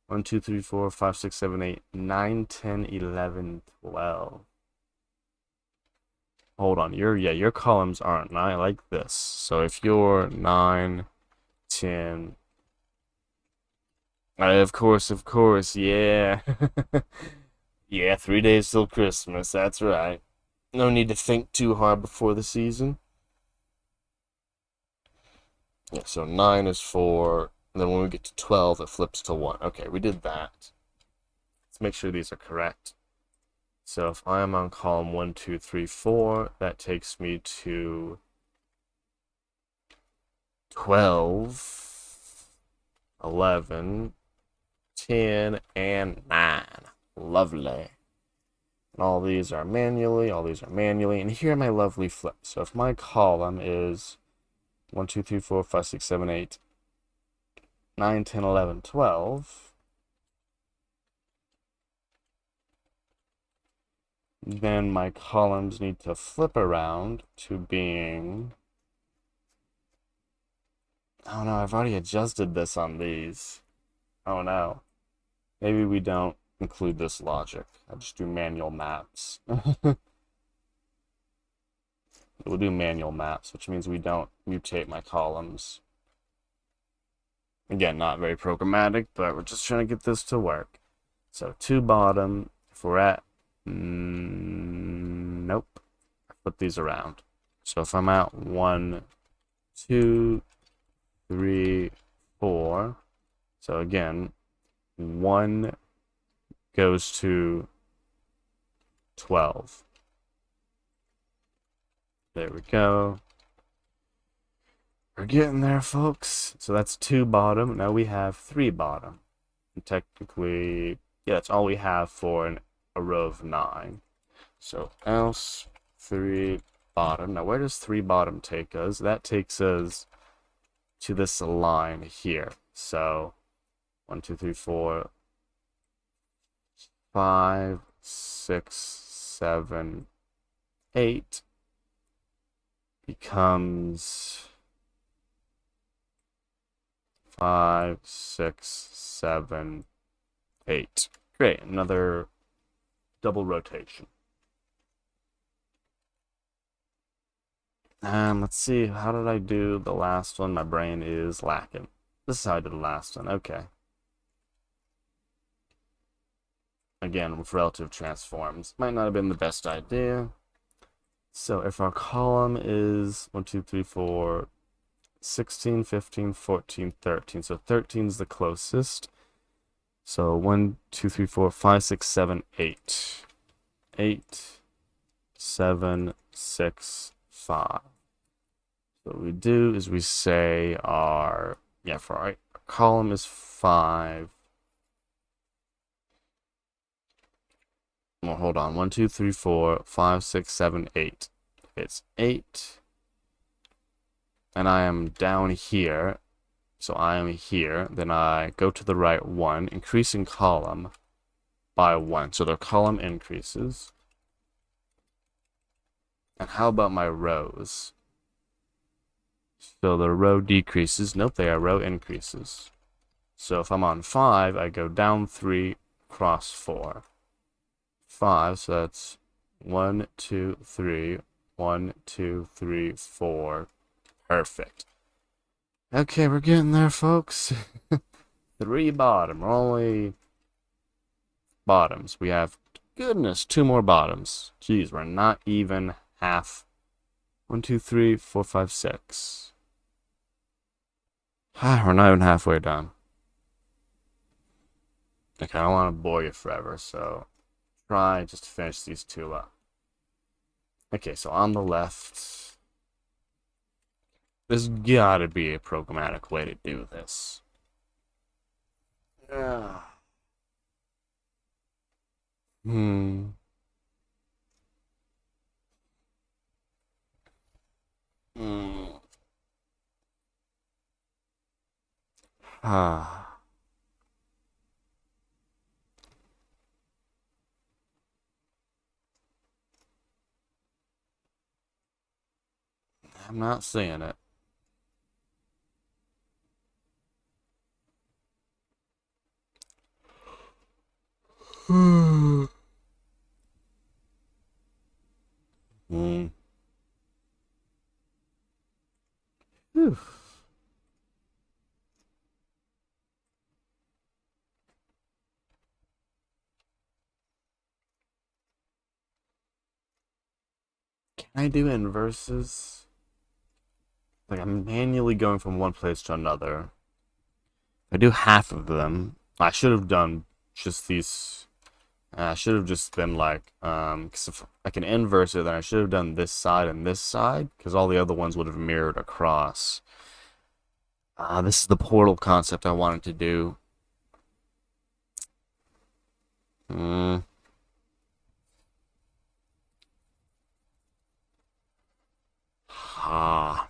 1, 2, 3, 4, 5, 6, 7, 8, 9, 10, 11, 12. Hold on, your columns aren't not like this. So if you're 9, 10, of course, yeah. Yeah, 3 days till Christmas, that's right. No need to think too hard before the season. Yeah, so 9 is 4, and then when we get to 12, it flips to 1. Okay, we did that. Let's make sure these are correct. So if I am on column 1, 2, 3, 4, that takes me to 12, 11, 10, and 9. Lovely. And all these are manually, and here are my lovely flips. So if my column is 1, 2, 3, 4, 5, 6, 7, 8, 9, 10, 11, 12, then my columns need to flip around to being... Oh no, I've already adjusted this on these. Oh no. Maybe we don't include this logic. I'll just do manual maps. We'll do manual maps, which means we don't mutate my columns. Again, not very programmatic, but we're just trying to get this to work. So 2 bottom, if we're at... nope. Flip these around. So if I'm at 1, 2, 3, 4. So again, 1 goes to 12. There we go. We're getting there, folks. So that's 2 bottom. Now we have 3 bottom. And technically, yeah, that's all we have for a row of 9. So else 3 bottom. Now where does 3 bottom take us? That takes us to this line here. So 1, 2, 3, 4, 5, 6, 7, 8 becomes 5, 6, 7, 8. Great, another double rotation. Let's see, how did I do the last one? My brain is lacking. This is how I did the last one, okay. Again, with relative transforms. Might not have been the best idea. So if our column is 1, 2, 3, 4, 16, 15, 14, 13. So 13 is the closest. So 1, 2, 3, 4, 5, 6, 7, 8. 8, 7, 6, 5. So what we do is we say our, for our column is 5. Well, hold on. 1, 2, 3, 4, 5, 6, 7, 8. It's 8. And I am down here. So I am here. Then I go to the right 1, increasing column by 1. So the column increases. And how about my rows? So the row decreases. Nope, they are row increases. So if I'm on 5, I go down 3, cross 4. 5, so that's 1, 2, 3, 1, 2, 3, 4. Perfect. Okay, we're getting there, folks. 3 bottom. We're only bottoms. We have, goodness, 2 more bottoms. Jeez, we're not even half. 1, 2, 3, 4, 5, 6. We're not even halfway done. Okay, I don't want to bore you forever, so try just to finish these 2 up. Okay, so on the left, there's gotta be a programmatic way to do this. Hmm. Hmm. Ah. I'm not seeing it. Hmm. Whew. Can I do inverses? Like I'm manually going from one place to another. If I do half of them, I should have done just these. I should have just been like, 'cause if I can inverse it, then I should have done this side, because all the other ones would have mirrored across. This is the portal concept I wanted to do. Hmm. Ah.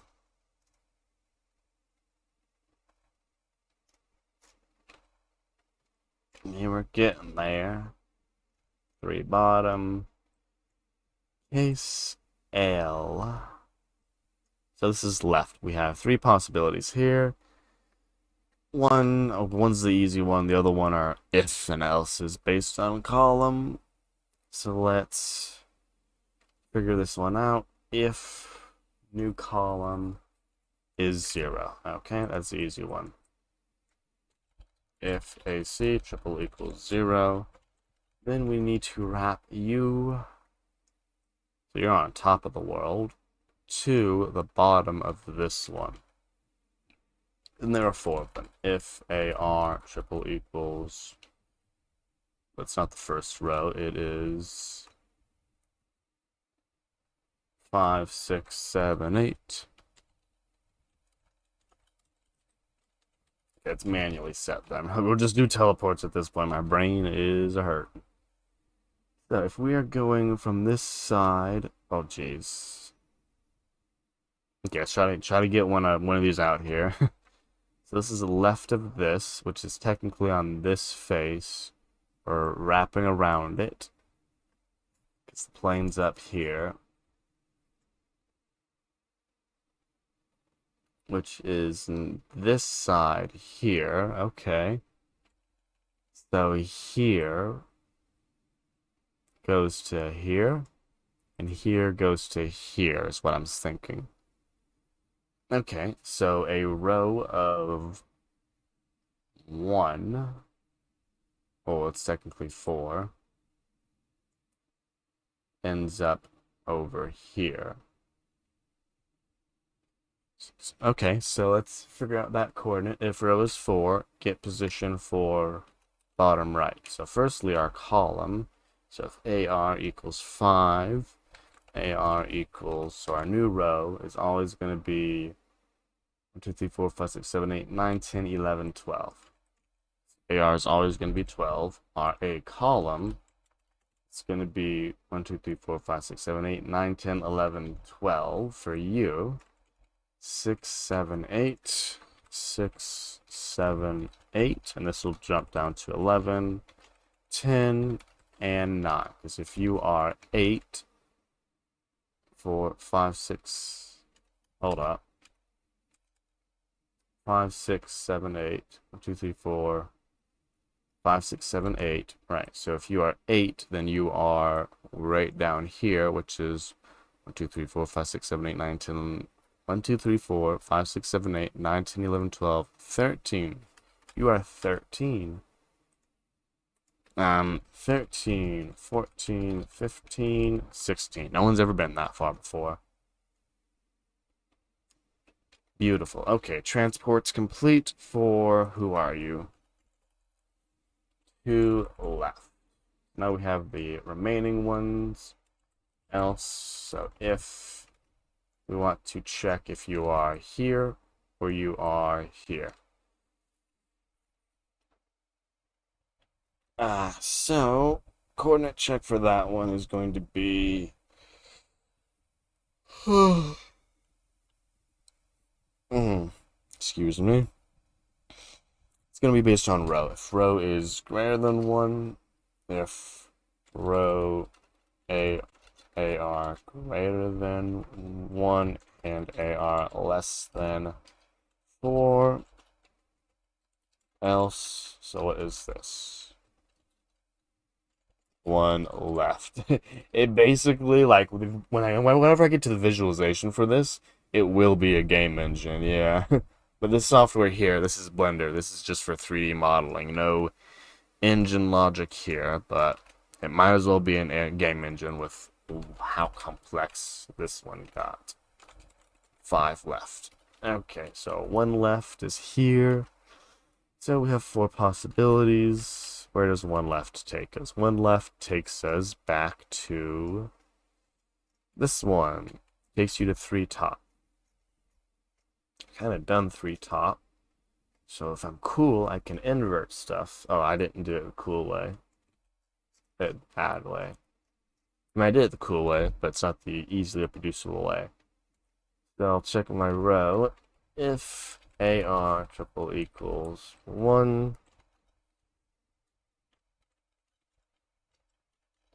Yeah, we're getting there. Three bottom. Case L. So this is left. We have three possibilities here. One's the easy one. The other one are if and else's based on column. So let's figure this one out. If new column is 0. Okay, that's the easy one. If AC triple equals 0, then we need to wrap you, so you're on top of the world, to the bottom of this one. And there are 4 of them. If AR triple equals, that's not the first row, it is 5, 6, 7, 8. It's manually set them. We'll just do teleports at this point. My brain is hurt. So if we are going from this side, oh jeez. Okay, let's try to get one of these out here. So this is left of this, which is technically on this face, or wrapping around it. Because the plane's up here, which is this side here. Okay. So here goes to here, and here goes to here, is what I'm thinking. Okay, so a row of 1, oh, it's technically 4, ends up over here. Okay, so let's figure out that coordinate. If row is 4, get position for bottom right. So firstly, our column. So if AR equals 5, AR equals, so our new row is always going to be 1, 2, 3, 4, 5, 6, 7, 8, 9, 10, 11, 12. AR is always going to be 12. Our A column is going to be 1, 2, 3, 4, 5, 6, 7, 8, 9, 10, 11, 12 for you. 6, 7, 8, 6, 7, 8, and this will jump down to 11, 10, and 9. Because if you are 8, 4, 5, 6, hold up. 5, 6, 7, 8, 1, 2, 3, 4, 5, 6, 7, 8. Right, so if you are 8, then you are right down here, which is 1, 2, 3, 4, 5, 6, 7, 8, 9, 10, 1, 2, 3, 4, 5, 6, 7, 8, 9, 10, 11, 12, 13. You are 13. 13, 14, 15, 16. No one's ever been that far before. Beautiful. Okay, transport's complete for, who are you? 2 left. Now we have the remaining ones. else. So if we want to check if you are here or you are here. So coordinate check for that one is going to be excuse me. It's going to be based on row. If row is greater than 1, if row AR greater than 1 and AR less than 4, else, so what is this? 1 left. It basically, like, whenever I get to the visualization for this, it will be a game engine, yeah. But this software here, this is Blender. This is just for 3D modeling. No engine logic here, but it might as well be a game engine with how complex this one got. 5 left. Okay, so 1 left is here. So we have 4 possibilities. Where does 1 left take us? 1 left takes us back to this one. Takes you to 3 top. Kind of done 3 top. So if I'm cool, I can invert stuff. Oh, I didn't do it the cool way. The bad way. I mean, I did it the cool way, but it's not the easily reproducible way. So I'll check my row. If AR triple equals 1.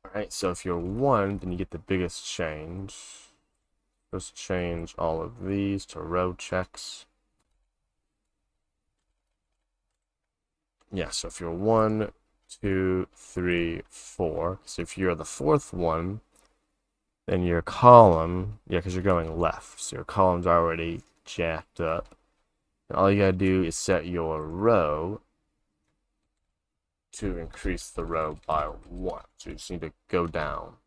Alright, so if you're 1, then you get the biggest change. Let's change all of these to row checks. Yeah, so if you're 1, 2, 3, 4, so if you're the 4th one, then your column, yeah, because you're going left, so your column's already jacked up. And all you gotta do is set your row to increase the row by 1. So you just need to go down.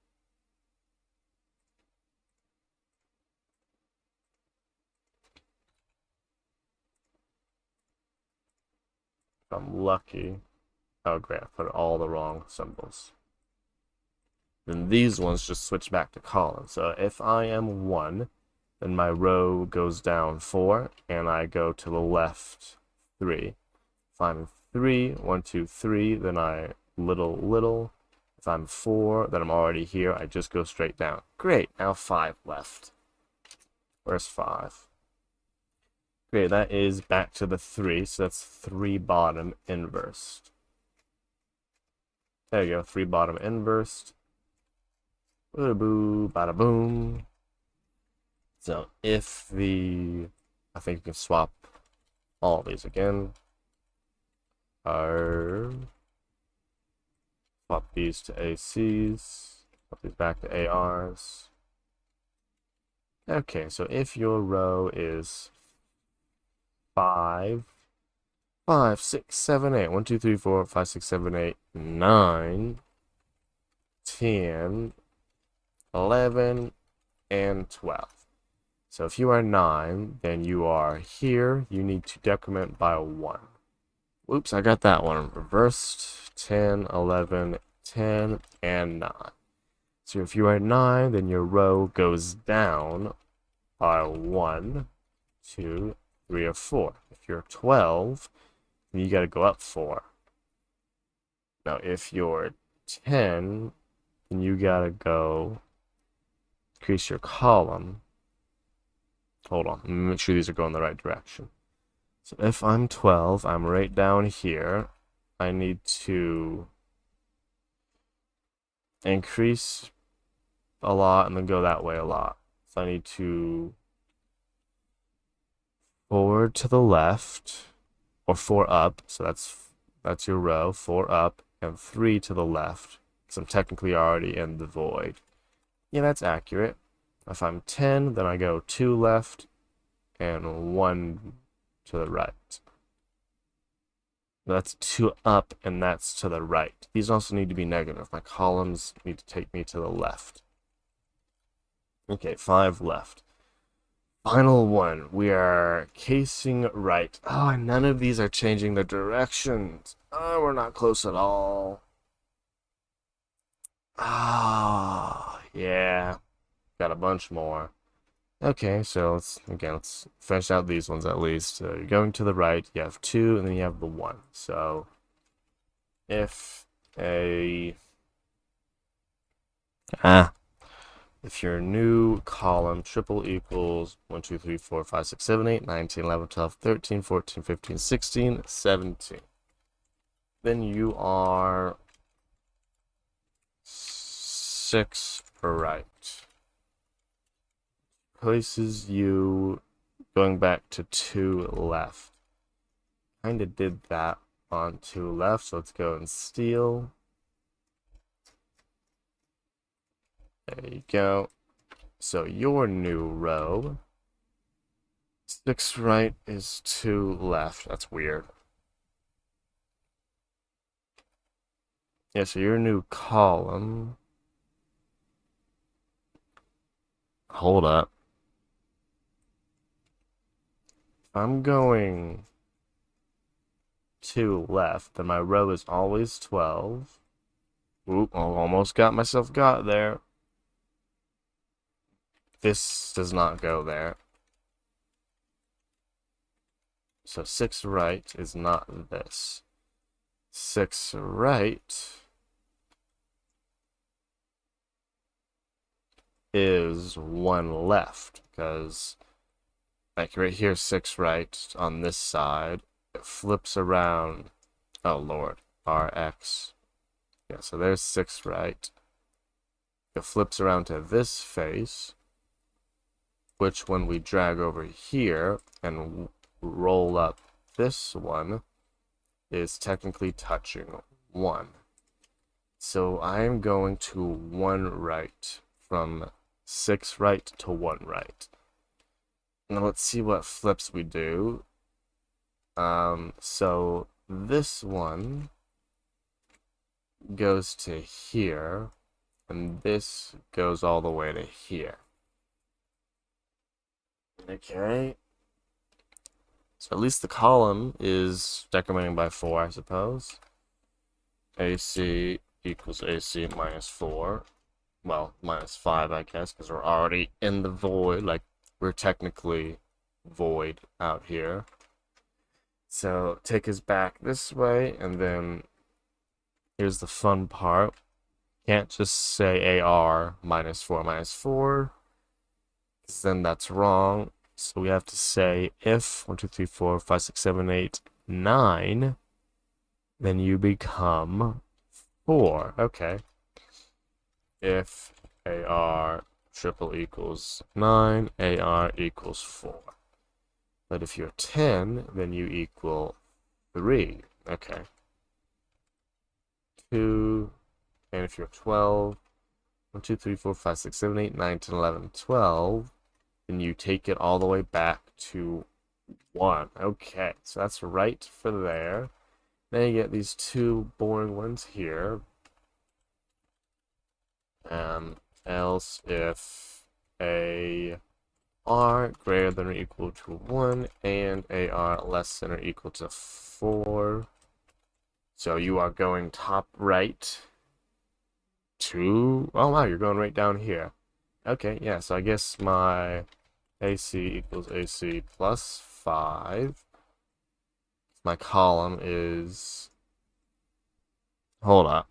If I'm lucky. Oh great, I put all the wrong symbols. Then these ones just switch back to columns. So if I am 1, then my row goes down 4, and I go to the left 3. If I'm 3, 1, 2, 3, then I little. If I'm 4, then I'm already here. I just go straight down. Great, now 5 left. Where's 5? Great, that is back to the 3, so that's 3 bottom inversed. There you go, 3 bottom inversed. Bada boo, bada boom. So if I think you can swap all these again. Swap these to ACs. Swap these back to ARs. Okay, so if your row is 5, 6, 7, 8. 1, 2, 3, 4, 5, 6, 7, 8, 9, 10, 11, and 12. So if you are 9, then you are here. You need to decrement by 1. Whoops, I got that one reversed. 10, 11, 10, and 9. So if you are 9, then your row goes down by 1, 2, 3, or 4. If you're 12, then you gotta go up 4. Now if you're 10, then you gotta go increase your column. Hold on, make sure these are going the right direction. So if I'm 12, I'm right down here. I need to increase a lot and then go that way a lot. So I need to forward to the left, or 4 up, so that's your row, 4 up, and 3 to the left, because I'm technically already in the void. Yeah, that's accurate. If I'm 10, then I go 2 left, and 1 to the right. That's 2 up, and that's to the right. These also need to be negative. My columns need to take me to the left. Okay, 5 left. Final one. We are casing right. Oh, and none of these are changing the directions. Oh, we're not close at all. Ah, yeah. got a bunch more. Okay, so let's finish out these ones at least. So you're going to the right, you have 2, and then you have the 1. So if a if your new column triple equals 1, 2, 3, 4, 5, 6, 7, 8, 9, 10, 11, 12, 13, 14, 15, 16, 17, then you are 6 right. Places you going back to 2 left. Kinda did that on 2 left, so let's go and steal. There you go. So your new row, 6 right is 2 left. That's weird. Yeah, so your new column. Hold up. I'm going 2 left, then my row is always 12. Oop, almost got myself got there. This does not go there. So 6 right is not this. 6 right is 1 left, because like right here, 6 right on this side, it flips around. Oh Lord, RX. Yeah, so there's 6 right. It flips around to this face, which when we drag over here and roll up this one is technically touching 1. So I'm going to 1 right, from 6 right to 1 right. Now let's see what flips we do. So this one goes to here, and this goes all the way to here. Okay. So at least the column is decrementing by 4, I suppose. AC equals AC minus 4. Well, minus 5, I guess, because we're already in the void. Like, we're technically void out here. So take us back this way, and then here's the fun part. Can't just say AR minus 4 minus 4, because then that's wrong. So we have to say if 1, 2, 3, 4, 5, 6, 7, 8, 9, then you become 4. Okay. If AR triple equals 9, AR equals 4. But if you're 10, then you equal 3. Okay. 2, and if you're 12, 1, 2, 3, 4, 5, 6, 7, 8, 9, 10, 11, 12, then you take it all the way back to 1. Okay, so that's right for there. Then you get these 2 boring ones here. Else if AR greater than or equal to 1 and AR less than or equal to 4. So you are going top right to, oh wow, you're going right down here. Okay, yeah, so I guess my AC equals AC plus 5. My column is, hold up.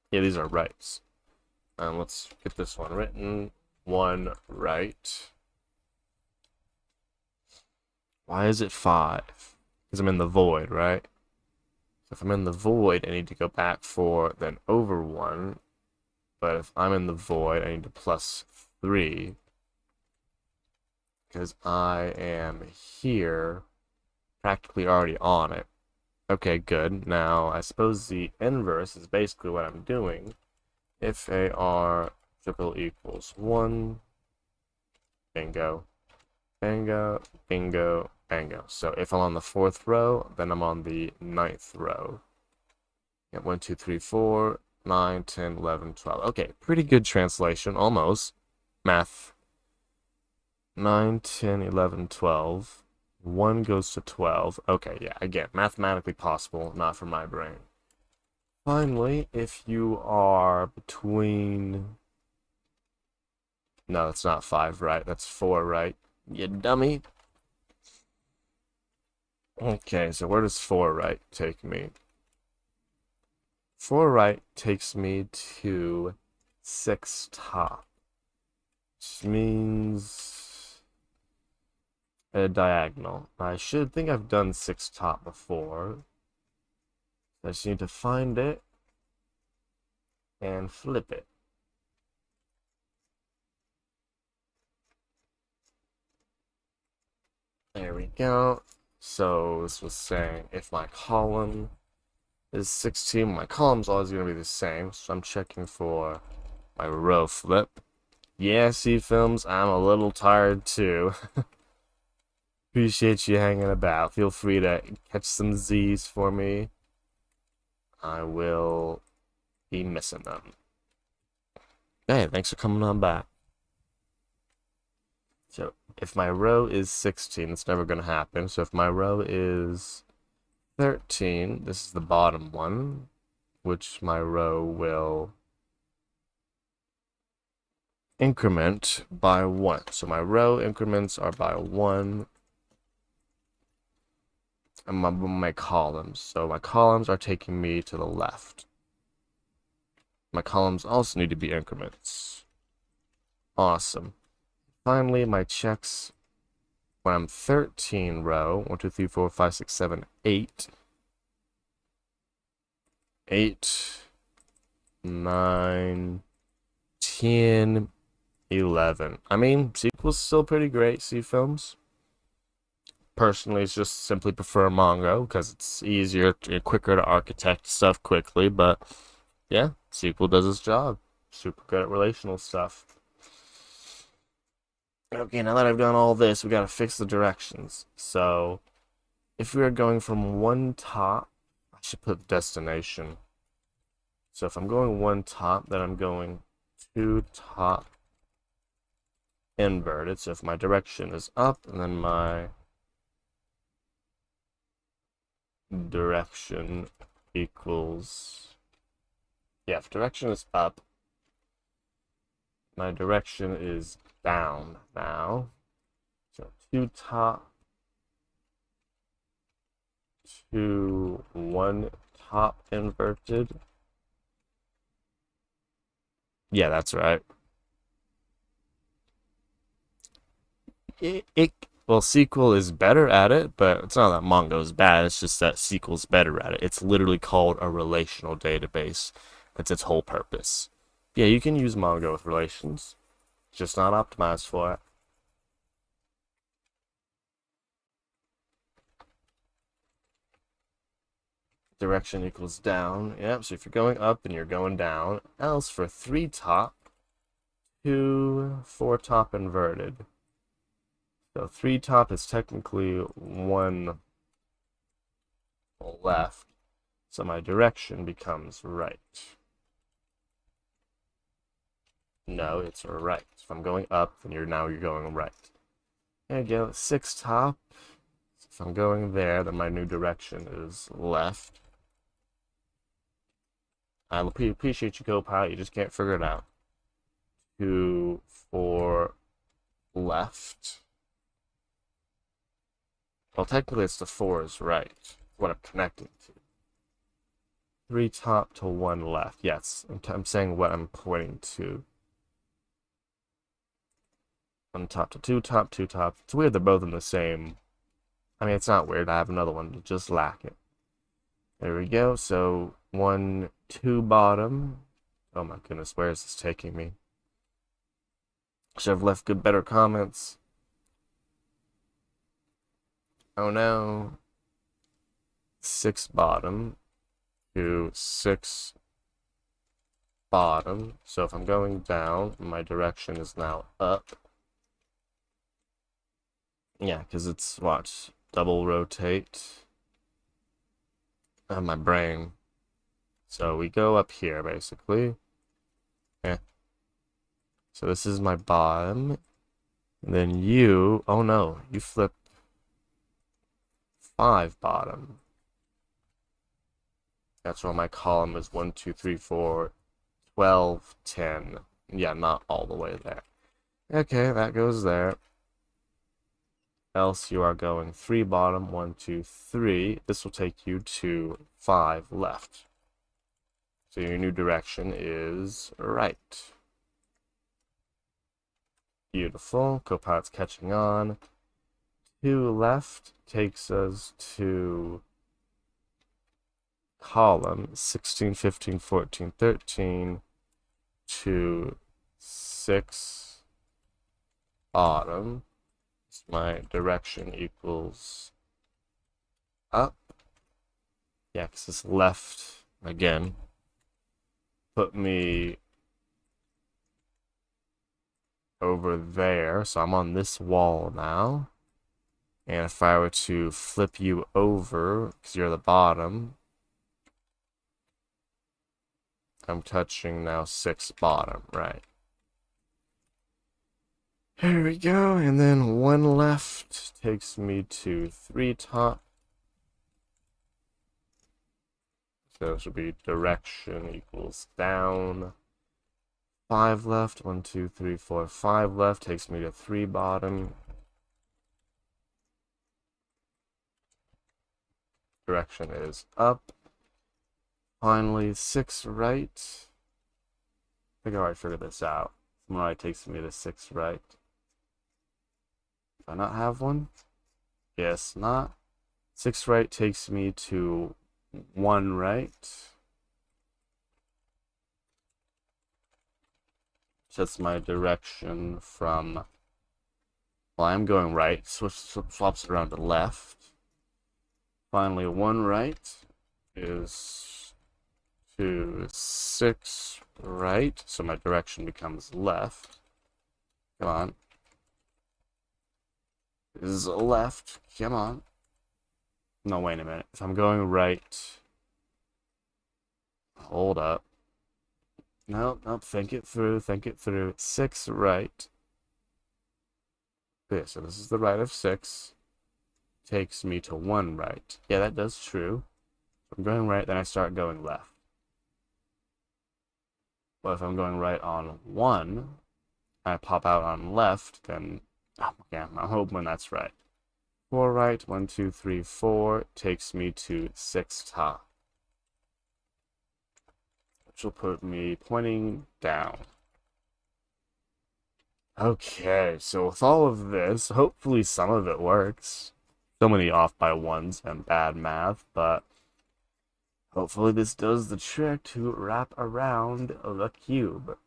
Yeah, these are rights. Let's get this one written. 1 right. Why is it 5? Because I'm in the void, right? So if I'm in the void, I need to go back 4, then over 1. But if I'm in the void, I need to plus 3. Because I am here, practically already on it. Okay, good. Now, I suppose the inverse is basically what I'm doing. If AR triple equals 1, bingo, bingo, bingo, bingo. So if I'm on the 4th row, then I'm on the 9th row. Yeah, 1, 2, 3, 4, 9, 10, 11, 12. Okay, pretty good translation, almost. Math. 9, 10, 11, 12. 1 goes to 12. Okay, yeah, again, mathematically possible, not for my brain. Finally, if you are between... No, that's not 5 right, that's 4 right. You dummy. Okay, so where does 4 right take me? 4 right takes me to 6 top. Which means a diagonal. I should think I've done 6 top before. I just need to find it and flip it. There we go. So this was saying if my column is 16, my column's always going to be the same. So I'm checking for my row flip. Yeah, C-Films, I'm a little tired too. Appreciate you hanging about. Feel free to catch some Z's for me. I will be missing them. Hey, thanks for coming on back. So if my row is 16, it's never going to happen. So if my row is 13, this is the bottom one, which my row will increment by 1. So my row increments are by 1. And my columns. So my columns are taking me to the left. My columns also need to be increments. Awesome. Finally, my checks when I'm 13 row, 1, 2, 3, 4, 5, 6, 7, 8. 8, 9, 10, 11. I mean, sequel's still pretty great, C-Films. Personally, it's just simply prefer Mongo because it's easier, quicker to architect stuff quickly. But yeah, SQL does its job. Super good at relational stuff. Okay, now that I've done all this, we gotta fix the directions. So if we are going from one top, I should put destination. So if I'm going one top, then I'm going 2 top inverted. So if my direction is up, and then my direction equals, yeah, if direction is up, my direction is down now. So 2 top, 2, 1 top inverted. Yeah, that's right. Well, SQL is better at it, but it's not that Mongo is bad. It's just that SQL's better at it. It's literally called a relational database. That's its whole purpose. Yeah, you can use Mongo with relations, just not optimized for it. Direction equals down. Yep, so if you're going up and you're going down, else for 3 top, 2, 4 top inverted. So 3 top is technically 1 left, so my direction becomes right. No, it's right. If I'm going up, then you're going right. There you go, 6 top. If I'm going there, then my new direction is left. I appreciate you, Copilot. You just can't figure it out. 2, 4 left. Well, technically it's the 4 is right. What I'm connecting to. 3 top to 1 left. Yes, I'm saying what I'm pointing to. 1 top to 2 top, 2 top. It's weird they're both in the same. I mean, it's not weird. I have another one to just lack it. There we go. So 1, 2 bottom. Oh my goodness, where is this taking me? Should have left better comments. Oh no. 6 bottom to 6 bottom. So if I'm going down, my direction is now up. Yeah, because it's, watch, double rotate. My brain. So we go up here, basically. Yeah. So this is my bottom. And then you, oh no, you flip 5 bottom. That's why my column is 1, 2, 3, 4, 12, 10. Yeah, not all the way there. Okay, that goes there. Else you are going 3 bottom, 1, 2, 3. This will take you to 5 left. So your new direction is right. Beautiful. Copilot's catching on. 2 left takes us to column 16, 15, 14, 13 to 6 bottom. So my direction equals up. Yeah, because this left again put me over there. So I'm on this wall now. And if I were to flip you over, because you're the bottom, I'm touching now 6 bottom, right? Here we go, and then 1 left takes me to 3 top. So this would be direction equals down. 5 left, 1, 2, 3, 4, 5 left takes me to 3 bottom. Direction is up. Finally, 6 right. I think I already figured this out. 1 right takes me to 6 right. Do I not have one? Yes, not. 6 right takes me to 1 right. Sets my direction from, well, I'm going right, swaps it around to left. Finally, 1 right is to 6 right, so my direction becomes left. Come on. This is left. Come on. No, wait a minute. If I'm going right, hold up. Nope, nope, think it through, think it through. 6 right. Okay, so this is the right of 6. Takes me to 1 right. Yeah, that does true. If I'm going right, then I start going left. But if I'm going right on 1, I pop out on left, then, oh, yeah, I'm hoping that's right. 4 right, 1, 2, 3, 4, takes me to 6 top. Which will put me pointing down. Okay, so with all of this, hopefully some of it works. So many off by 1s and bad math, but hopefully this does the trick to wrap around the cube.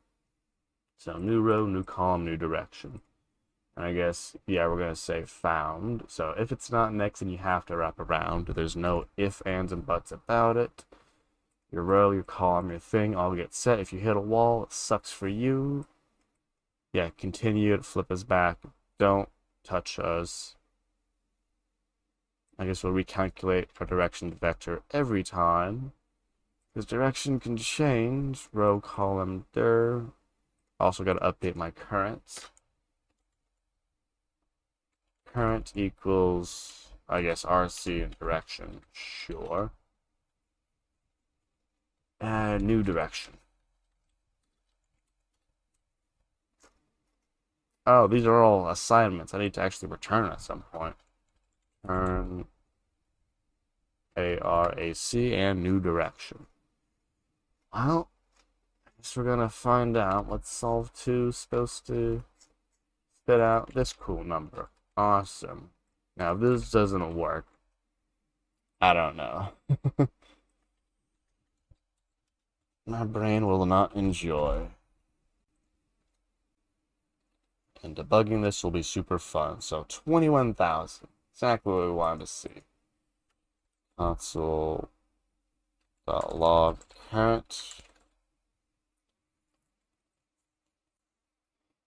So new row, new column, new direction. And I guess, yeah, we're going to say found. So if it's not next, then you have to wrap around. There's no if, ands, and buts about it. Your row, your column, your thing all get set. If you hit a wall, it sucks for you. Yeah, continue it, flip us back. Don't touch us. I guess we'll recalculate our direction vector every time. Because direction can change. Row, column, dir. Also got to update my current. Current equals, I guess, RC and direction. Sure. And new direction. Oh, these are all assignments I need to actually return at some point. Turn ARAC and new direction. Well, I guess we're gonna find out what solve 2 is supposed to spit out this cool number. Awesome. Now, if this doesn't work, I don't know. My brain will not enjoy. And debugging this will be super fun. So 21,000. Exactly what we wanted to see. Console.log current.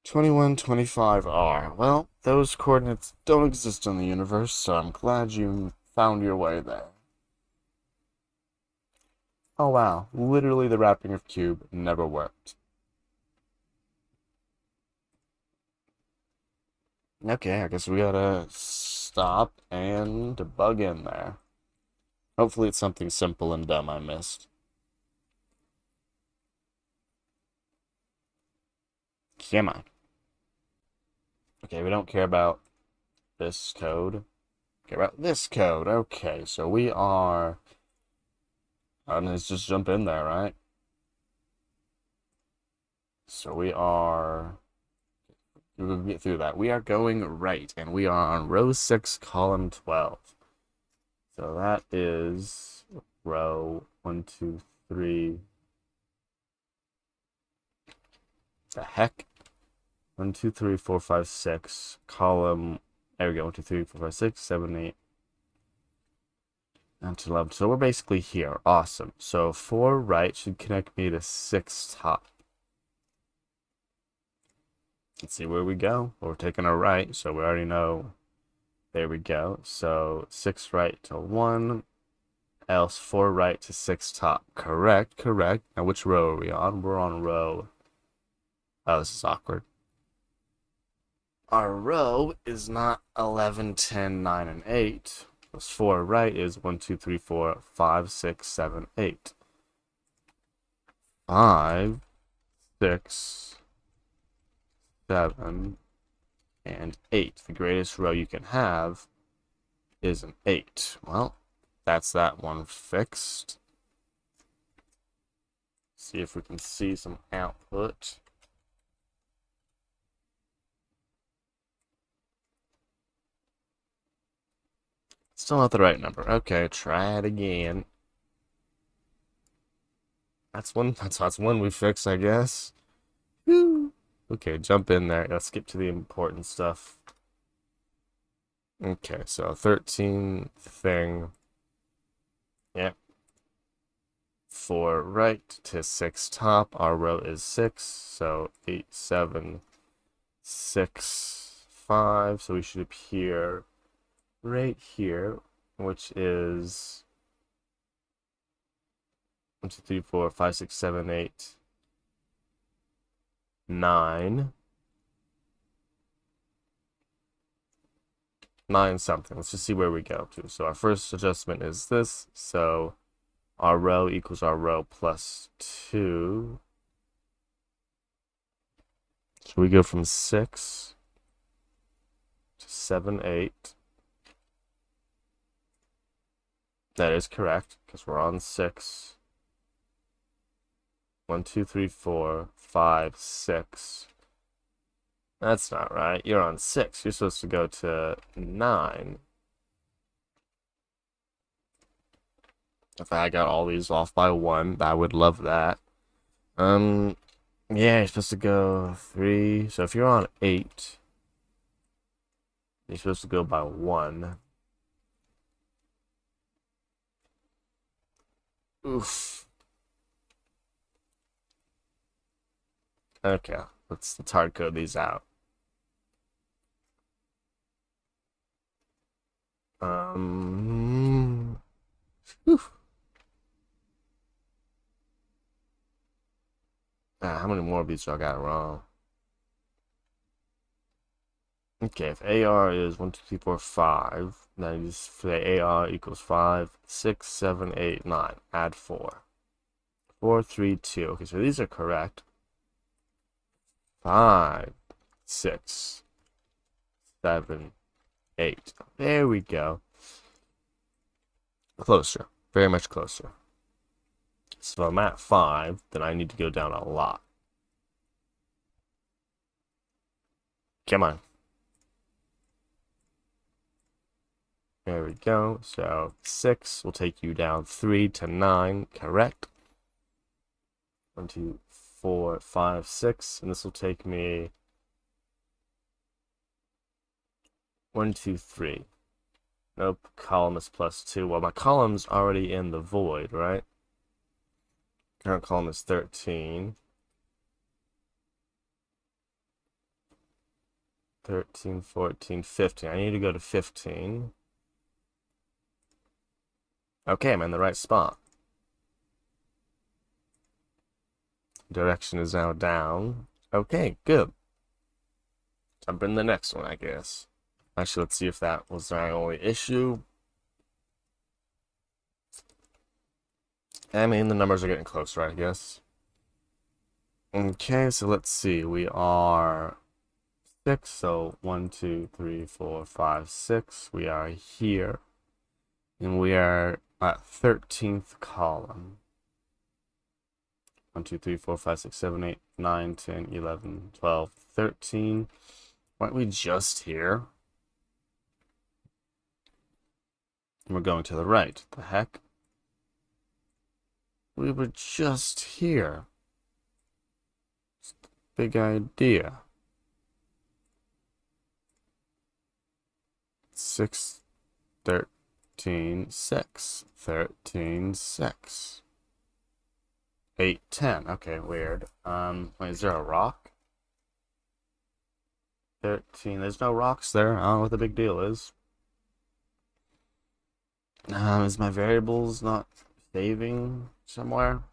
2125R. Well, those coordinates don't exist in the universe, so I'm glad you found your way there. Oh wow, literally the wrapping of cube never worked. Okay, I guess we gotta stop and debug in there. Hopefully it's something simple and dumb I missed. Come on. Okay, we don't care about this code. Care about this code. Okay, so we are. Let's just jump in there, right? So we are. We'll get through that. We are going right, and we are on row 6, column 12. So that is row 1, 2, 3. The heck? 1, 2, 3, 4, 5, 6. Column. There we go. 1, 2, 3, 4, 5, 6, 7, 8. 9 to 11. So we're basically here. Awesome. So 4 right should connect me to 6 top. Let's see where we go. Well, we're taking a right, so we already know. There we go. So 6 right to 1, else 4 right to 6 top. Correct, correct. Now which row are we on? We're on row. Oh, this is awkward. Our row is not 11, 10, 9, and 8. Plus 4 right is 1, 2, 3, 4, 5, 6, 7, 8. 5, 6, 7, and 8. The greatest row you can have is an 8. Well, that's that one fixed. See if we can see some output. Still not the right number. Okay, try it again. That's one we fixed, I guess. Woo. Okay, jump in there. Let's skip to the important stuff. Okay, so 13 thing. Yep. 4 right to 6 top. Our row is 6, so 8, 7, 6, 5. So we should appear right here, which is 1, 2, 3, 4, 5, 6, 7, 8, 9. 9 something. Let's just see where we go to. So our first adjustment is this. So our row equals our row plus 2. So we go from 6 to 7, 8. That is correct, because we're on 6. 1, 2, 3, 4, 5, 6. That's not right. You're on 6. You're supposed to go to 9. If I got all these off by 1, I would love that. Yeah, you're supposed to go 3. So if you're on 8, you're supposed to go by 1. Oof. Okay, let's hard code these out. Oof. How many more of these I got wrong? Okay, if AR is 1, 2, 3, 4, 5, then you just say AR equals 5, 6, 7, 8, 9. Add 4. 4, 3, 2. Okay, so these are correct. 5, 6, 7, 8. There we go. Closer. Very much closer. So if I'm at 5, then I need to go down a lot. Come on. There we go. So 6 will take you down 3 to 9. Correct. 1, 2, 4, 5, 6. And this will take me 1, 2, 3. Nope. Column is plus 2. Well, my column's already in the void, right? Current column is 13. 13, 14, 15. I need to go to 15. Okay, I'm in the right spot. Direction is now down. Okay, good. Jump in the next one, I guess. Actually, let's see if that was my only issue. I mean, the numbers are getting closer, I guess. Okay, so let's see. We are 6, so 1, 2, 3, 4, 5, 6. We are here. And we are at 13th column. 1, 2, 3, 4, 5, 6, 7, 8, 9, 10, 11, 12, 13. Weren't we just here? And we're going to the right. The heck? We were just here. Big idea. 6, 13, 6. 13, 6. 8, 10. Okay, weird. Wait, is there a rock? 13. There's no rocks there. I don't know what the big deal is. Is my variables not saving somewhere?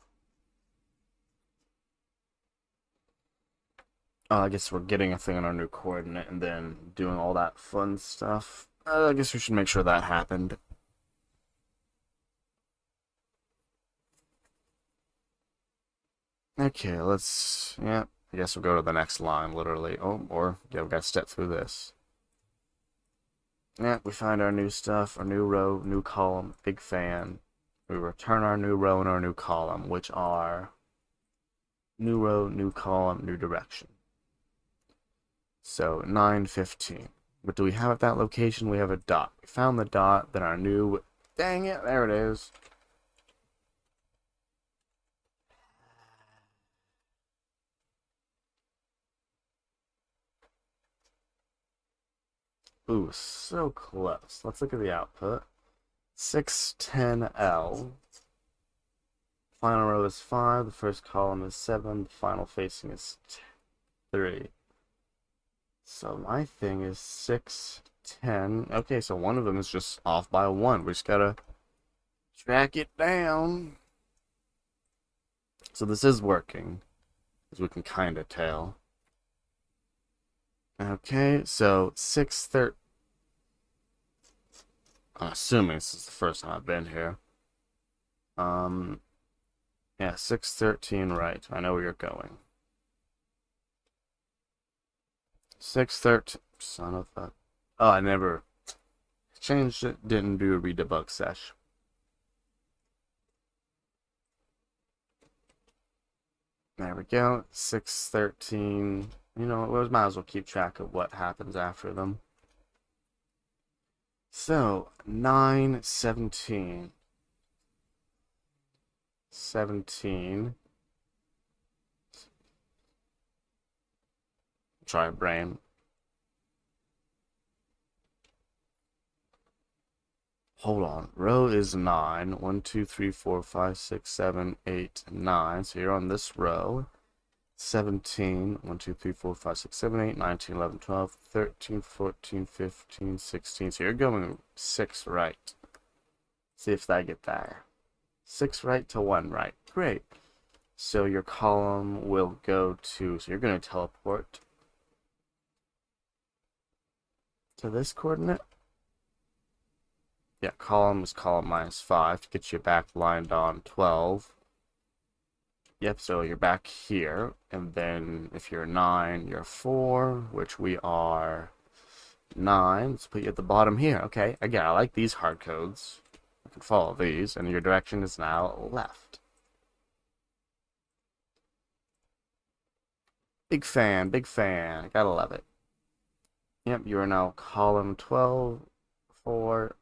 I guess we're getting a thing on our new coordinate and then doing all that fun stuff. I guess we should make sure that happened. Okay, yeah, I guess we'll go to the next line, literally. Oh, or, yeah, we gotta step through this. Yeah, we find our new stuff, our new row, new column, big fan. We return our new row and our new column, which are new row, new column, new direction. So 9, 15. What do we have at that location? We have a dot. We found the dot, then our new... Dang it, there it is. Ooh, so close. Let's look at the output. 610L. Final row is 5, the first column is 7, the final facing is 3. So my thing is 610. Okay, so one of them is just off by 1. We just gotta track it down. So this is working, as we can kind of tell. Okay, so 613. I'm assuming this is the first time I've been here. Yeah, 613 right. I know where you're going. 613. Son of a. Oh, I never changed it. Didn't do a redebug sesh. There we go. 613. You know, we might as well keep track of what happens after them. So, 9, 17. 17. Try brain. Hold on. Row is 9. 1, 2, 3, 4, 5, 6, 7, 8, 9. So you're on this row. 17. 1, 2, 3, 4, 5, 6, 7, 8, 19, 11, 12, 13, 14, 15, 16. So you're going 6 right. See if I get there. 6 right to 1 right. Great. So your column will go to, so you're going to teleport to this coordinate. Yeah, column is column -5 to get you back lined on 12. Yep, so you're back here, and then if you're 9, you're 4, which we are 9. Let's put you at the bottom here. Okay, again, I like these hard codes. I can follow these, and your direction is now left. Big fan, big fan. Gotta love it. Yep, you are now column 12, 4.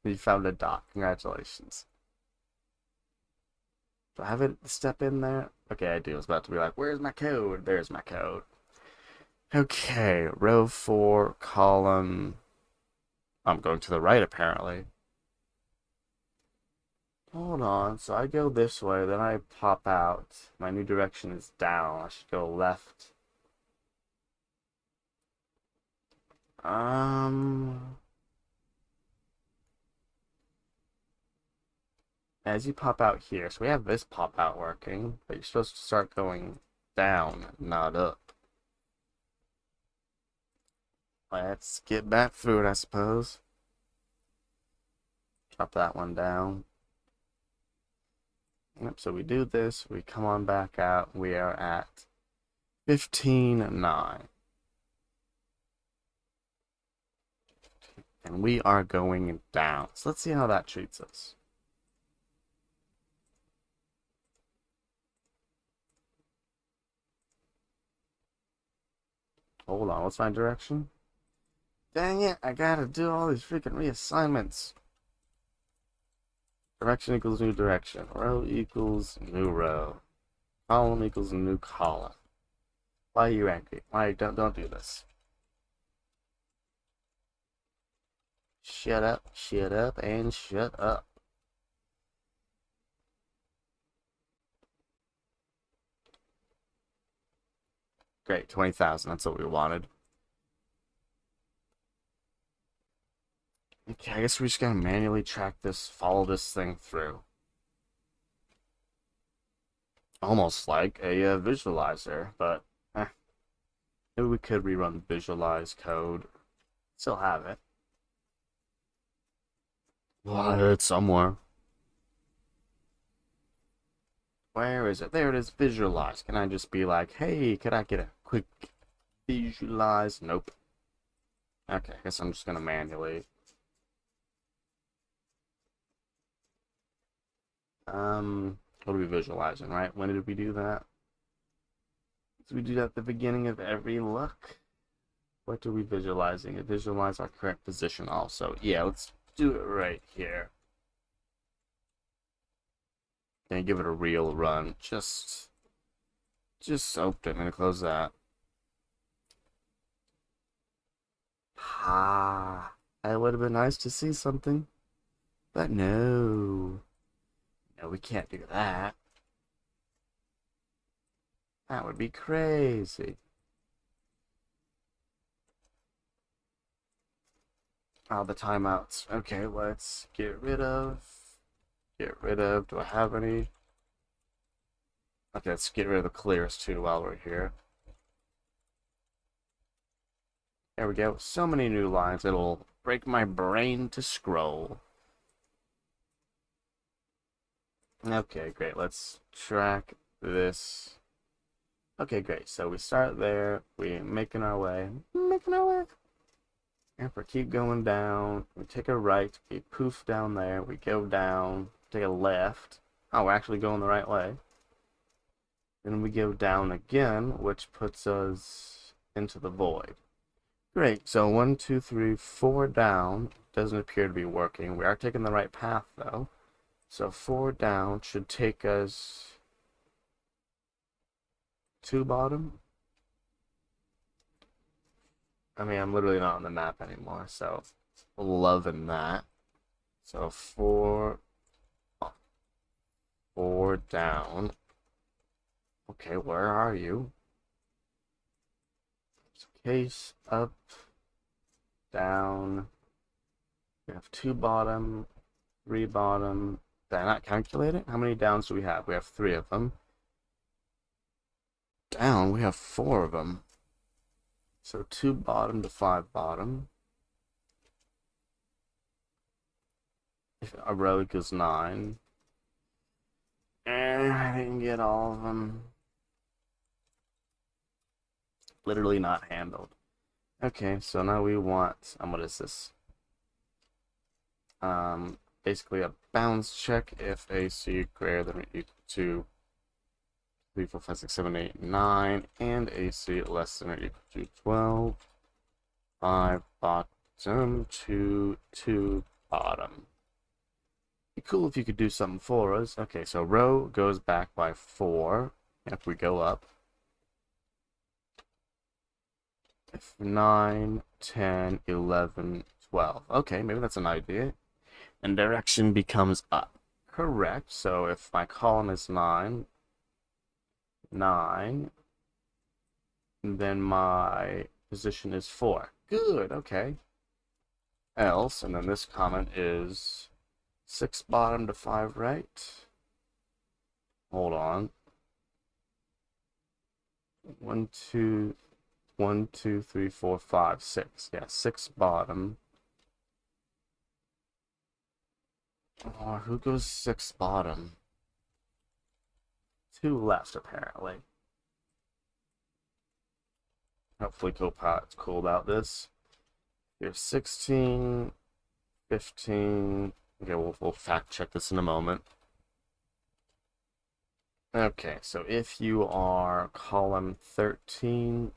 You found a dot. Congratulations. Do I have it step in there? Okay, I do. I was about to be like, where's my code? There's my code. Okay, row 4, column... I'm going to the right, apparently. Hold on, so I go this way, then I pop out. My new direction is down. I should go left. As you pop out here, so we have this pop out working, but you're supposed to start going down, not up. Let's get back through it, I suppose. Drop that one down. Yep, so we do this, we come on back out, we are at 15.9. And we are going down. So let's see how that treats us. Hold on, what's my direction? Dang it, I gotta do all these freaking reassignments. Direction equals new direction. Row equals new row. Column equals new column. Why are you angry? Why don't do this? Shut up, and shut up. Great, 20,000. That's what we wanted. Okay, I guess we're just gonna manually track this, follow this thing through. Almost like a visualizer, but maybe we could rerun visualize code. Still have it. Well, it's somewhere. Where is it? There it is, visualize. Can I just be like, hey, could I get a quick visualize? Nope. Okay, I guess I'm just gonna manually. What are we visualizing, right? When did we do that? Did we do that at the beginning of every look? What are we visualizing? It visualize our current position also. Yeah, let's do it right here. And give it a real run. Just open and close that. Ah, it would have been nice to see something. But no. No, we can't do that. That would be crazy. Oh, the timeouts. Okay, let's get rid of. Do I have any? Okay, let's get rid of the clears too while we're here. There we go. So many new lines, it'll break my brain to scroll. Okay, great. Let's track this. Okay, great. So we start there. We're making our way. And we keep going down. We take a right. We poof down there. We go down. Take a left. Oh, we're actually going the right way. Then we go down again, which puts us into the void. Great. So 1, 2, 3, 4 down. Doesn't appear to be working. We are taking the right path, though. So 4 down should take us to bottom. I mean, I'm literally not on the map anymore, so loving that. So 4 down. Okay, where are you? Case up, down. We have 2 bottom, 3 bottom. Did I not calculate it? How many downs do we have? We have 3 of them. Down, we have 4 of them. So 2 bottom to 5 bottom. If a row equals 9. I didn't get all of them. Literally not handled. Okay, so now we want, what is this? Basically a bounds check if AC greater than or equal to 3, 4, 5, 6, 7, 8, 9, and AC less than or equal to 12. 5 bottom to 2 bottom. Be cool if you could do something for us. Okay, so row goes back by 4 if we go up. If 9, 10, 11, 12. Okay, maybe that's an idea. And direction becomes up. Correct. So if my column is 9, then my position is 4. Good, okay. Else, and then this comment is 6 bottom to 5 right. Hold on. 1, 2, 3, 4, 5, 6. Yeah, 6 bottom. Oh, who goes 6 bottom? 2 left, apparently. Hopefully Copilot's cool about this. Here's 16, 15. Okay, we'll fact check this in a moment. Okay, so if you are column 13,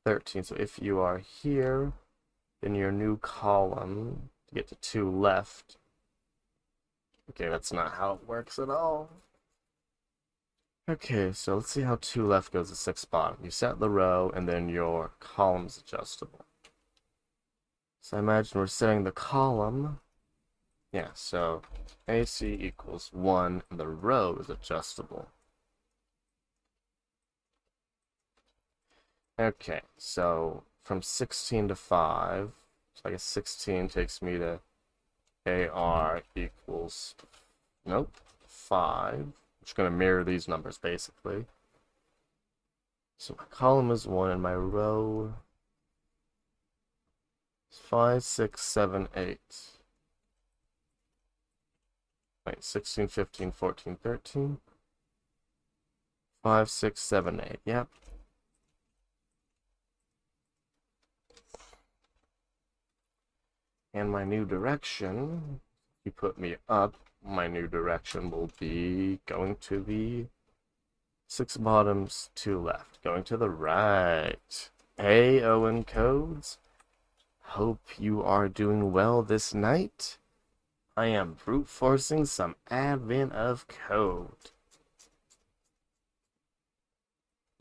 so if you are here, then your new column, to get to 2 left. Okay, that's not how it works at all. Okay, so let's see how 2 left goes to 6 bottom. You set the row, and then your column's adjustable. So I imagine we're setting the column. Yeah, so AC equals 1, and the row is adjustable. Okay, so from 16 to 5, so I guess 16 takes me to AR equals, nope, 5. I'm just going to mirror these numbers, basically. So my column is 1, and my row is 5, 6, 7, 8. Wait, 16, 15, 14, 13. 5, 6, 7, 8. Yep. And my new direction, you put me up, my new direction will be going to the 6 bottoms, 2 left. Going to the right. Hey, Owen Codes. Hope you are doing well this night. I am brute forcing some advent of code.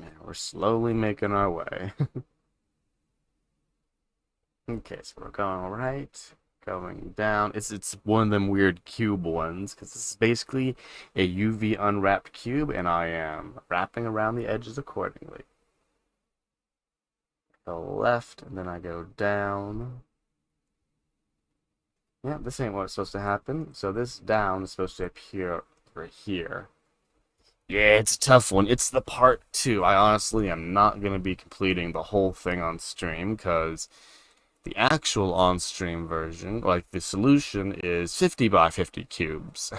Yeah, we're slowly making our way. Okay, so we're going right, going down. It's one of them weird cube ones, because this is basically a UV unwrapped cube, and I am wrapping around the edges accordingly. Go left, and then I go down. Yeah, this ain't what's supposed to happen. So this down is supposed to appear over here. Yeah, it's a tough one. It's the part 2. I honestly am not going to be completing the whole thing on stream, because the actual on-stream version, like the solution, is 50 by 50 cubes.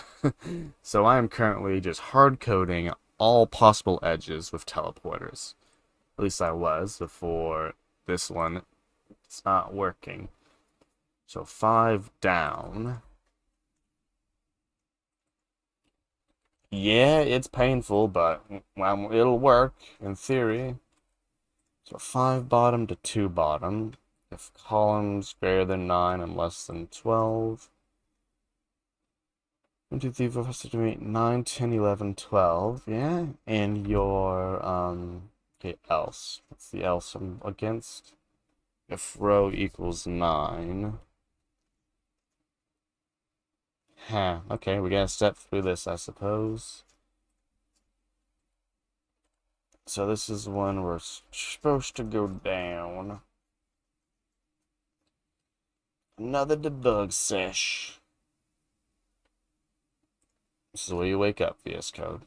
So I am currently just hard-coding all possible edges with teleporters. At least I was before this one. It's not working. So 5 down. Yeah, it's painful, but well, it'll work in theory. So 5 bottom to 2 bottom. If columns greater than 9 and less than 12. 1, 2, 3, 4, 5, 6, 7, 8, 9, 10, 11, 12. Yeah. And your, okay, else. What's the else I'm against? If row equals 9. Huh. Okay, we gotta step through this, I suppose. So this is when we're supposed to go down. Another debug sesh. This is where you wake up, VS Code.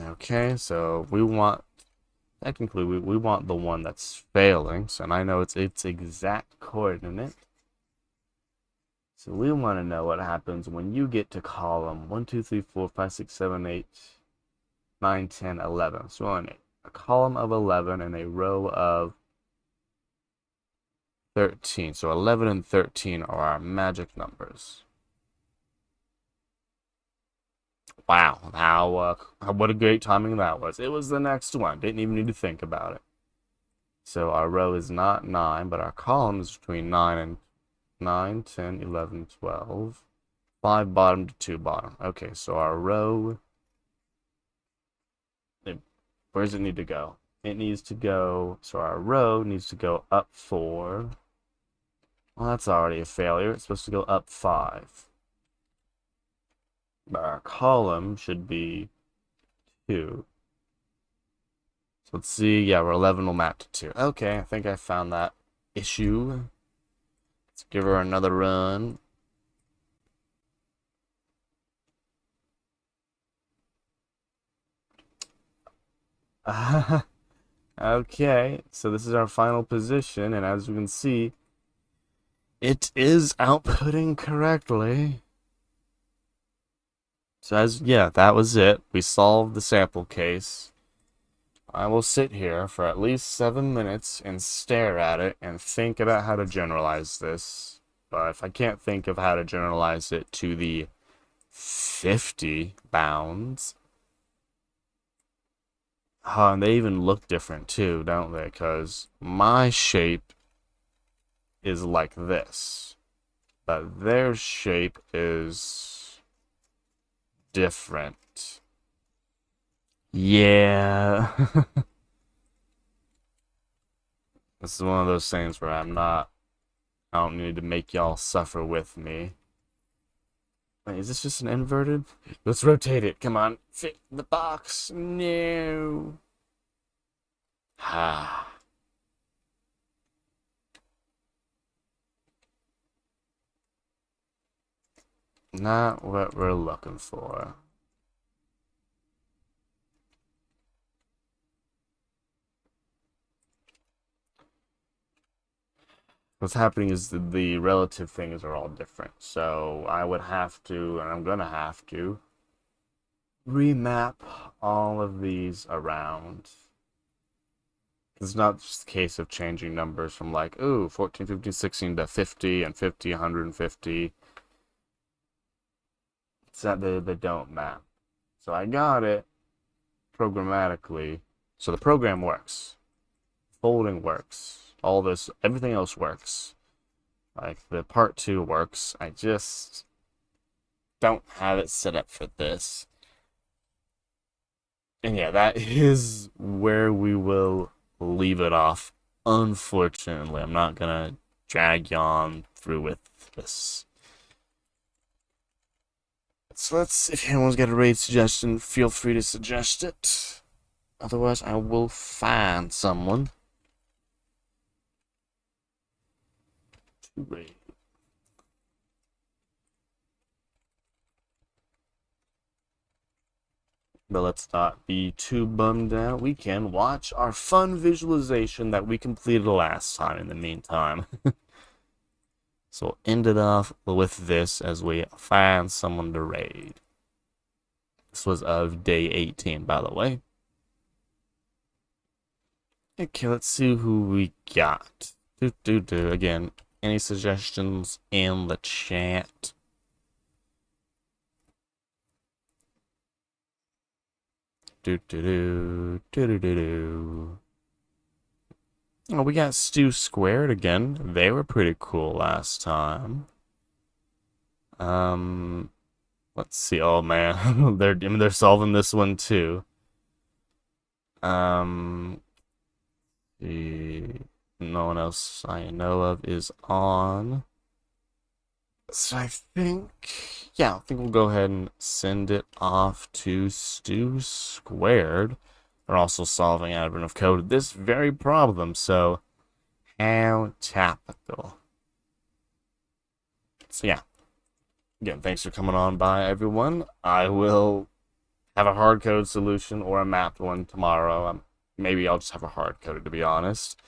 Okay, so we want, technically, we want the one that's failing, so and I know its exact coordinate. So we want to know what happens when you get to column 1, 2, 3, 4, 5, 6, 7, 8, 9, 10, 11. So on a column of 11 and a row of 13. So 11 and 13 are our magic numbers. Wow, what a great timing that was. It was the next one. Didn't even need to think about it. So our row is not 9, but our column is between 9 and 9, 10, 11, 12. 5 bottom to 2 bottom. Okay, so our row, where does it need to go? It needs to go, so our row needs to go up 4. Well, that's already a failure. It's supposed to go up 5. But our column should be 2. So let's see. Yeah, we're 11 will map to 2. Okay, I think I found that issue. Let's give her another run. Okay, so this is our final position, and as you can see, It is outputting correctly. So yeah, that was it. We solved the sample case. I will sit here for at least 7 minutes and stare at it and think about how to generalize this. But if I can't think of how to generalize it to the 50 bounds, and they even look different too, don't they? Because my shape is like this, but their shape is different. Yeah. This is one of those things where I don't need to make y'all suffer with me. Wait, is this just an inverted? Let's rotate it. Come on. Fit the box. No. Ha. Not what we're looking for. What's happening is the relative things are all different. So I would have to, and I'm gonna have to, remap all of these around. It's not just a case of changing numbers from like, ooh, 14, 15, 16 to 50 and 50, 150. It's that they don't map. So I got it programmatically. So the program works. Folding works. All this, everything else works. Like the part 2 works. I just don't have it set up for this. And yeah, that is where we will leave it off. Unfortunately, I'm not gonna drag you on through with this. So if anyone's got a raid suggestion, feel free to suggest it. Otherwise, I will find someone to raid. But let's not be too bummed out. We can watch our fun visualization that we completed last time in the meantime. So we'll end it off with this as we find someone to raid. This was of day 18, by the way. Okay, let's see who we got. Again, any suggestions in the chat? Oh, we got Stew Squared again. They were pretty cool last time. Let's see. Oh man, they're solving this one too. Um, no one else I know of is on. So I think, yeah, I think we'll go ahead and send it off to Stew Squared. They're also solving Advent of Code this very problem, so how topical. So yeah, again, thanks for coming on by, everyone. I will have a hard code solution or a mapped one tomorrow. Maybe I'll just have a hard coded, to be honest.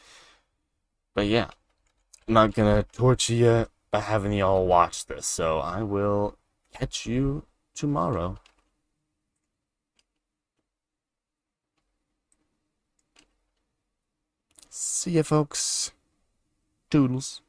But yeah, I'm not gonna torture you by having y'all watch this, so I will catch you tomorrow. See ya, folks. Toodles.